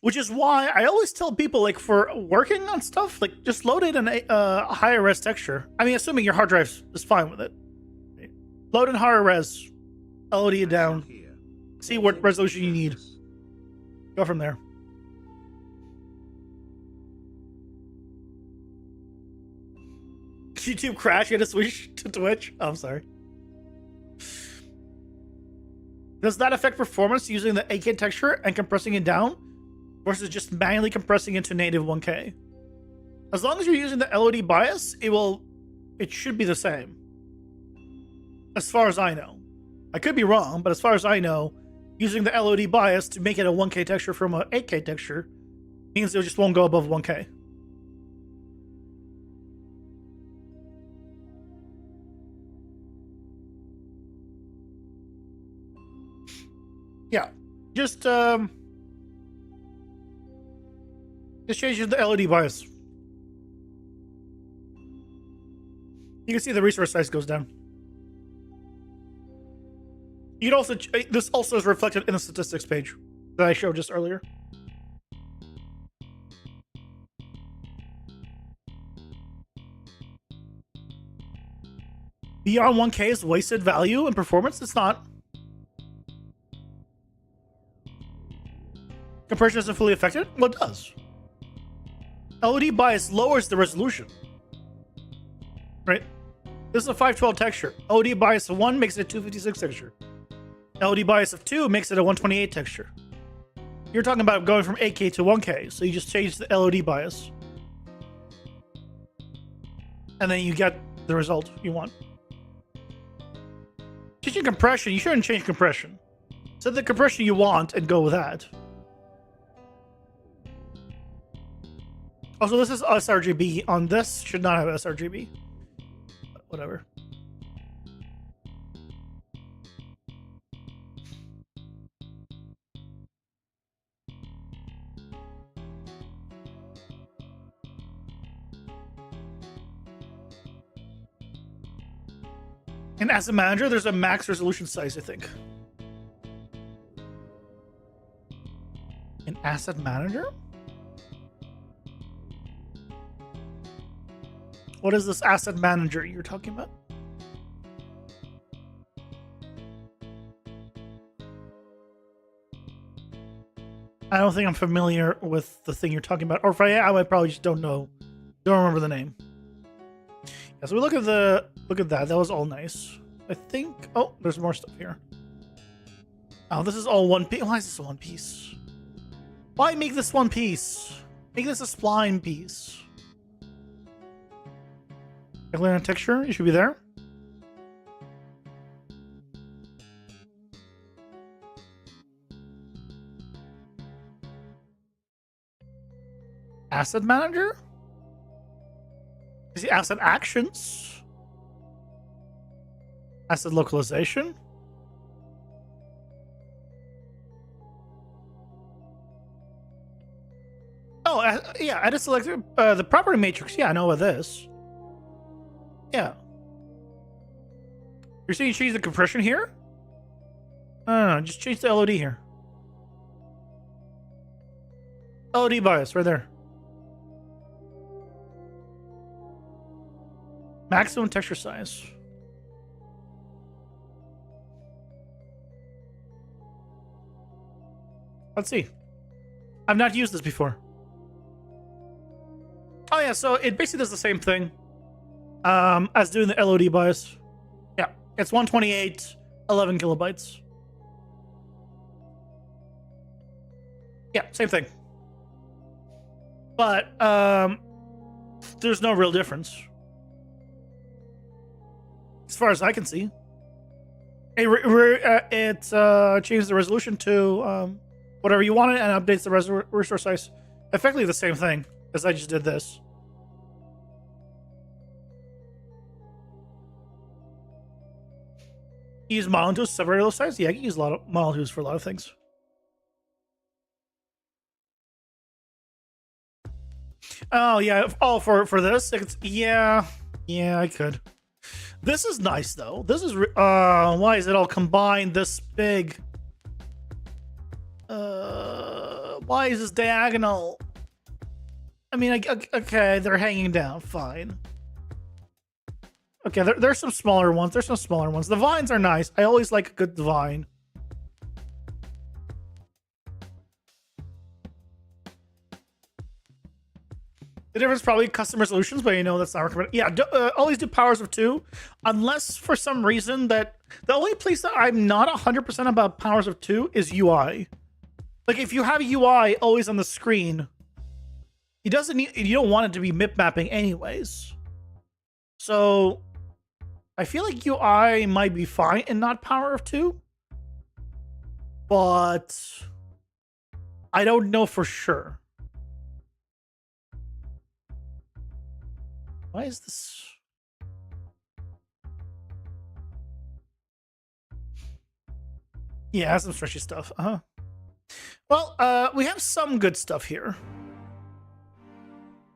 Which is why I always tell people, like, for working on stuff, like, just load it in a higher res texture. I mean, assuming your hard drive is fine with it. Right? Load in higher res, LOD it down, see what resolution you need. Go from there. YouTube crash, you had to switch to Twitch? Oh, I'm sorry. Does that affect performance using the 8K texture and compressing it down versus just manually compressing into native 1K? As long as you're using the LOD bias, it should be the same. As far as I know. I could be wrong, but as far as I know, using the LOD bias to make it a 1K texture from an 8K texture means it just won't go above 1K. Yeah, just change the LOD bias. You can see the resource size goes down. You can also, this also is reflected in the statistics page that I showed just earlier. Beyond 1K is wasted value and performance? It's not. Compression isn't fully affected? Well, it does. LOD bias lowers the resolution. Right? This is a 512 texture. LOD bias of 1 makes it a 256 texture. LOD bias of 2 makes it a 128 texture. You're talking about going from 8K to 1K, so you just change the LOD bias. And then you get the result you want. Changing compression, you shouldn't change compression. Set the compression you want and go with that. Also, this is sRGB. On this, should not have sRGB. But whatever. In Asset Manager, there's a max resolution size, I think. In Asset Manager? What is this Asset Manager you're talking about? I don't think I'm familiar with the thing you're talking about. Or if I am, I probably just don't know. Don't remember the name. Yeah, so we look at that. That was all nice. I think. Oh, there's more stuff here. Oh, this is all one piece. Why is this one piece? Why make this one piece? Make this a spline piece. Clear on texture, you should be there. Asset Manager? Is the asset actions? Asset localization? Oh, yeah, I just selected the property matrix. Yeah, I know what this. Yeah. You're saying you change the compression here? No, just change the LOD here. LOD bias right there. Maximum texture size. Let's see. I've not used this before. Oh yeah, so it basically does the same thing as doing the LOD BIOS. Yeah, it's 128, 11 kilobytes. Yeah, same thing. But there's no real difference. As far as I can see. It changes the resolution to whatever you want it and updates the resource size. Effectively the same thing as I just did this. You use model tools to separate those sizes? Yeah, I can use a lot of model tools for a lot of things. Oh yeah. Oh, for this, yeah, I could. This is nice though. This is why is it all combined this big? Why is this diagonal? I mean, okay, they're hanging down. Fine. Okay, there's some smaller ones. There's some smaller ones. The vines are nice. I always like a good vine. The difference is probably custom resolutions, but you know that's not recommended. Yeah, always do powers of 2, unless for some reason that the only place that I'm not 100% about powers of 2 is UI. Like if you have UI always on the screen, it doesn't need, you don't want it to be mip mapping anyways. So I feel like UI might be fine and not power of 2, but I don't know for sure. Why is this? Yeah, some stretchy stuff. Well, we have some good stuff here.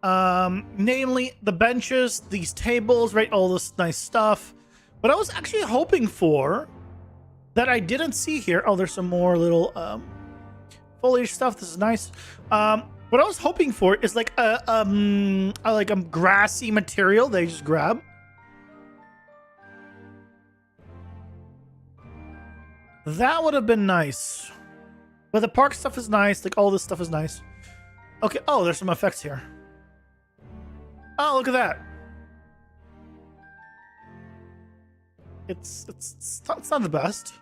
Namely the benches, these tables, right? All this nice stuff. But I was actually hoping for that I didn't see here. Oh, there's some more little foliage stuff. This is nice. What I was hoping for is like a grassy material they just grab. That would have been nice. But the park stuff is nice. Like all this stuff is nice. Okay. Oh, there's some effects here. Oh, look at that. It's not the best.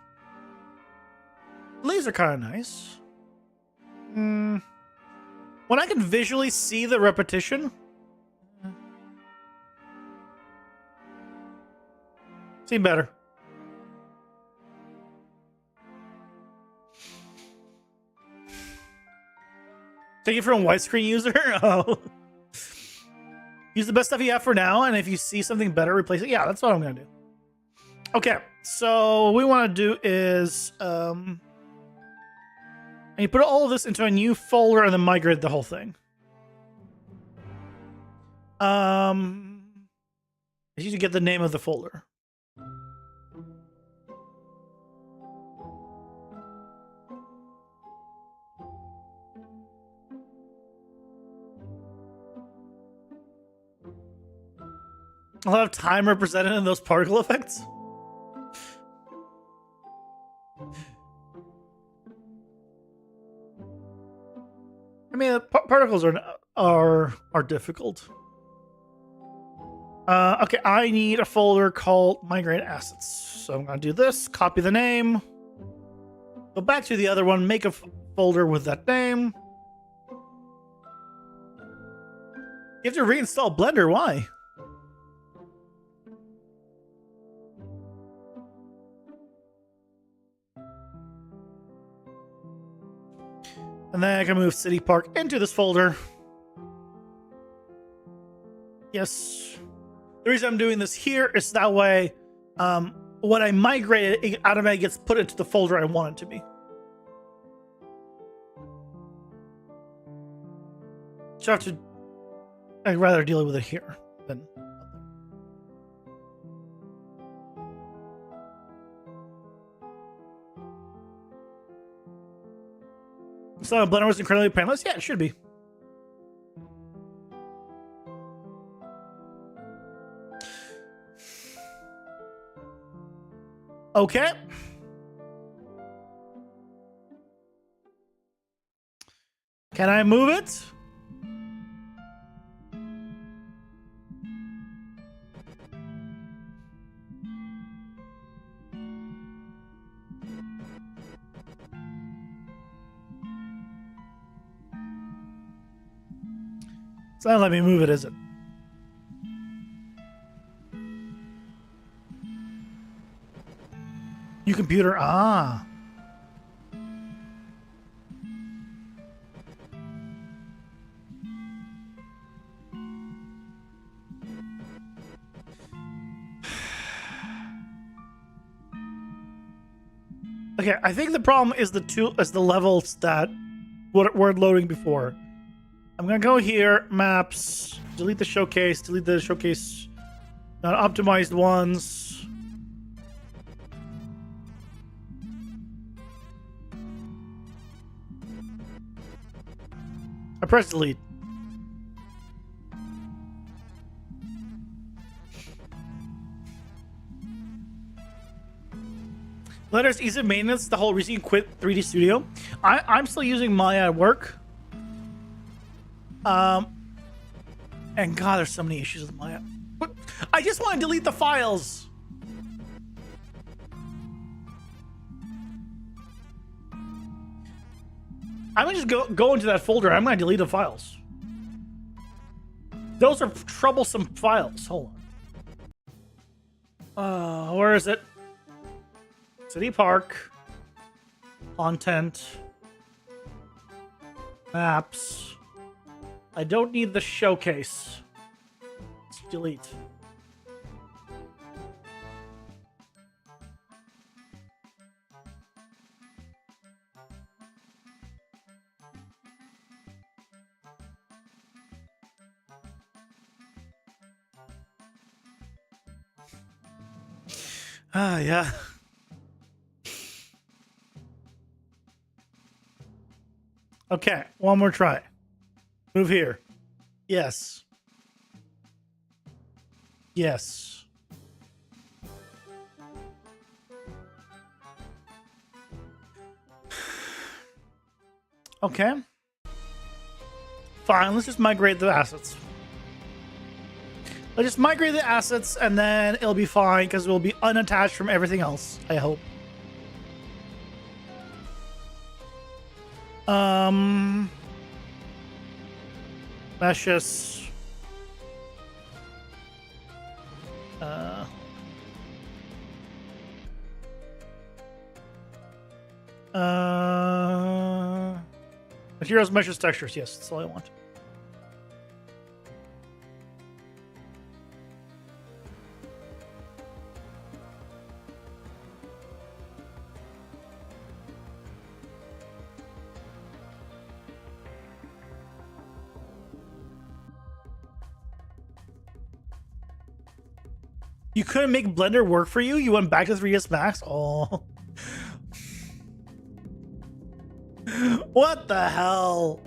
Leaves are kind of nice. When I can visually see the repetition, seem better. Take it from a widescreen user. Oh. Use the best stuff you have for now, and if you see something better, replace it. Yeah, that's what I'm gonna do. Okay, so what we want to do is and you put all of this into a new folder and then migrate the whole thing. I need to get the name of the folder. I'll have time represented in those particle effects. I mean, particles are difficult. Okay, I need a folder called migrate assets. So I'm gonna do this. Copy the name. Go back to the other one. Make a folder with that name. You have to reinstall Blender. Why? And then I can move City Park into this folder. Yes. The reason I'm doing this here is that way, when I migrate it, it automatically gets put into the folder I want it to be. So I'd rather deal with it here than up there. So Blender was incredibly painless? Yeah, it should be. Okay. Can I move it? It's not letting me move it, is it? You computer, ah. Okay, I think the problem is the levels that were loading before. I'm gonna go here, maps, delete the showcase, not optimized ones. I press delete. Letters ease of maintenance. The whole reason you quit 3D Studio. I'm still using Maya at work. And God, there's so many issues with Maya. What? I just want to delete the files. I'm gonna just go into that folder. I'm gonna delete the files. Those are troublesome files. Hold on. Where is it? City Park, content, maps. I don't need the showcase. Let's delete. Ah, yeah. Okay, one more try. Move here. Yes. Yes. Okay. Fine, let's just migrate the assets. Let's just migrate the assets and then it'll be fine because we'll be unattached from everything else, I hope. Meshes. Materials, meshes, textures. Yes, that's all I want. You couldn't make Blender work for you? You went back to 3ds Max? Oh. What the hell?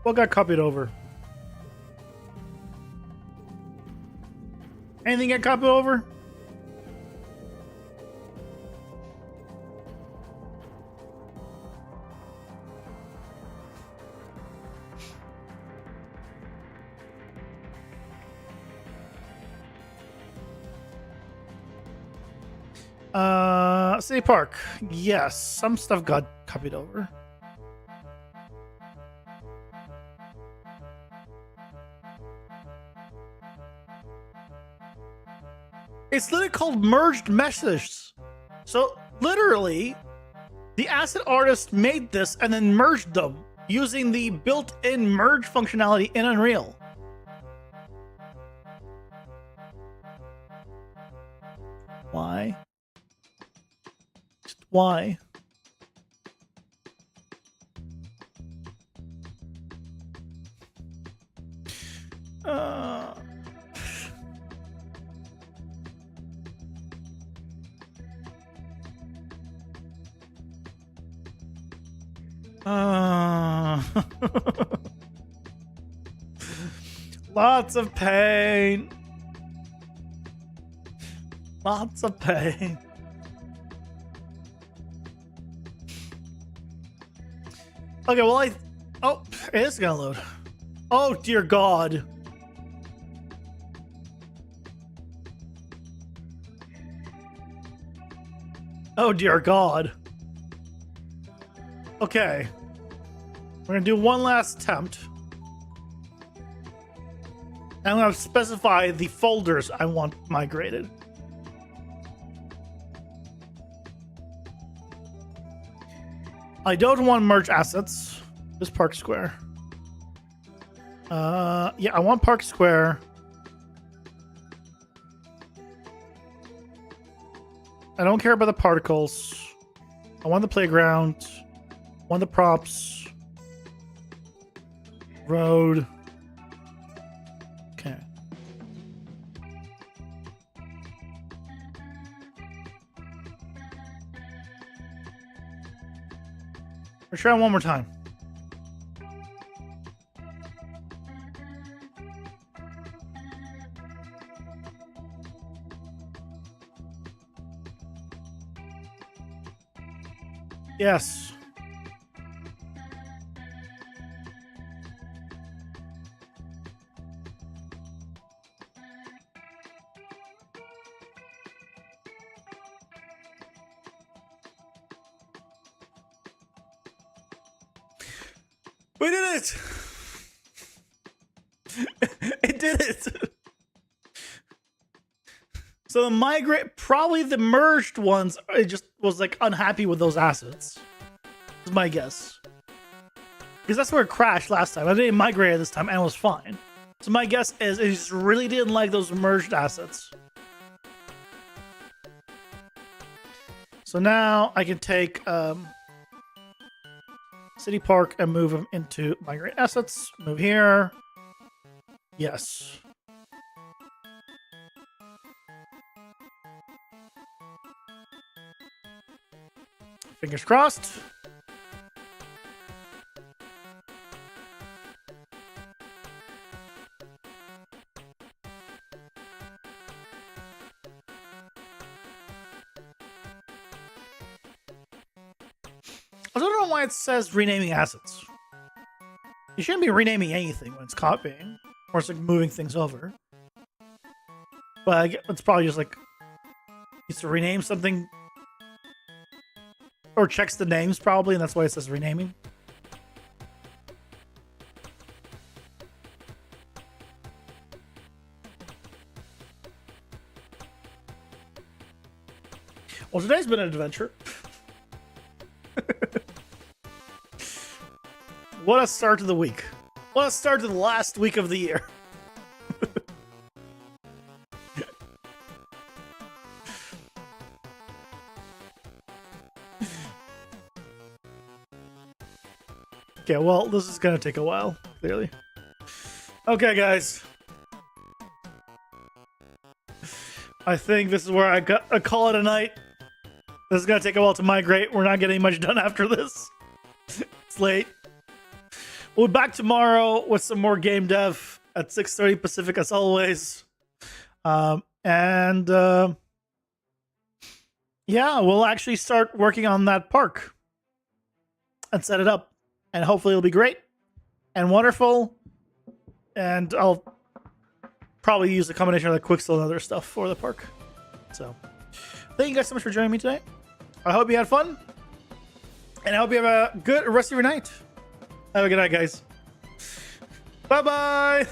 What got copied over? Anything get copied over? City Park. Yes, some stuff got copied over. It's literally called merged meshes. So literally, the asset artist made this and then merged them using the built-in merge functionality in Unreal. Why? Just why? Lots of pain. Lots of pain. Okay, well, oh, it is gonna load. Oh, dear God. Oh, dear God. Okay. We're gonna do one last attempt. I'm gonna specify the folders I want migrated. I don't want merge assets. Just Park Square. Yeah, I want Park Square. I don't care about the particles. I want the playground. I want the props. Road. Okay. Let's try one more time. Yes. We did it! It did it! So the migrate, probably the merged ones, it just was like unhappy with those assets. Is my guess. Because that's where it crashed last time. I didn't migrate it this time and it was fine. So my guess is it just really didn't like those merged assets. So now I can take City Park and move them into migrate assets. Move here. Yes. Fingers crossed. I don't know why it says renaming assets. You shouldn't be renaming anything when it's copying, or it's like moving things over. But it's probably just like needs to rename something, or checks the names probably, and that's why it says renaming. Well, today's been an adventure. What a start to the week. What a start to the last week of the year. Okay, well, this is gonna take a while, clearly. Okay, guys. I think this is where I call it a night. This is gonna take a while to migrate. We're not getting much done after this. It's late. We'll be back tomorrow with some more game dev at 6:30 Pacific as always. Yeah, we'll actually start working on that park and set it up. And hopefully it'll be great and wonderful. And I'll probably use a combination of the Quicksil and other stuff for the park. So thank you guys so much for joining me today. I hope you had fun. And I hope you have a good rest of your night. Have a good night, guys. Bye-bye.